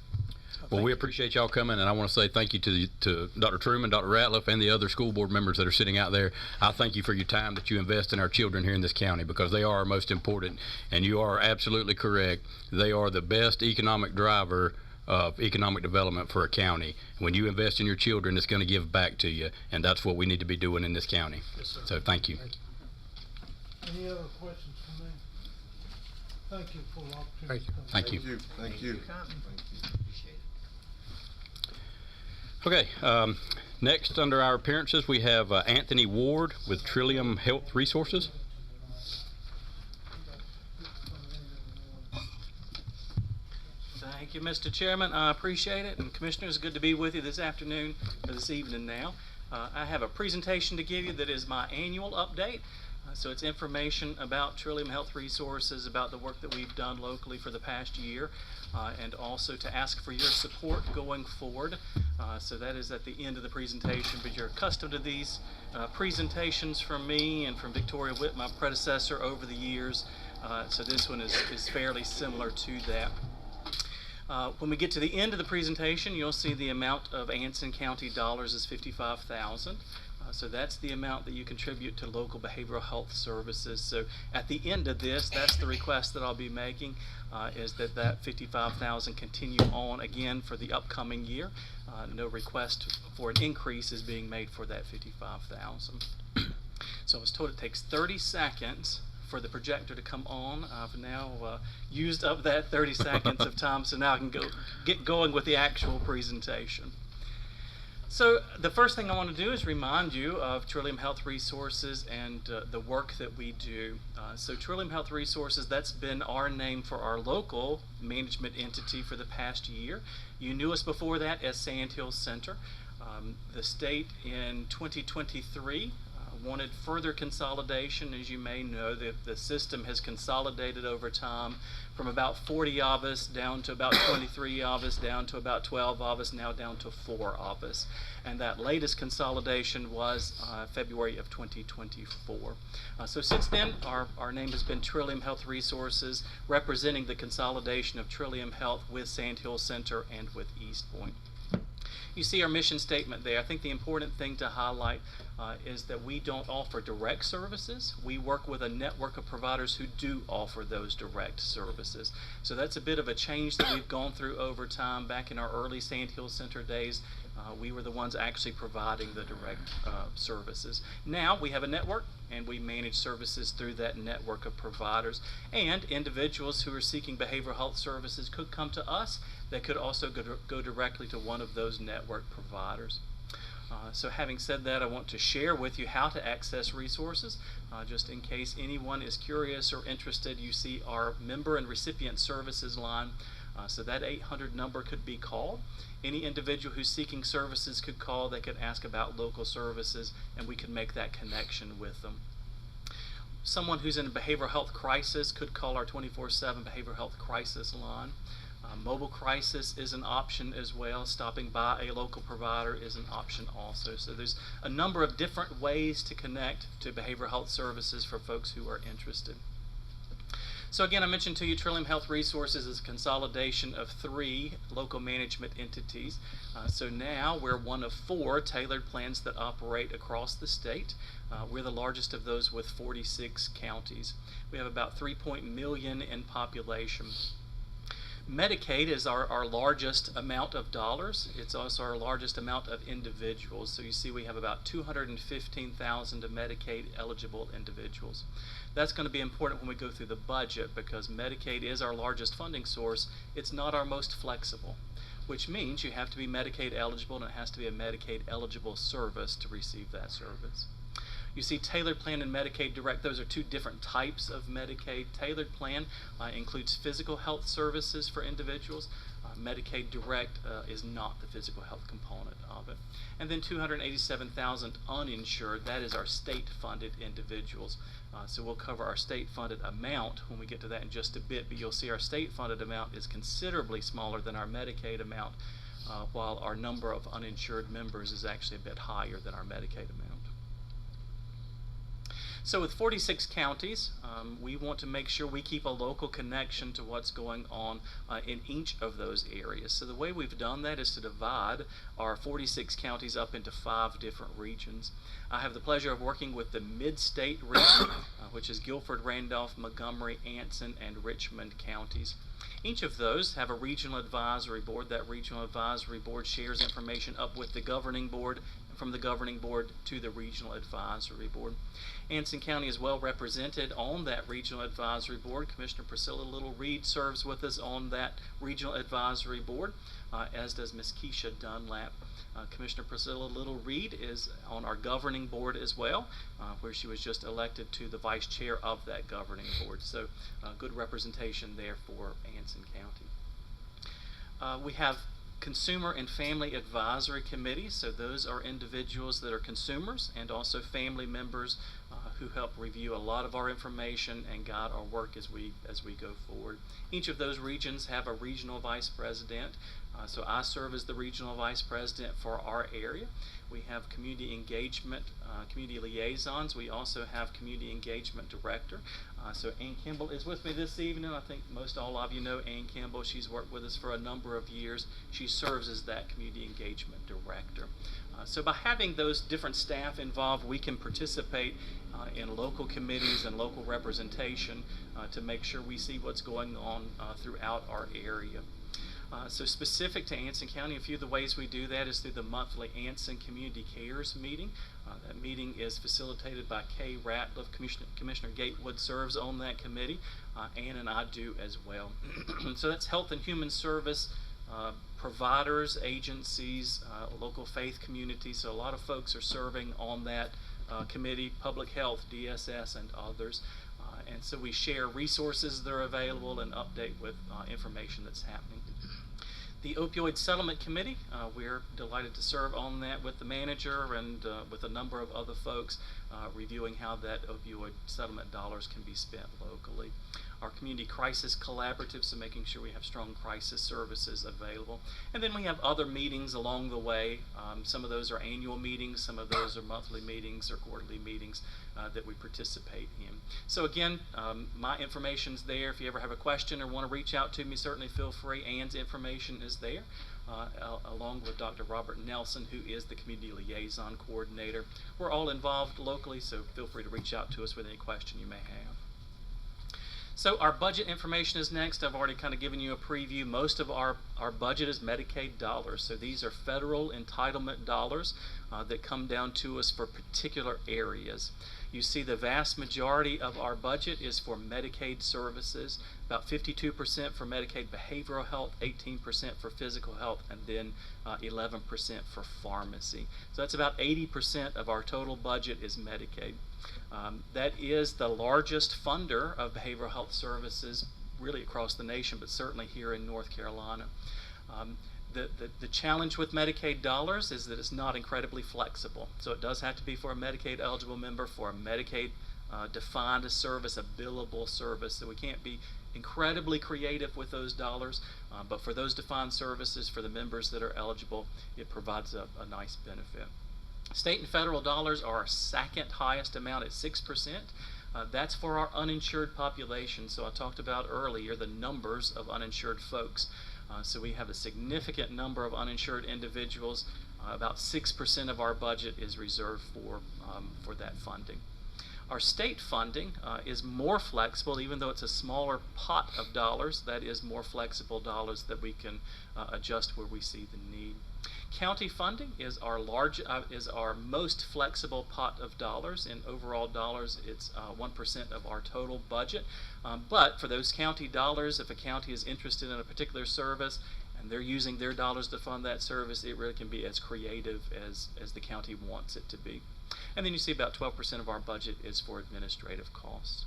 C: So
A: well, we appreciate y'all coming, and I want to say thank you to Dr. Truman, Dr. Ratliff, and the other school board members that are sitting out there. I thank you for your time that you invest in our children here in this county, because they are our most important, and you are absolutely correct. They are the best economic driver of economic development for a county. When you invest in your children, it's going to give back to you, and that's what we need to be doing in this county.
C: Yes, sir.
A: So thank you.
G: Any other questions for me? Thank you for the opportunity.
D: Thank you.
G: to come.
A: Thank you.
F: Thank you.
E: Appreciate it.
A: Okay, next under our appearances we have Anthony Ward with Trillium Health Resources.
L: Thank you, Mr. Chairman. I appreciate it. And Commissioners, good to be with you this afternoon, or this evening now. I have a presentation to give you that is my annual update. So it's information about Trillium Health Resources, about the work that we've done locally for the past year, and also to ask for your support going forward. So that is at the end of the presentation, but you're accustomed to these presentations from me and from Victoria Witt, my predecessor, over the years. So this one is fairly similar to that. When we get to the end of the presentation, you'll see the amount of Anson County dollars is $55,000. So that's the amount that you contribute to local behavioral health services. So at the end of this, that's the request that I'll be making, is that $55,000 continue on again for the upcoming year. No request for an increase is being made for that $55,000. So I was told it takes 30 seconds for the projector to come on. I've now used up that 30 seconds of time, so now I can get going with the actual presentation. So the first thing I want to do is remind you of Trillium Health Resources and the work that we do. So Trillium Health Resources, that's been our name for our local management entity for the past year. You knew us before that as Sand Hill Center. The state in 2023 wanted further consolidation. As you may know, the system has consolidated over time from about 40 of us down to about 23 of us, down to about 12 of us, now down to 4 of us. And that latest consolidation was February of 2024. So since then, our name has been Trillium Health Resources, representing the consolidation of Trillium Health with Sand Hill Center and with East Point. You see our mission statement there. I think the important thing to highlight is that we don't offer direct services. We work with a network of providers who do offer those direct services. So that's a bit of a change that we've gone through over time. Back in our early Sand Hill Center days, we were the ones actually providing the direct services. Now we have a network, and we manage services through that network of providers. And individuals who are seeking behavioral health services could come to us. They could also go directly to one of those network providers. So having said that, I want to share with you how to access resources. Just in case anyone is curious or interested, you see our member and recipient services line. So that 800 number could be called. Any individual who's seeking services could call. They could ask about local services, and we could make that connection with them. Someone who's in a behavioral health crisis could call our 24/7 behavioral health crisis line. Mobile crisis is an option as well. Stopping by a local provider is an option also. So there's a number of different ways to connect to behavioral health services for folks who are interested. So again, I mentioned to you Trillium Health Resources is a consolidation of 3 local management entities. So now we're one of 4 tailored plans that operate across the state. We're the largest of those with 46 counties. We have about 3 million in population. Medicaid is our largest amount of dollars. It's also our largest amount of individuals. So you see we have about 215,000 of Medicaid eligible individuals. That's going to be important when we go through the budget, because Medicaid is our largest funding source. It's not our most flexible, which means you have to be Medicaid eligible, and it has to be a Medicaid eligible service to receive that service. You see Tailored Plan and Medicaid Direct. Those are 2 different types of Medicaid. Tailored Plan includes physical health services for individuals. Medicaid Direct is not the physical health component of it. And then 287,000 uninsured. That is our state-funded individuals. So we'll cover our state-funded amount when we get to that in just a bit, but you'll see our state-funded amount is considerably smaller than our Medicaid amount, while our number of uninsured members is actually a bit higher than our Medicaid amount. So with 46 counties, we want to make sure we keep a local connection to what's going on in each of those areas. So the way we've done that is to divide our 46 counties up into 5 different regions. I have the pleasure of working with the Mid-State region, which is Guilford, Randolph, Montgomery, Anson, and Richmond counties. Each of those have a regional advisory board. That regional advisory board shares information up with the governing board, and from the governing board to the regional advisory board. Anson County is well represented on that regional advisory board. Commissioner Priscilla Little Reed serves with us on that regional advisory board, as does Ms. Keisha Dunlap. Commissioner Priscilla Little Reed is on our governing board as well, where she was just elected to the vice chair of that governing board. So good representation there for Anson County. We have Consumer and Family Advisory Committees. So those are individuals that are consumers and also family members who who help review a lot of our information and guide our work as we go forward. Each of those regions have a regional vice president. So I serve as the regional vice president for our area. We have community engagement, community liaisons. We also have community engagement director. So Ann Kimball is with me this evening. I think most all of you know Ann Kimball. She's worked with us for a number of years. She serves as that community engagement director. So by having those different staff involved, we can participate in local committees and local representation to make sure we see what's going on throughout our area. So specific to Anson County, a few of the ways we do that is through the monthly Anson Community Cares meeting. That meeting is facilitated by Kay Ratliff. Commissioner Gatewood serves on that committee. Ann and I do as well. So that's Health and Human Service, providers, agencies, local faith communities. So a lot of folks are serving on that committee, public health, DSS, and others. And so we share resources that are available and update with information that's happening. The Opioid Settlement Committee, we're delighted to serve on that with the manager and with a number of other folks reviewing how that opioid settlement dollars can be spent locally. Our Community Crisis Collaborative, so making sure we have strong crisis services available. And then we have other meetings along the way. Some of those are annual meetings, some of those are monthly meetings or quarterly meetings that we participate in. So again, my information's there. If you ever have a question or want to reach out to me, certainly feel free. Ann's information is there, along with Dr. Robert Nelson, who is the Community Liaison Coordinator. We're all involved locally, so feel free to reach out to us with any question you may have. So our budget information is next. I've already kind of given you a preview. Most of our budget is Medicaid dollars. So these are federal entitlement dollars that come down to us for particular areas. You see the vast majority of our budget is for Medicaid services, about 52% for Medicaid behavioral health, 18% for physical health, and then 11% for pharmacy. So that's about 80% of our total budget is Medicaid. That is the largest funder of behavioral health services really across the nation, but certainly here in North Carolina. The challenge with Medicaid dollars is that it's not incredibly flexible. So it does have to be for a Medicaid eligible member, for a Medicaid defined service, a billable service. So we can't be incredibly creative with those dollars, but for those defined services, for the members that are eligible, it provides a nice benefit. State and federal dollars are our second highest amount at 6%. That's for our uninsured population. So I talked about earlier the numbers of uninsured folks. So we have a significant number of uninsured individuals. About 6% of our budget is reserved for that funding. Our state funding is more flexible, even though it's a smaller pot of dollars. That is more flexible dollars that we can adjust where we see the need. County funding is our most flexible pot of dollars. In overall dollars, it's 1% of our total budget. But for those county dollars, if a county is interested in a particular service and they're using their dollars to fund that service, it really can be as creative as the county wants it to be. And then you see about 12% of our budget is for administrative costs.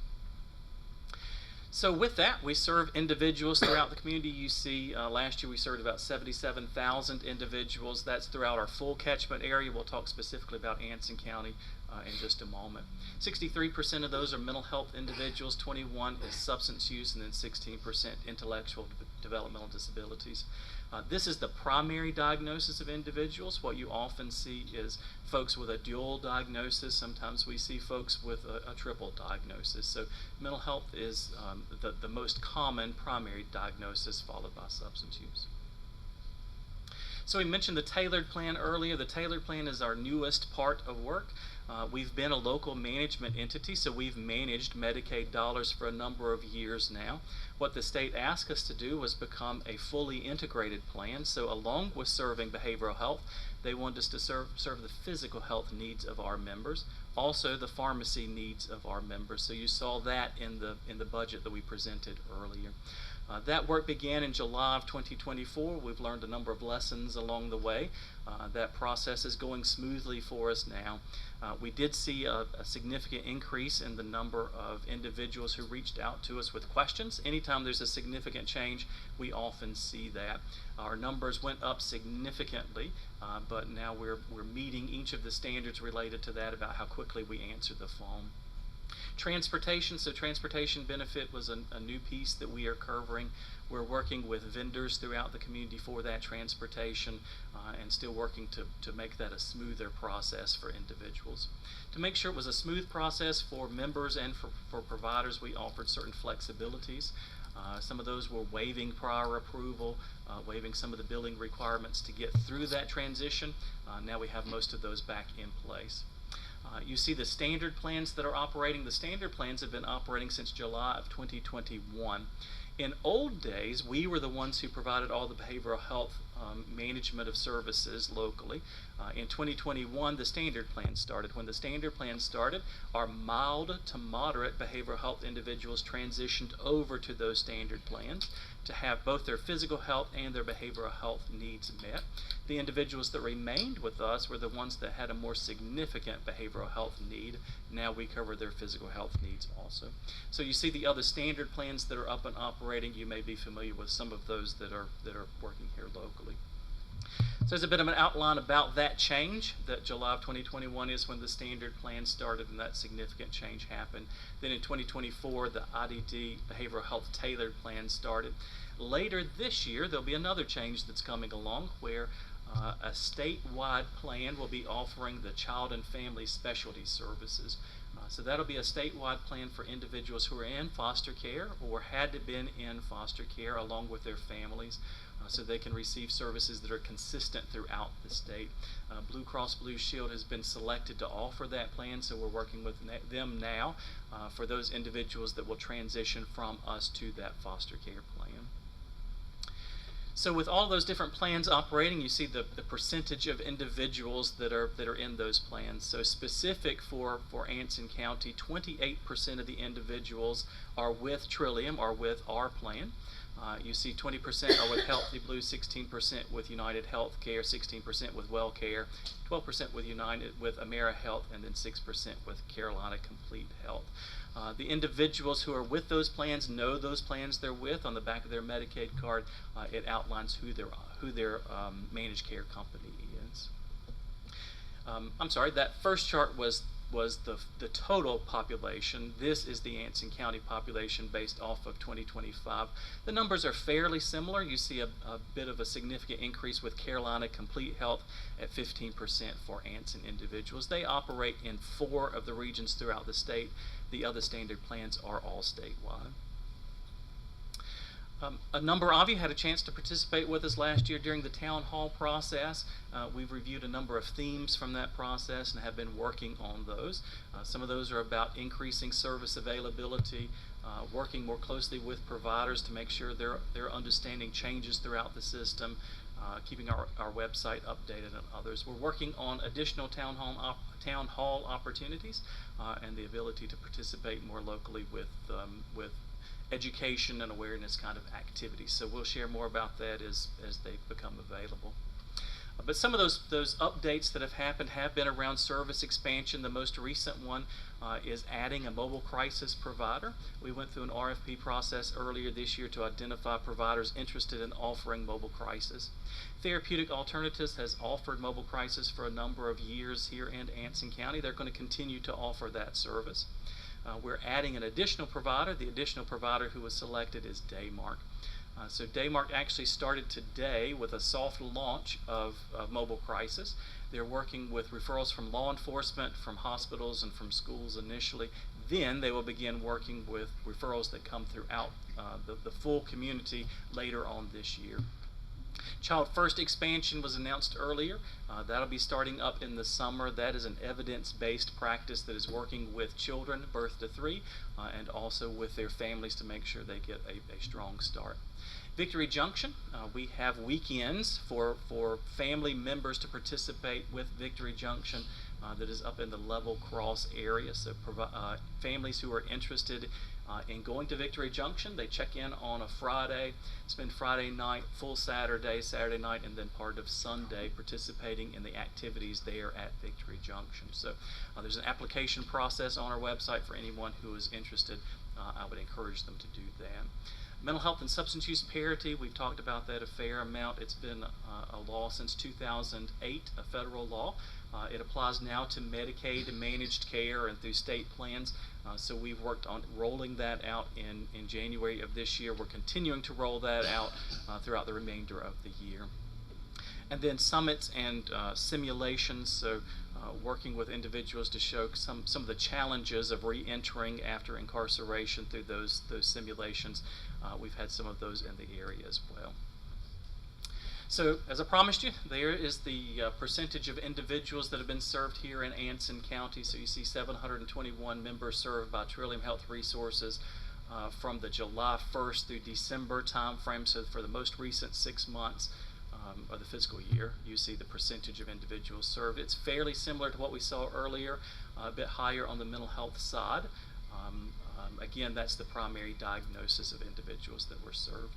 L: So with that, we serve individuals throughout the community. You see last year we served about 77,000 individuals. That's throughout our full catchment area. We'll talk specifically about Anson County in just a moment. 63% of those are mental health individuals, 21% is substance use, and then 16% intellectual developmental disabilities. This is the primary diagnosis of individuals. What you often see is folks with a dual diagnosis. Sometimes we see folks with a triple diagnosis. So mental health is the most common primary diagnosis, followed by substance use. So we mentioned the tailored plan earlier. The tailored plan is our newest part of work. We've been a local management entity, so we've managed Medicaid dollars for a number of years now. What the state asked us to do was become a fully integrated plan. So along with serving behavioral health, they wanted us to serve the physical health needs of our members, also the pharmacy needs of our members. So you saw that in the budget that we presented earlier. That work began in July of 2024. We've learned a number of lessons along the way. That process is going smoothly for us now. We did see a significant increase in the number of individuals who reached out to us with questions. Anytime there's a significant change, we often see that. Our numbers went up significantly, but now we're meeting each of the standards related to that about how quickly we answer the phone. Transportation, so transportation benefit was a new piece that we are covering. We're working with vendors throughout the community for that transportation and still working to make that a smoother process for individuals. To make sure it was a smooth process for members and for providers, we offered certain flexibilities. Some of those were waiving prior approval, waiving some of the billing requirements to get through that transition. Now we have most of those back in place. You see the standard plans that are operating. The standard plans have been operating since July of 2021. In old days, we were the ones who provided all the behavioral health management of services locally. In 2021, the standard plan started. When the standard plan started, our mild to moderate behavioral health individuals transitioned over to those standard plans to have both their physical health and their behavioral health needs met. The individuals that remained with us were the ones that had a more significant behavioral health need. Now we cover their physical health needs also. So you see the other standard plans that are up and operating. You may be familiar with some of those that are working here locally. So there's a bit of an outline about that change. That July of 2021 is when the standard plan started and that significant change happened. Then in 2024, the IDD Behavioral Health Tailored Plan started. Later this year, there'll be another change that's coming along where a statewide plan will be offering the child and family specialty services. So that'll be a statewide plan for individuals who are in foster care or had been in foster care along with their families, so they can receive services that are consistent throughout the state. Blue Cross Blue Shield has been selected to offer that plan, so we're working with them now for those individuals that will transition from us to that foster care plan. So with all those different plans operating, you see the percentage of individuals that are in those plans. So specific for Anson County, 28% of the individuals are with Trillium, or with our plan. You see 20% are with Healthy Blue, 16% with United Healthcare, 16% with WellCare, 12% with AmeriHealth, and then 6% with Carolina Complete Health. The individuals who are with those plans know those plans they're with. On the back of their Medicaid card, it outlines who their managed care company is. I'm sorry, that first chart was the total population. This is the Anson County population based off of 2025. The numbers are fairly similar. You see a bit of a significant increase with Carolina Complete Health at 15% for Anson individuals. They operate in 4 of the regions throughout the state. The other standard plans are all statewide. A number of you had a chance to participate with us last year during the town hall process. We've reviewed a number of themes from that process and have been working on those. Some of those are about increasing service availability, working more closely with providers to make sure they're understanding changes throughout the system, keeping our website updated, and others. We're working on additional town hall opportunities and the ability to participate more locally with education and awareness kind of activities. So we'll share more about that as they become available. But some of those updates that have happened have been around service expansion. The most recent one is adding a mobile crisis provider. We went through an RFP process earlier this year to identify providers interested in offering mobile crisis. Therapeutic Alternatives has offered mobile crisis for a number of years here in Anson County. They're going to continue to offer that service. We're adding an additional provider. The additional provider who was selected is Daymark. So Daymark actually started today with a soft launch of mobile crisis. They're working with referrals from law enforcement, from hospitals, and from schools initially. Then they will begin working with referrals that come throughout the full community later on this year. Child First expansion was announced earlier. That'll be starting up in the summer. That is an evidence-based practice that is working with children birth to 3 and also with their families to make sure they get a strong start. Victory Junction, we have weekends for family members to participate with Victory Junction that is up in the Level Cross area. So families who are interested in going to Victory Junction, they check in on a Friday, spend Friday night, full Saturday night, and then part of Sunday participating in the activities there at Victory Junction. So there's an application process on our website for anyone who is interested. I would encourage them to do that. Mental health and substance use parity, we've talked about that a fair amount. It's been a law since 2008, a federal law. It applies now to Medicaid and managed care and through state plans. So we've worked on rolling that out in January of this year. We're continuing to roll that out throughout the remainder of the year. And then summits and simulations, so working with individuals to show some of the challenges of re-entering after incarceration through those simulations. We've had some of those in the area as well. So, as I promised you, there is the percentage of individuals that have been served here in Anson County. So you see 721 members served by Trillium Health Resources from the July 1st through December time frame. So for the most recent 6 months of the fiscal year, you see the percentage of individuals served. It's fairly similar to what we saw earlier, a bit higher on the mental health side. Again, that's the primary diagnosis of individuals that were served.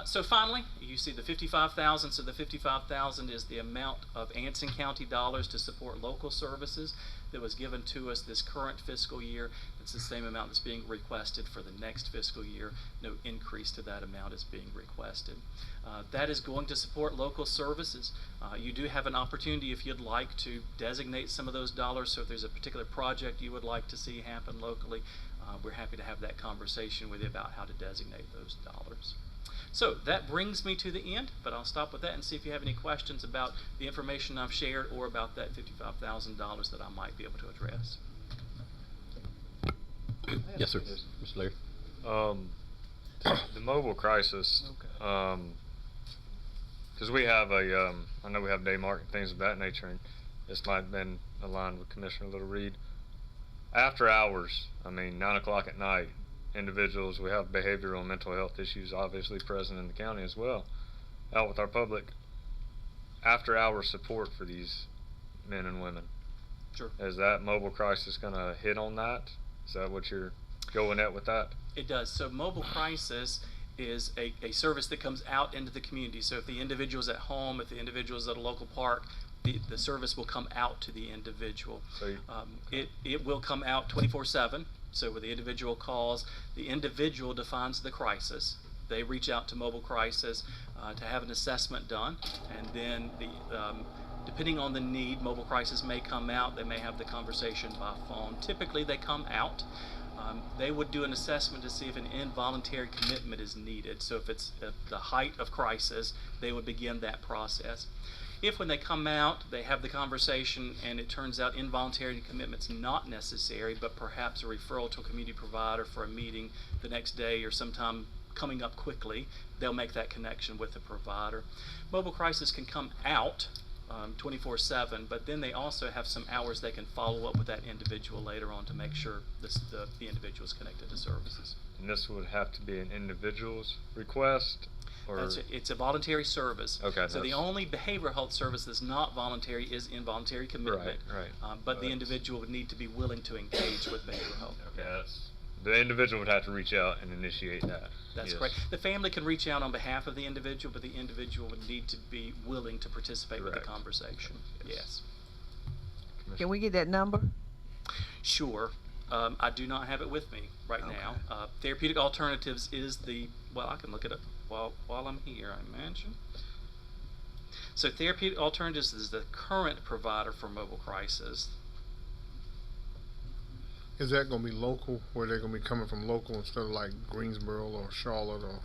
L: So finally, you see the 55,000. So the 55,000 is the amount of Anson County dollars to support local services that was given to us this current fiscal year. It's the same amount that's being requested for the next fiscal year. No increase to that amount is being requested. That is going to support local services. You do have an opportunity if you'd like to designate some of those dollars. So if there's a particular project you would like to see happen locally, we're happy to have that conversation with you about how to designate those dollars. So that brings me to the end, but I'll stop with that and see if you have any questions about the information I've shared or about that $55,000 that I might be able to address.
A: Yes, sir. Mr. Larry.
J: The mobile crisis, because we have I know we have day mark and things of that nature, and this might have been aligned with Commissioner Little Reed. After hours, 9 o'clock at night, individuals, we have behavioral and mental health issues obviously present in the county as well, out with our public. After hour support for these men and women.
L: Sure.
J: Is that mobile crisis going to hit on that? Is that what you're going at with that?
L: It does. So mobile crisis is a service that comes out into the community. So if the individual's at home, if the individual's at a local park, the service will come out to the individual.
J: So
L: it will come out 24/7. So when the individual calls, the individual defines the crisis. They reach out to mobile crisis to have an assessment done, and then depending on the need, mobile crisis may come out. They may have the conversation by phone. Typically, they come out. They would do an assessment to see if an involuntary commitment is needed. So if it's at the height of crisis, they would begin that process. If when they come out, they have the conversation and it turns out involuntary commitment's not necessary, but perhaps a referral to a community provider for a meeting the next day or sometime coming up quickly, they'll make that connection with the provider. Mobile crisis can come out 24/7, but then they also have some hours they can follow up with that individual later on to make sure the individual is connected to services.
J: And this would have to be an individual's request? Or
L: It's a voluntary service.
J: Okay.
L: So the only behavioral health service that's not voluntary is involuntary commitment.
J: Right.
L: But the individual would need to be willing to engage with behavioral health.
J: Okay, the individual would have to reach out and initiate that.
L: That's
J: Yes.
L: correct. The family can reach out on behalf of the individual, but the individual would need to be willing to participate with the
J: Correct.
L: conversation. Yes.
M: Can we get that number?
L: Sure. I do not have it with me right now. Therapeutic Alternatives is I can look it up while I'm here, I imagine. So Therapeutic Alternatives is the current provider for mobile crisis.
D: Is that going to be local, where they're going to be coming from local instead of like Greensboro or Charlotte or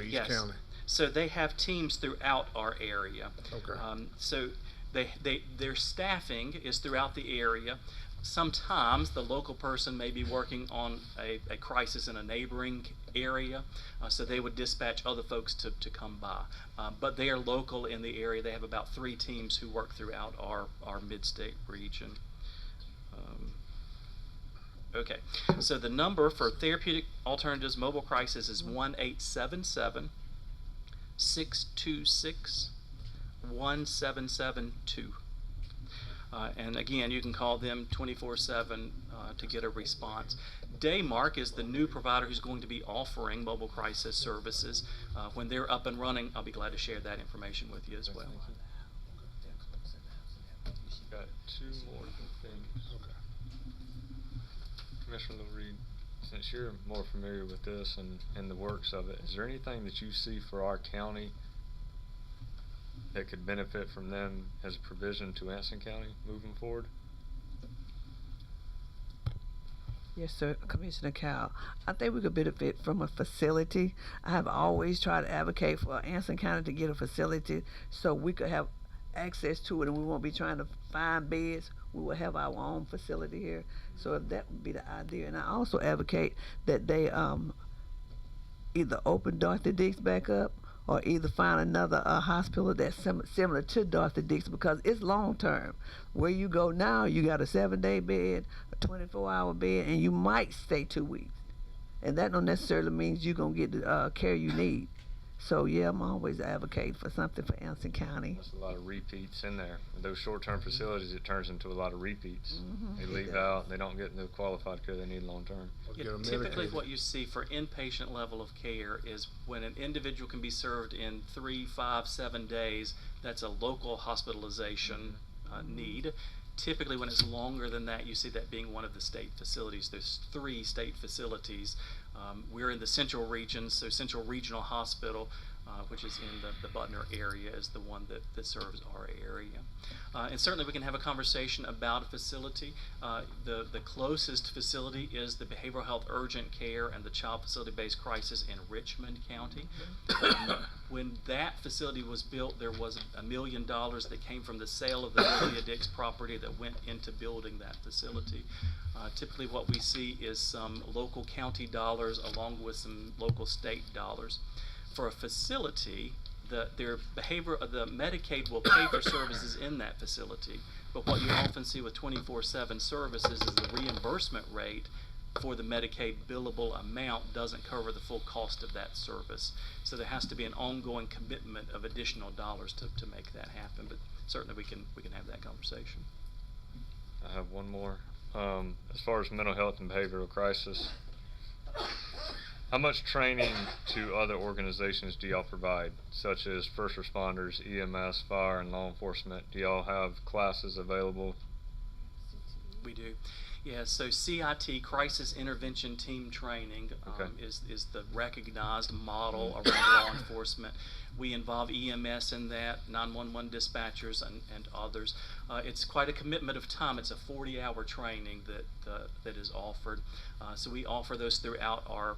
D: East
L: Yes.
D: County?
L: So they have teams throughout our area.
D: Okay.
L: So their staffing is throughout the area. Sometimes the local person may be working on a crisis in a neighboring area, so they would dispatch other folks to come by. But they are local in the area. They have about 3 teams who work throughout our mid-state region. Okay, so the number for Therapeutic Alternatives Mobile Crisis is 1-877-626-1772. And again, you can call them 24/7 to get a response. Daymark is the new provider who's going to be offering mobile crisis services. When they're up and running, I'll be glad to share that information with you as well.
J: Got 2 more things.
D: Okay.
J: Commissioner Little Reed. since you're more familiar with this and the works of it, is there anything that you see for our county that could benefit from them as a provision to Anson County moving forward?
M: Yes, sir, Commissioner Cal. I think we could benefit from a facility. I have always tried to advocate for Anson County to get a facility so we could have access to it and we won't be trying to find beds. We will have our own facility here. So that would be the idea. And I also advocate that they either open Dorothy Dix back up or either find another hospital that's similar to Dorothy Dix, because it's long term. Where you go now, you got a 7-day bed, a 24-hour bed, and you might stay 2 weeks. And that don't necessarily means you're going to get the care you need. So yeah, I'm always advocating for something for Anson County.
J: There's a lot of repeats in there. With those short-term facilities, it turns into a lot of repeats.
M: Mm-hmm.
J: They leave out, they don't get the qualified care they need long-term.
L: Yeah, typically what you see for inpatient level of care is when an individual can be served in 3, 5, 7 days, that's a local hospitalization need. Typically when it's longer than that, you see that being one of the state facilities. There's 3 state facilities. We're in the central region, so Central Regional Hospital, which is in the Butner area, is the one that serves our area. And certainly we can have a conversation about a facility. The closest facility is the Behavioral Health Urgent Care and the Child Facility-Based Crisis in Richmond County. When that facility was built, there was $1 million that came from the sale of the Lilia Dix property that went into building that facility. Typically what we see is some local county dollars along with some local state dollars. For a facility, the Medicaid will pay for services in that facility, but what you often see with 24/7 services is the reimbursement rate for the Medicaid billable amount doesn't cover the full cost of that service. So there has to be an ongoing commitment of additional dollars to make that happen, but certainly we can have that conversation.
J: I have one more. As far as mental health and behavioral crisis, how much training to other organizations do y'all provide, such as first responders, EMS, fire, and law enforcement? Do y'all have classes available?
L: We do. Yeah, so CIT, Crisis Intervention Team Training, is the recognized model around law enforcement. We involve EMS in that, 911 dispatchers and others. It's quite a commitment of time. It's a 40-hour training that is offered. So we offer those throughout our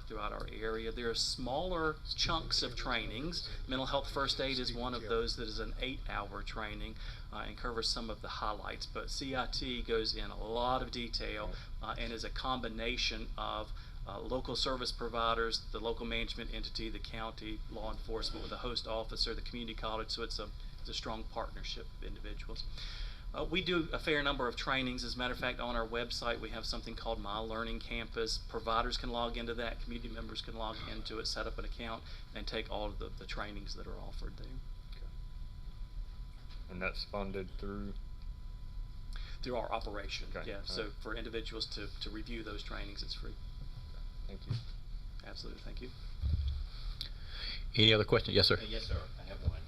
L: area. There are smaller chunks of trainings. Mental health first aid is one of those that is an 8-hour training and covers some of the highlights. But CIT goes in a lot of detail and is a combination of local service providers, the local management entity, the county, law enforcement with a host officer, the community college, so it's a strong partnership of individuals. We do a fair number of trainings. As a matter of fact, on our website we have something called My Learning Campus. Providers can log into that, community members can log into it, set up an account, and take all of the trainings that are offered there.
J: Okay. And that's funded through
L: our operation.
J: Okay.
L: Yeah, so for individuals to review those trainings, it's free.
J: Thank you.
L: Absolutely, thank you.
A: Any other questions? Yes, sir.
E: Yes, sir. I have one.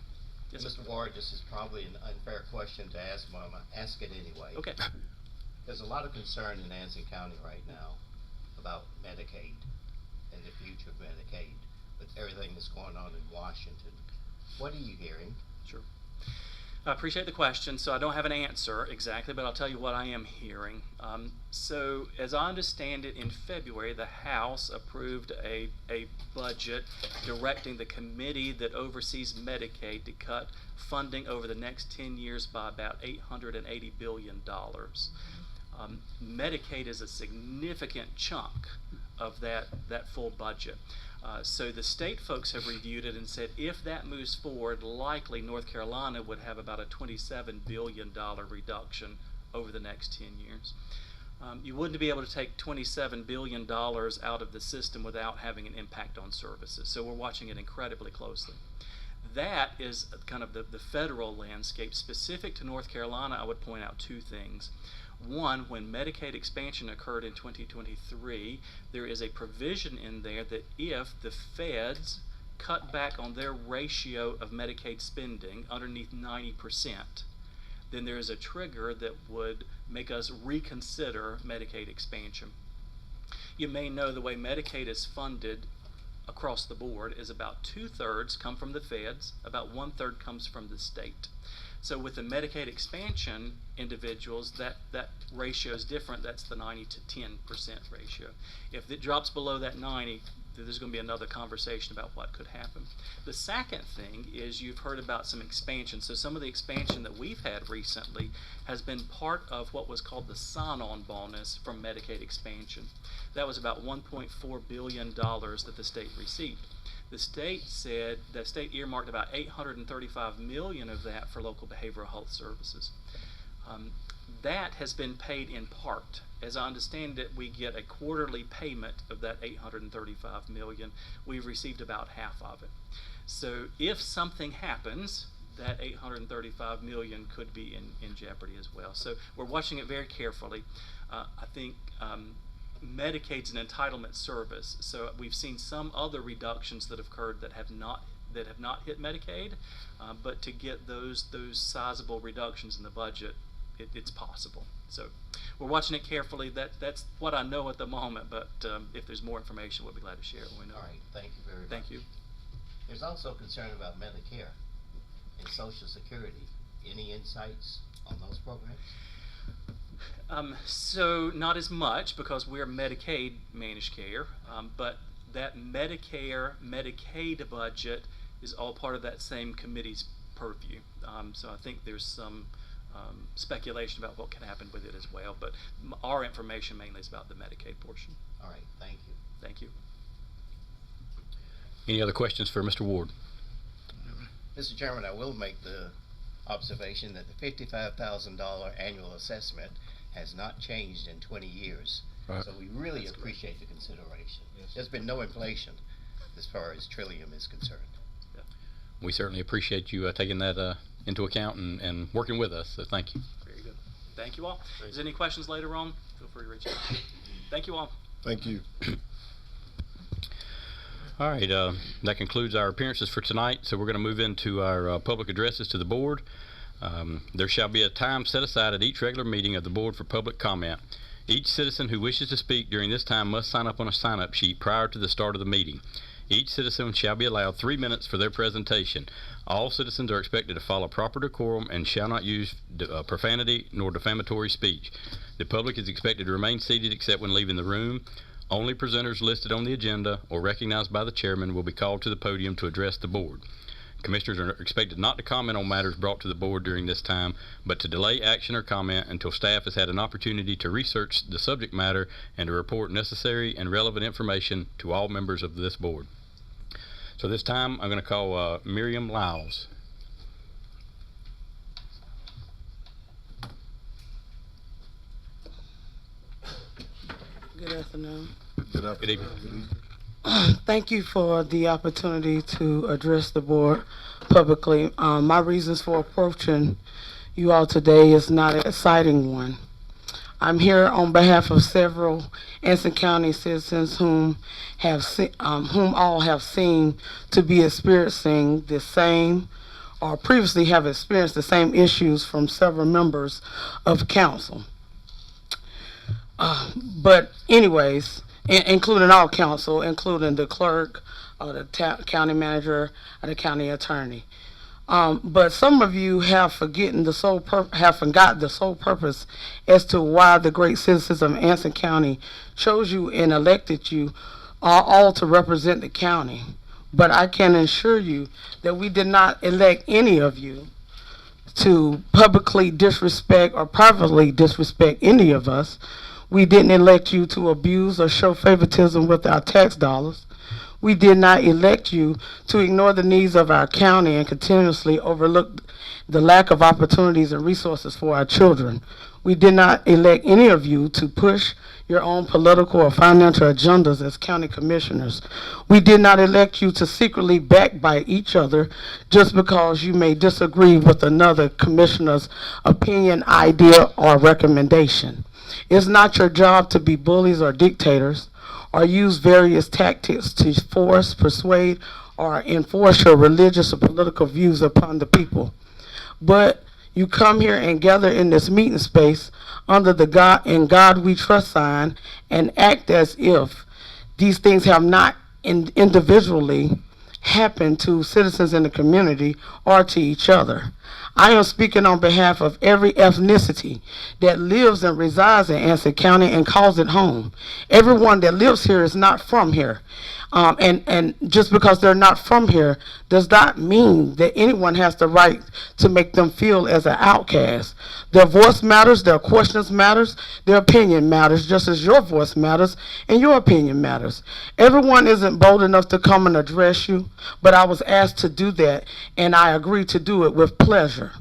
L: Yes,
E: Mr.
L: sir.
E: Ward, this is probably an unfair question to ask, but I'm going to ask it anyway.
L: Okay.
E: There's a lot of concern in Anson County right now about Medicaid and the future of Medicaid with everything that's going on in Washington. What are you hearing?
L: Sure. I appreciate the question. So I don't have an answer exactly, but I'll tell you what I am hearing. So as I understand it, in February, the House approved a budget directing the committee that oversees Medicaid to cut funding over the next 10 years by about $880 billion. Medicaid is a significant chunk of that full budget. So the state folks have reviewed it and said if that moves forward, likely North Carolina would have about a $27 billion reduction over the next 10 years. You wouldn't be able to take $27 billion out of the system without having an impact on services. So we're watching it incredibly closely. That is kind of the federal landscape. Specific to North Carolina, I would point out 2 things. One, when Medicaid expansion occurred in 2023, there is a provision in there that if the feds cut back on their ratio of Medicaid spending underneath 90%, then there is a trigger that would make us reconsider Medicaid expansion. You may know the way Medicaid is funded across the board is about 2/3 come from the feds, about 1/3 comes from the state. So with the Medicaid expansion individuals, that ratio is different. That's the 90 to 10% ratio. If it drops below that 90, there's going to be another conversation about what could happen. The second thing is you've heard about some expansion. So some of the expansion that we've had recently has been part of what was called the sign-on bonus from Medicaid expansion. That was about $1.4 billion that the state received. The state earmarked about $835 million of that for local behavioral health services. That has been paid in part. As I understand it, we get a quarterly payment of that $835 million. We've received about half of it. So if something happens, that $835 million could be in jeopardy as well. So we're watching it very carefully. I think Medicaid's an entitlement service, so we've seen some other reductions that have occurred that have not hit Medicaid, but to get those sizable reductions in the budget, it's possible. So we're watching it carefully. That's what I know at the moment, but if there's more information, we'll be glad to share it when we know.
E: All right, thank you very much.
L: Thank you.
E: There's also concern about Medicare and Social Security. Any insights on those programs?
L: So not as much because we're Medicaid managed care, but that Medicaid budget is all part of that same committee's purview. So I think there's some speculation about what can happen with it as well, but our information mainly is about the Medicaid portion.
E: All right, thank you.
L: Thank you.
A: Any other questions for Mr. Ward?
E: Mr. Chairman, I will make the observation that the $55,000 annual assessment has not changed in 20 years.
A: Right.
E: So we really appreciate the consideration. There's been no inflation as far as Trillium is concerned.
A: We certainly appreciate you taking that into account and working with us, so thank you.
L: Very good. Thank you all. If there's any questions later on, feel free to reach out. Thank you all.
F: Thank you.
A: All right, that concludes our appearances for tonight, so we're going to move into our public addresses to the board. There shall be a time set aside at each regular meeting of the board for public comment. Each citizen who wishes to speak during this time must sign up on a sign-up sheet prior to the start of the meeting. Each citizen shall be allowed 3 minutes for their presentation. All citizens are expected to follow proper decorum and shall not use profanity nor defamatory speech. The public is expected to remain seated except when leaving the room. Only presenters listed on the agenda or recognized by the chairman will be called to the podium to address the board. Commissioners are expected not to comment on matters brought to the board during this time, but to delay action or comment until staff has had an opportunity to research the subject matter and to report necessary and relevant information to all members of this board. So this time, I'm going to call Miriam Lyles.
N: Good afternoon.
A: Good evening.
N: Thank you for the opportunity to address the board publicly. My reasons for approaching you all today is not an exciting one. I'm here on behalf of several Anson County citizens whom all have seen to be experiencing the same or previously have experienced the same issues from several members of council. But anyways, including all council, including the clerk, the county manager, and the county attorney. But some of you have forgotten the sole purpose as to why the great citizens of Anson County chose you and elected you all to represent the county. But I can assure you that we did not elect any of you to publicly disrespect or privately disrespect any of us. We didn't elect you to abuse or show favoritism with our tax dollars. We did not elect you to ignore the needs of our county and continuously overlook the lack of opportunities and resources for our children. We did not elect any of you to push your own political or financial agendas as county commissioners. We did not elect you to secretly backbite each other just because you may disagree with another commissioner's opinion, idea, or recommendation. It's not your job to be bullies or dictators or use various tactics to force, persuade, or enforce your religious or political views upon the people. But You come here and gather in this meeting space under the God in God we trust sign and act as if these things have not individually happened to citizens in the community or to each other. I am speaking on behalf of every ethnicity that lives and resides in Anson County and calls it home. Everyone that lives here is not from here. And just because they're not from here does not mean that anyone has the right to make them feel as an outcast. Their voice matters, their questions matters, their opinion matters, just as your voice matters and your opinion matters. Everyone isn't bold enough to come and address you, but I was asked to do that, and I agreed to do it with pleasure.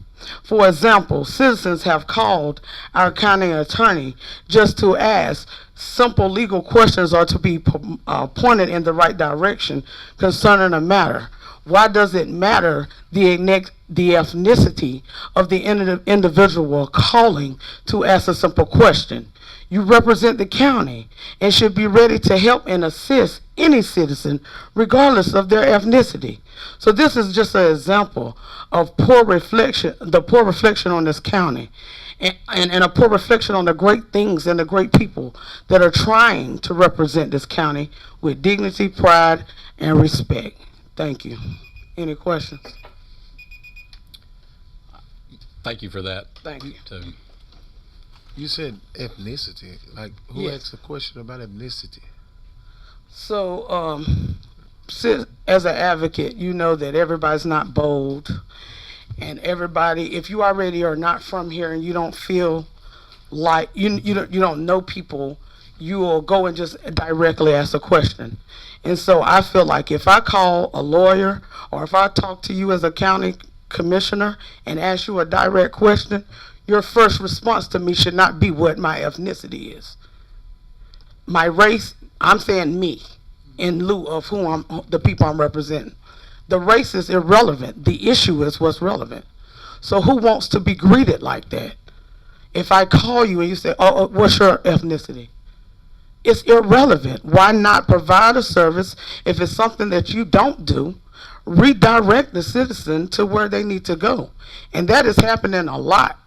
N: For example, citizens have called our county attorney just to ask simple legal questions or to be pointed in the right direction concerning a matter. Why does it matter the ethnicity of the individual calling to ask a simple question? You represent the county and should be ready to help and assist any citizen regardless of their ethnicity. So this is just an example of poor reflection, the poor reflection on this county, and a poor reflection on the great things and the great people that are trying to represent this county with dignity, pride, and respect. Thank you. Any questions?
A: Thank you for that.
N: Thank you.
F: You said ethnicity. Like, who
N: Yes.
F: asked a question about ethnicity?
N: So, as an advocate, you know that everybody's not bold, and everybody, if you already are not from here and you don't feel like you don't know people, you will go and just directly ask a question. And so I feel like if I call a lawyer or if I talk to you as a county commissioner and ask you a direct question, your first response to me should not be what my ethnicity is. My race, I'm saying me, in lieu of the people I'm representing. The race is irrelevant. The issue is what's relevant. So who wants to be greeted like that? If I call you and you say, oh, what's your ethnicity? It's irrelevant. Why not provide a service? If it's something that you don't do, redirect the citizen to where they need to go. And that is happening a lot.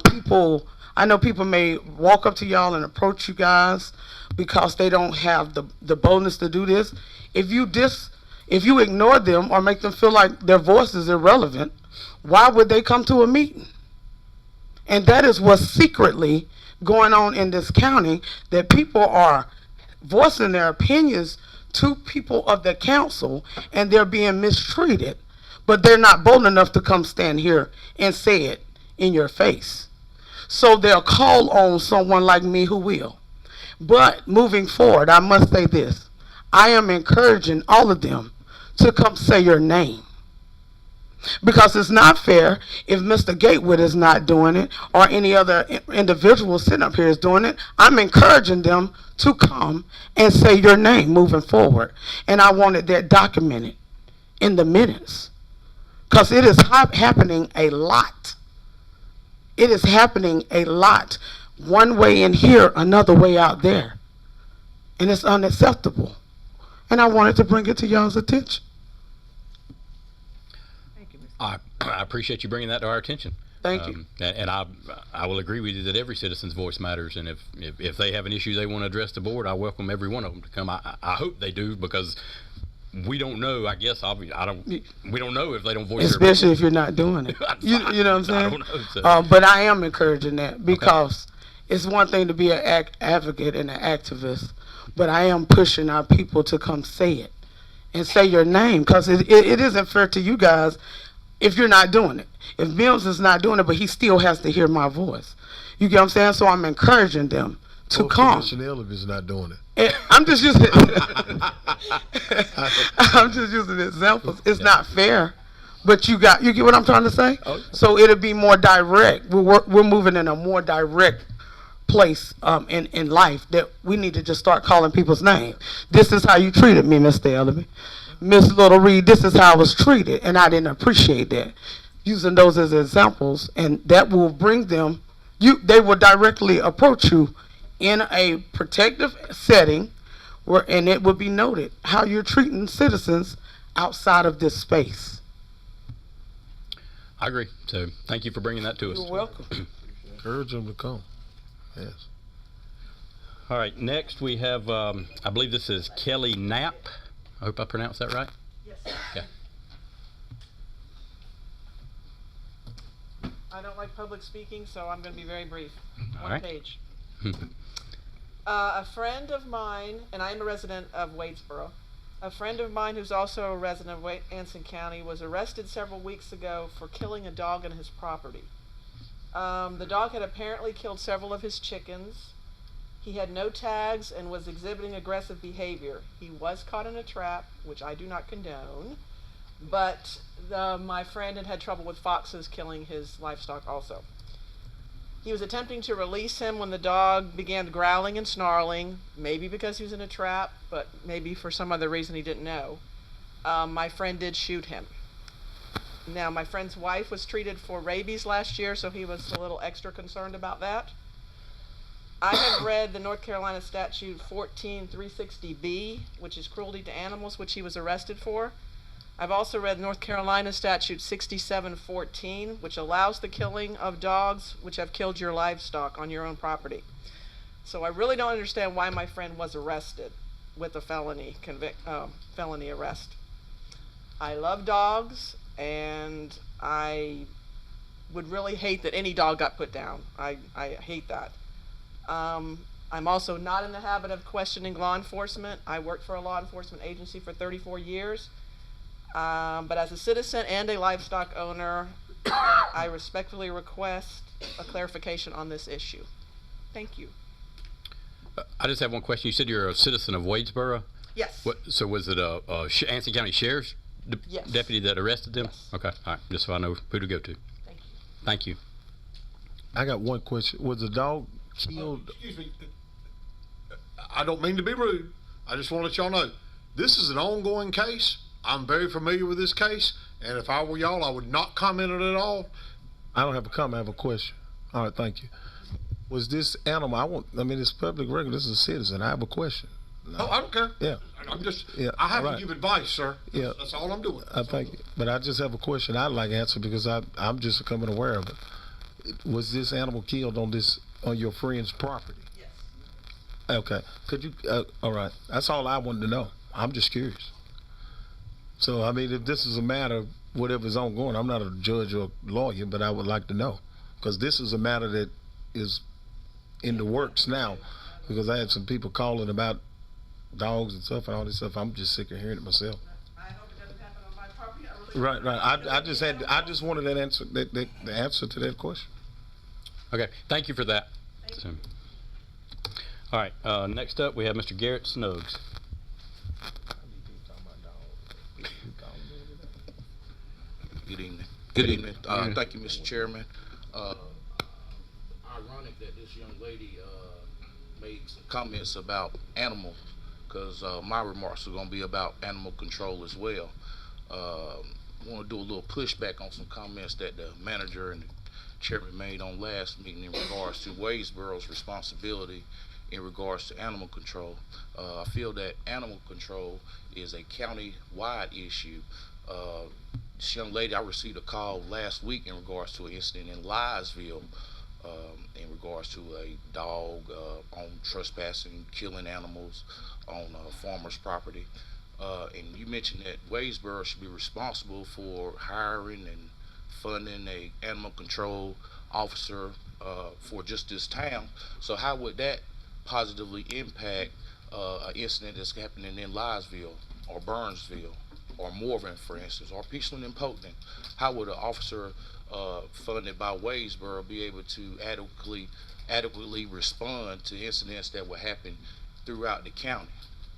N: People, I know people may walk up to y'all and approach you guys because they don't have the boldness to do this. If you ignore them or make them feel like their voice is irrelevant, why would they come to a meeting? And that is what's secretly going on in this county, that people are voicing their opinions to people of the council and they're being mistreated, but they're not bold enough to come stand here and say it in your face. So they'll call on someone like me who will. But moving forward, I must say this. I am encouraging all of them to come say your name. Because it's not fair if Mr. Gatewood is not doing it or any other individual sitting up here is doing it. I'm encouraging them to come and say your name moving forward. And I wanted that documented in the minutes. Because it is happening a lot. It is happening a lot. One way in here, another way out there. And it's unacceptable. And I wanted to bring it to y'all's attention.
A: I appreciate you bringing that to our attention.
N: Thank you.
A: And I will agree with you that every citizen's voice matters. And if they have an issue they want to address the board, I welcome every one of them to come. I hope they do, because we don't know. I guess we don't know if they don't voice
N: especially if you're not doing it. You know what I'm saying?
A: I don't know. So.
N: But I am encouraging that, because it's one thing to be an advocate and an activist, but I am pushing our people to come say it and say your name, because it isn't fair to you guys if you're not doing it. If Mills is not doing it, but he still has to hear my voice. You get what I'm saying? So I'm encouraging them to come.
F: Commissioner Elliott is not doing it.
N: I'm just using I'm just using examples. It's not fair, but you get what I'm trying to say?
A: Oh.
N: So it'll be more direct. We're moving in a more direct place in life, that we need to just start calling people's name. This is how you treated me, Mr. Ellaby. Miss Little Reed, this is how I was treated, and I didn't appreciate that. Using those as examples, and that will bring them, they will directly approach you in a protective setting, and it will be noted how you're treating citizens outside of this space.
A: I agree. So thank you for bringing that to us.
N: You're welcome.
F: Urge them to come. Yes.
A: All right, next we have, I believe this is Kelly Knapp. I hope I pronounced that right.
O: Yes.
A: Yeah.
O: I don't like public speaking, so I'm going to be very brief.
A: All
O: One
A: right.
O: page. A friend of mine, and I am a resident of Wadesboro, a friend of mine who's also a resident of Anson County was arrested several weeks ago for killing a dog on his property. The dog had apparently killed several of his chickens. He had no tags and was exhibiting aggressive behavior. He was caught in a trap, which I do not condone, but my friend had trouble with foxes killing his livestock also. He was attempting to release him when the dog began growling and snarling, maybe because he was in a trap, but maybe for some other reason he didn't know. My friend did shoot him. Now, my friend's wife was treated for rabies last year, so he was a little extra concerned about that. I have read the North Carolina statute 14360B, which is cruelty to animals, which he was arrested for. I've also read North Carolina statute 6714, which allows the killing of dogs which have killed your livestock on your own property. So I really don't understand why my friend was arrested with a felony arrest. I love dogs, and I would really hate that any dog got put down. I hate that. I'm also not in the habit of questioning law enforcement. I worked for a law enforcement agency for 34 years. But as a citizen and a livestock owner, I respectfully request a clarification on this issue. Thank you.
A: I just have one question. You said you're a citizen of Wadesboro?
O: Yes.
A: So was it a Anson County Sheriff's
O: Yes.
A: deputy that arrested them?
O: Yes.
A: Okay, all right, just so I know who to go to.
O: Thank you.
A: Thank you.
F: I got one question. Was the dog killed?
P: Excuse me. I don't mean to be rude. I just want to let y'all know, this is an ongoing case. I'm very familiar with this case, and if I were y'all, I would not comment on it at all.
F: I don't have a comment. I have a question. All right, thank you. Was this animal? I mean, it's public record. This is a citizen. I have a question.
P: No, I don't care.
F: Yeah.
P: I'm just.
F: Yeah,
P: I have
F: all right.
P: to give advice, sir.
F: Yeah.
P: That's all I'm doing.
F: I think, but I just have a question I'd like to answer because I'm just becoming aware of it. Was this animal killed on your friend's property?
O: Yes.
F: Okay. Could you? All right. That's all I wanted to know. I'm just curious. So I mean, if this is a matter of whatever's ongoing, I'm not a judge or lawyer, but I would like to know because this is a matter that is in the works now. Because I had some people calling about dogs and stuff and all this stuff. I'm just sick of hearing it myself.
O: I hope it doesn't happen on my property. I really
F: Right. I just wanted that answer, the answer to that question.
A: Okay, thank you for that. So, all right, next up we have Mr. Garrett Snuggs.
Q: Good evening. Good evening. Thank you, Mr. Chairman. Ironic that this young lady made some comments about animal, because my remarks are going to be about animal control as well. I want to do a little pushback on some comments that the manager and the chairman made on last meeting in regards to Wadesboro's responsibility in regards to animal control. I feel that animal control is a county-wide issue. This young lady, I received a call last week in regards to an incident in Liesville in regards to a dog on trespassing, killing animals on farmer's property. And you mentioned that Wadesboro should be responsible for hiring and funding a animal control officer for just this town. So how would that positively impact an incident that's happening in Liesville or Burnsville or Morven, for instance, or Peachland and Polkton? How would an officer funded by Wadesboro be able to adequately respond to incidents that will happen throughout the county?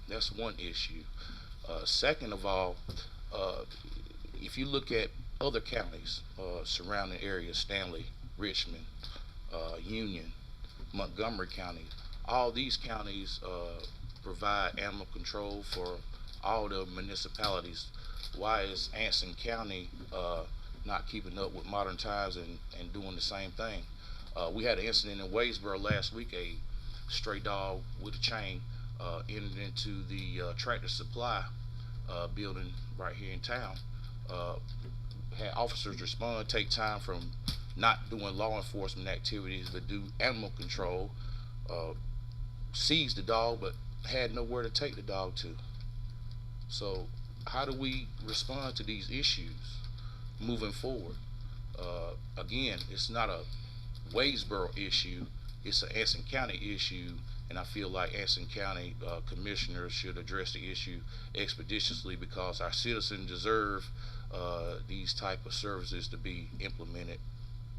Q: That's one issue. Second of all, if you look at other counties, surrounding areas, Stanley, Richmond, Union, Montgomery County, all these counties provide animal control for all the municipalities. Why is Anson County not keeping up with modern times and doing the same thing? We had an incident in Wadesboro last week. A stray dog with a chain entered into the Tractor Supply building right here in town. had officers respond, take time from not doing law enforcement activities, but do animal control, seized the dog, but had nowhere to take the dog to. So how do we respond to these issues moving forward? Again, it's not a Wadesboro issue, it's an Anson County issue, and I feel like Anson County commissioners should address the issue expeditiously because our citizens deserve these type of services to be implemented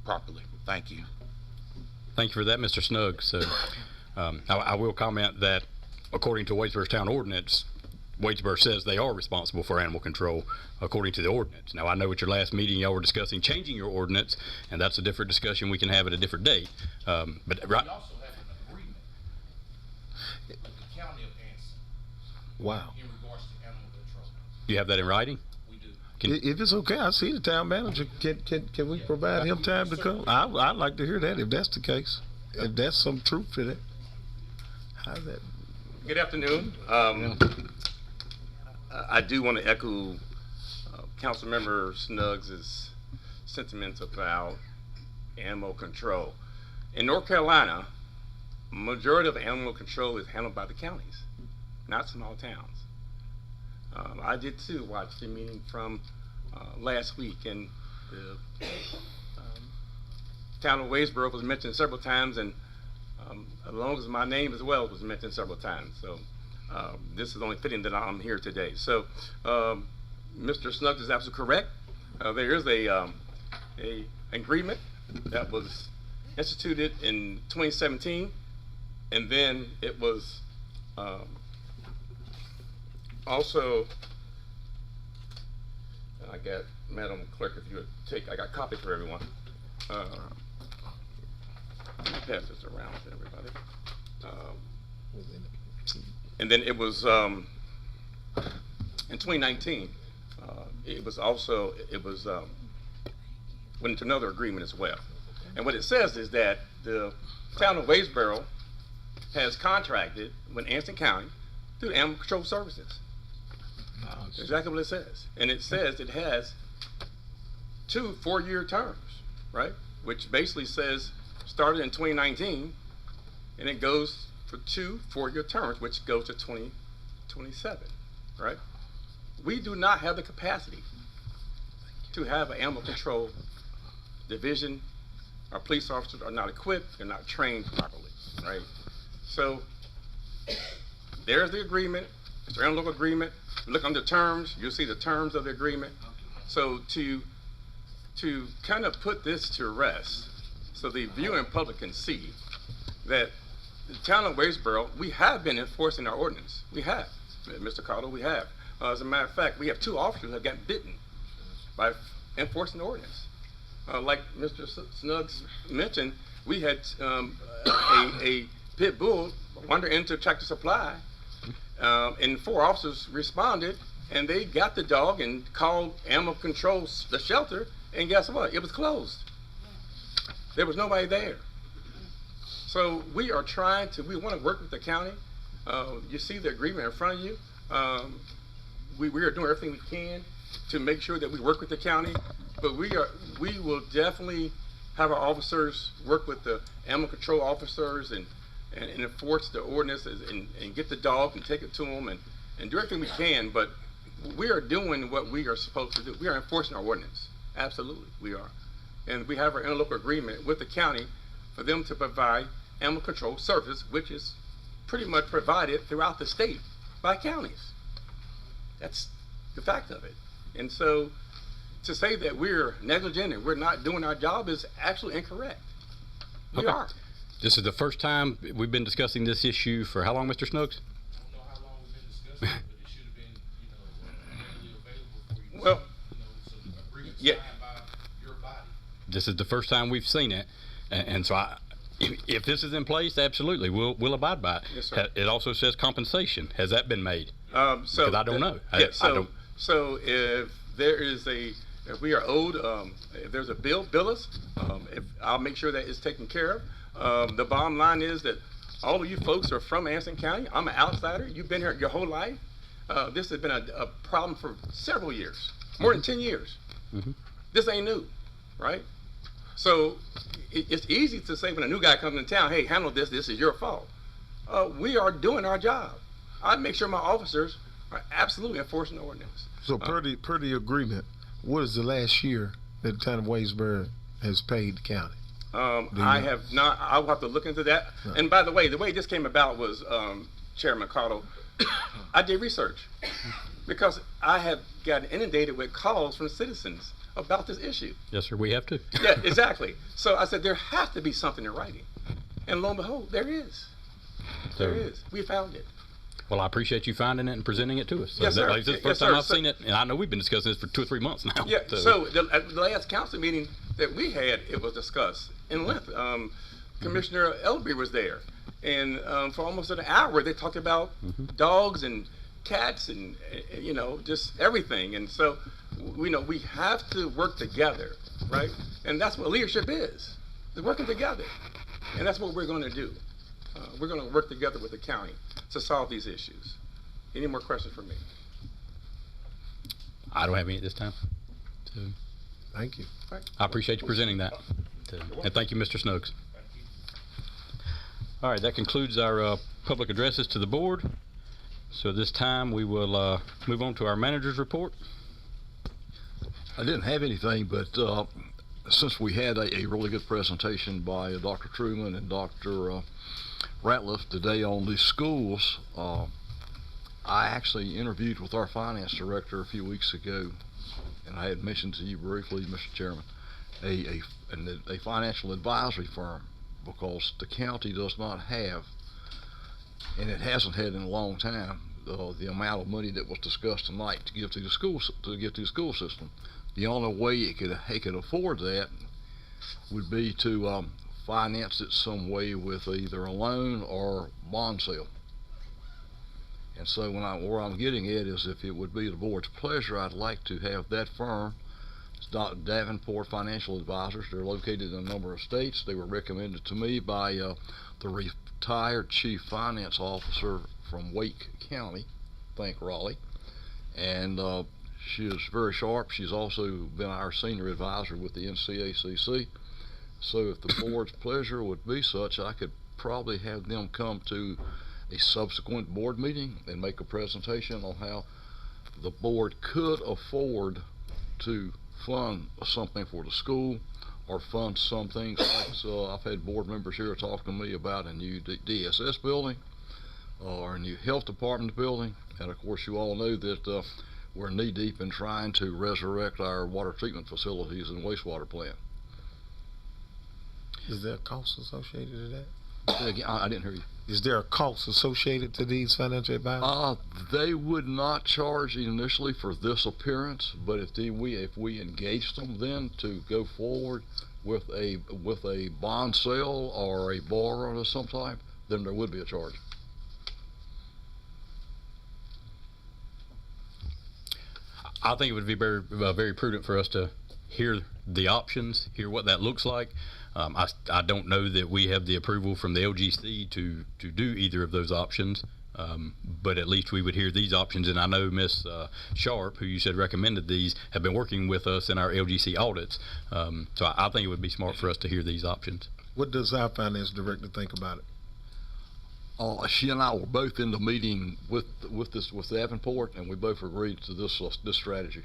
Q: properly. Thank you.
A: Thank you for that, Mr. Snuggs. So, I will comment that according to Wadesboro's town ordinance, Wadesboro says they are responsible for animal control according to the ordinance. Now, I know at your last meeting y'all were discussing changing your ordinance, and that's a different discussion we can have at a different date. But right.
Q: We also have an agreement with the county of Anson
F: Wow.
Q: in regards to animal control.
A: Do you have that in writing?
Q: We do.
F: If it's okay, I see the town manager. Can we provide him time to come? I'd like to hear that if that's the case. If there's some truth to that. How's that?
R: Good afternoon. I do want to echo Councilmember Snuggs' sentiments about animal control. In North Carolina, majority of animal control is handled by the counties, not small towns. I did too watch the meeting from last week, and the town of Wadesboro was mentioned several times, and as long as my name as well was mentioned several times. So this is only fitting that I'm here today. So Mr. Snuggs is absolutely correct. There is a agreement that was instituted in 2017, and then it was also, I got Madam Clerk, if you would take, I got a copy for everyone. Let me pass this around to everybody. And then it was in 2019. It was went into another agreement as well. And what it says is that the town of Wadesboro has contracted with Anson County to do animal control services. That's exactly what it says. And it says it has 2 4-year terms, right? Which basically says started in 2019 and it goes for 2 4-year terms, which goes to 2027, right? We do not have the capacity to have an animal control division. Our police officers are not equipped, they're not trained properly, right? So there's the agreement, it's our local agreement. Look under terms, you'll see the terms of the agreement. So to kind of put this to rest, so the viewing public can see that the town of Wadesboro, we have been enforcing our ordinance. We have, Mr. Cottle, we have. As a matter of fact, we have 2 officers that have gotten bitten by enforcing the ordinance. Like Mr. Snuggs mentioned, we had a pit bull wander into Tractor Supply, and 4 officers responded, and they got the dog and called animal control, the shelter, and guess what? It was closed. There was nobody there. So we are trying to, we want to work with the county. You see the agreement in front of you. We are doing everything we can to make sure that we work with the county, but we will definitely have our officers work with the animal control officers and enforce the ordinances and get the dog and take it to them and do everything we can, but we are doing what we are supposed to do. We are enforcing our ordinance. Absolutely, we are. And we have our interlocal agreement with the county for them to provide animal control service, which is pretty much provided throughout the state by counties. That's the fact of it. And so to say that we're negligent and we're not doing our job is actually incorrect. We are.
A: This is the first time we've been discussing this issue for how long, Mr. Snuggs?
Q: I don't know how long we've been discussing it, but it should have been, readily available for you.
A: Well,
Q: some agreement
A: yeah.
Q: signed by your body.
A: This is the first time we've seen it, and so if this is in place, absolutely, we'll abide by it.
R: Yes, sir.
A: It also says compensation. Has that been made? Because I don't know.
R: Yeah,
A: I don't.
R: So if there is if we are owed, if there's a bill us. I'll make sure that it's taken care of. The bottom line is that all of you folks are from Anson County. I'm an outsider. You've been here your whole life. This has been a problem for several years, more than 10 years. This ain't new, right? So it's easy to say when a new guy comes in town, hey, handle this, this is your fault. We are doing our job. I make sure my officers are absolutely enforcing the ordinance.
F: So per the agreement, what is the last year that the town of Wadesboro has paid the county?
R: I have not. I'll have to look into that.
F: No.
R: And by the way this came about was, Chairman Cottle, I did research because I have gotten inundated with calls from citizens about this issue.
A: Yes, sir, we have to.
R: Yeah, exactly. So I said there has to be something in writing, and lo and behold, there is. There is. We found it.
A: Well, I appreciate you finding it and presenting it to us.
R: Yes, sir.
A: Like, this is the
R: Yes,
A: first time
R: sir.
A: I've seen it, and I know we've been discussing this for 2 or 3 months now.
R: Yeah. So at the last council meeting that we had, it was discussed in length. Commissioner Elby was there, and for almost an hour they talked about dogs and cats and just everything. And so we have to work together, right? And that's what leadership is working together, and that's what we're going to do. We're going to work together with the county to solve these issues. Any more questions for me?
A: I don't have any at this time. So,
F: thank you.
A: I appreciate you presenting that. And thank you, Mr. Snooks. All right, that concludes our public addresses to the board. So this time we will move on to our manager's report.
S: I didn't have anything, but since we had a really good presentation by Dr. Truman and Dr. Ratliff today on the schools, I actually interviewed with our finance director a few weeks ago, and I had mentioned to you briefly, Mr. Chairman, a financial advisory firm, because the county does not have, and it hasn't had in a long time, the amount of money that was discussed tonight to give to the schools, to give to the school system. The only way it could afford that would be to finance it some way with either a loan or bond sale. And so where I'm getting at is, if it would be the board's pleasure, I'd like to have that firm. It's Davenport Financial Advisors. They're located in a number of states. They were recommended to me by the retired chief finance officer from Wake County, Raleigh. And she is very sharp. She's also been our senior advisor with the NCACC. So if the board's pleasure would be such, I could probably have them come to a subsequent board meeting and make a presentation on how the board could afford to fund something for the school, or fund some things like, I've had board members here talking to me about a new DSS building, or a new health department building, and of course you all know that we're knee deep in trying to resurrect our water treatment facilities and wastewater plant.
F: Is there a cost associated to that?
S: Again, I didn't hear you.
F: Is there a cost associated to these financial advisors?
S: They would not charge initially for this appearance, but if we engaged them then to go forward with a bond sale or a borrow of some type, then there would be a charge.
A: I think it would be very prudent for us to hear the options, hear what that looks like. I don't know that we have the approval from the LGC to do either of those options, but at least we would hear these options. And I know Ms. Sharp, who you said recommended these, have been working with us in our LGC audits. So I think it would be smart for us to hear these options.
F: What does our finance director think about it?
S: She and I were both in the meeting with Davenport, and we both agreed to this strategy.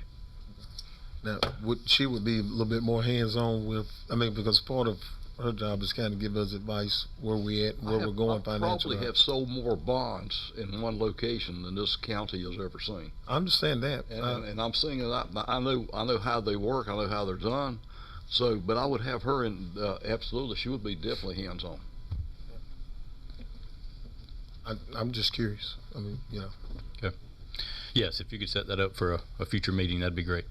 F: Now, she would be a little bit more hands-on with, because part of her job is kind of give us advice where we at, where we're going financially.
S: Probably have sold more bonds in one location than this county has ever seen.
F: I understand that.
S: And I'm seeing it. I know how they work. I know how they're done. So, but I would have her in, absolutely, she would be definitely hands-on.
F: I'm just curious.
A: Okay. Yes, if you could set that up for a future meeting, that'd be great.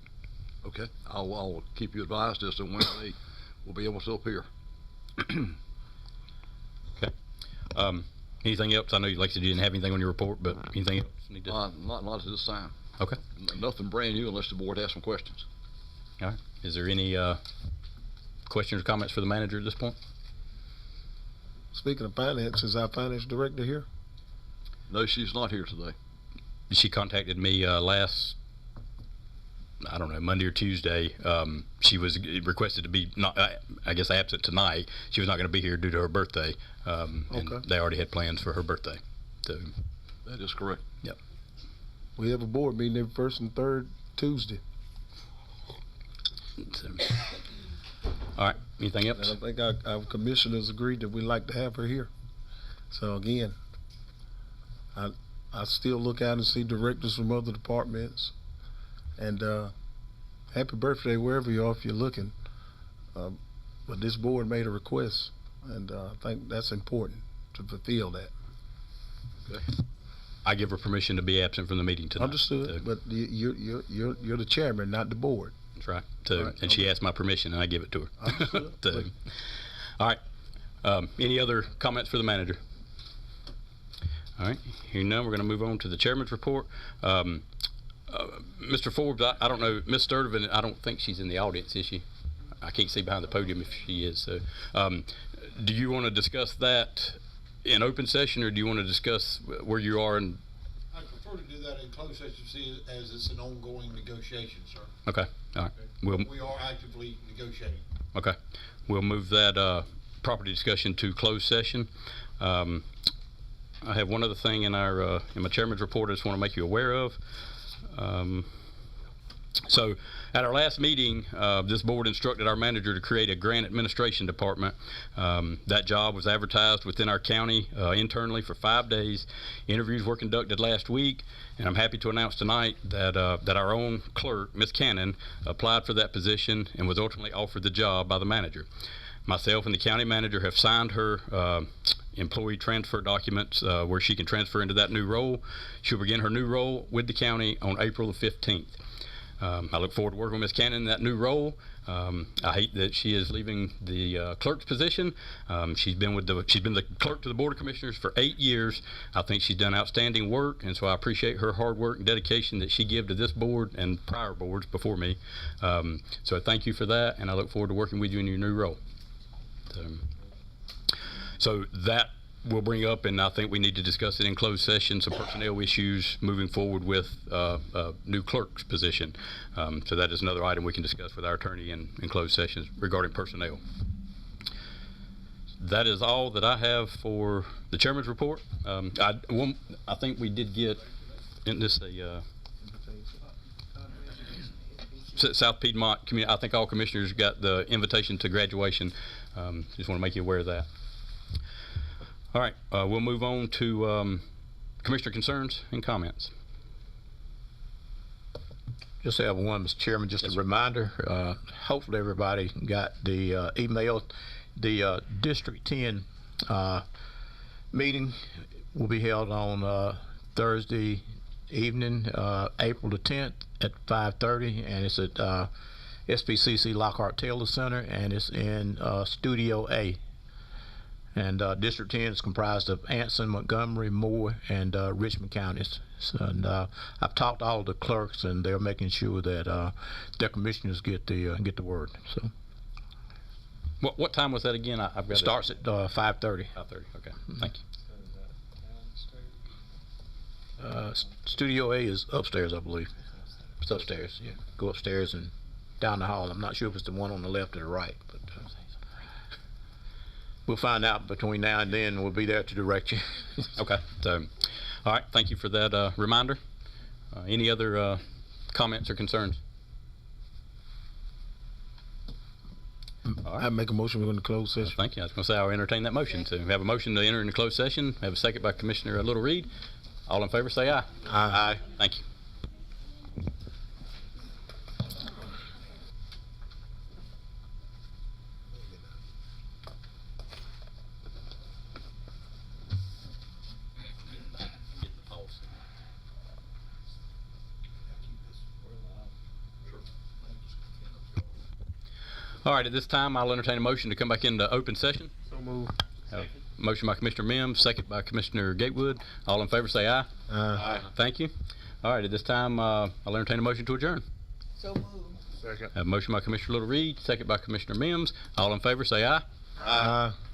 S: Okay, I'll keep you advised as to when they will be able to appear.
A: Okay. Anything else? I know you didn't have anything on your report, but anything else you need to?
S: Not at this time.
A: Okay.
S: Nothing brand new unless the board has some questions.
A: All right. Is there any questions or comments for the manager at this point?
F: Speaking of finance, is our finance director here?
S: No, she's not here today.
A: She contacted me last I don't know, Monday or Tuesday. She was requested to be not, I guess, absent tonight. She was not going to be here due to her birthday. And they already had plans for her birthday. So
S: That is correct.
A: Yep.
F: We have a board meeting every first and third Tuesday.
A: So, all right. Anything else?
F: And I think our commissioners agreed that we'd like to have her here. So again, I still look out and see directors from other departments. And happy birthday wherever you are if you're looking. But this board made a request, and I think that's important to fulfill that.
A: Okay. I give her permission to be absent from the meeting tonight.
F: Understood. But you're the chairman, not the board.
A: That's right. So, and she asked my permission, and I give it to her.
F: Understood.
A: So, all right. Any other comments for the manager? All right. Hearing none, we're going to move on to the chairman's report. Mr. Forbes, I don't know. Ms. Sturdivant, I don't think she's in the audience, is she? I can't see behind the podium if she is. So, do you want to discuss that in open session, or do you want to discuss where you are? And
P: I prefer to do that in closed session, see, as it's an ongoing negotiation, sir.
A: Okay. All right.
P: We are actively negotiating.
A: Okay. We'll move that property discussion to closed session. I have one other thing in my chairman's report I just want to make you aware of. So at our last meeting, this board instructed our manager to create a grant administration department. That job was advertised within our county internally for 5 days. Interviews were conducted last week, and I'm happy to announce tonight that our own clerk, Ms. Cannon, applied for that position and was ultimately offered the job by the manager. Myself and the county manager have signed her employee transfer documents where she can transfer into that new role. She'll begin her new role with the county on April the 15th. I look forward to working with Ms. Cannon in that new role. I hate that she is leaving the clerk's position. She's been the clerk to the Board of Commissioners for 8 years. I think she's done outstanding work, and so I appreciate her hard work and dedication that she gives to this board and prior boards before me. So thank you for that, and I look forward to working with you in your new role. So that we'll bring up, and I think we need to discuss it in closed session, some personnel issues moving forward with new clerk's position. So that is another item we can discuss with our attorney in closed sessions regarding personnel. That is all that I have for the chairman's report. I think we did get in this South Piedmont community. I think all commissioners got the invitation to graduation. Just want to make you aware of that. All right, we'll move on to commissioner concerns and comments.
K: Just have one, Mr. Chairman, just a reminder. Hopefully everybody got the email. The District 10 meeting will be held on Thursday evening, April the 10th at 5:30, and it's at SPCC Lockhart Taylor Center, and it's in Studio A. And District 10 is comprised of Anson, Montgomery, Moore, and Richmond counties. So, and I've talked to all of the clerks, and they're making sure that their commissioners get the word. So,
A: what time was that again? I've got
K: it starts at 5:30.
A: 5:30. Okay. Thank you.
K: Studio A is upstairs, I believe. It's upstairs. Yeah. Go upstairs and down the hall. I'm not sure if it's the one on the left or the right, but we'll find out between now and then. We'll be there to direct you.
A: Okay. So, all right. Thank you for that reminder. Any other comments or concerns?
F: I make a motion. We're going to close session.
A: Thank you. I was going to say I'll entertain that motion. So we have a motion to enter into closed session. We have a second by Commissioner Little Reed. All in favor, say aye.
K: Aye.
A: Thank you. All right, at this time, I'll entertain a motion to come back into open session.
F: So move.
A: Motion by Commissioner Mims, second by Commissioner Gatewood. All in favor, say aye.
F: Aye.
A: Thank you. All right, at this time, I'll entertain a motion to adjourn.
O: So moved.
D: Second.
A: Motion by Commissioner Little Reed, second by Commissioner Mims. All in favor, say aye.
F: Aye.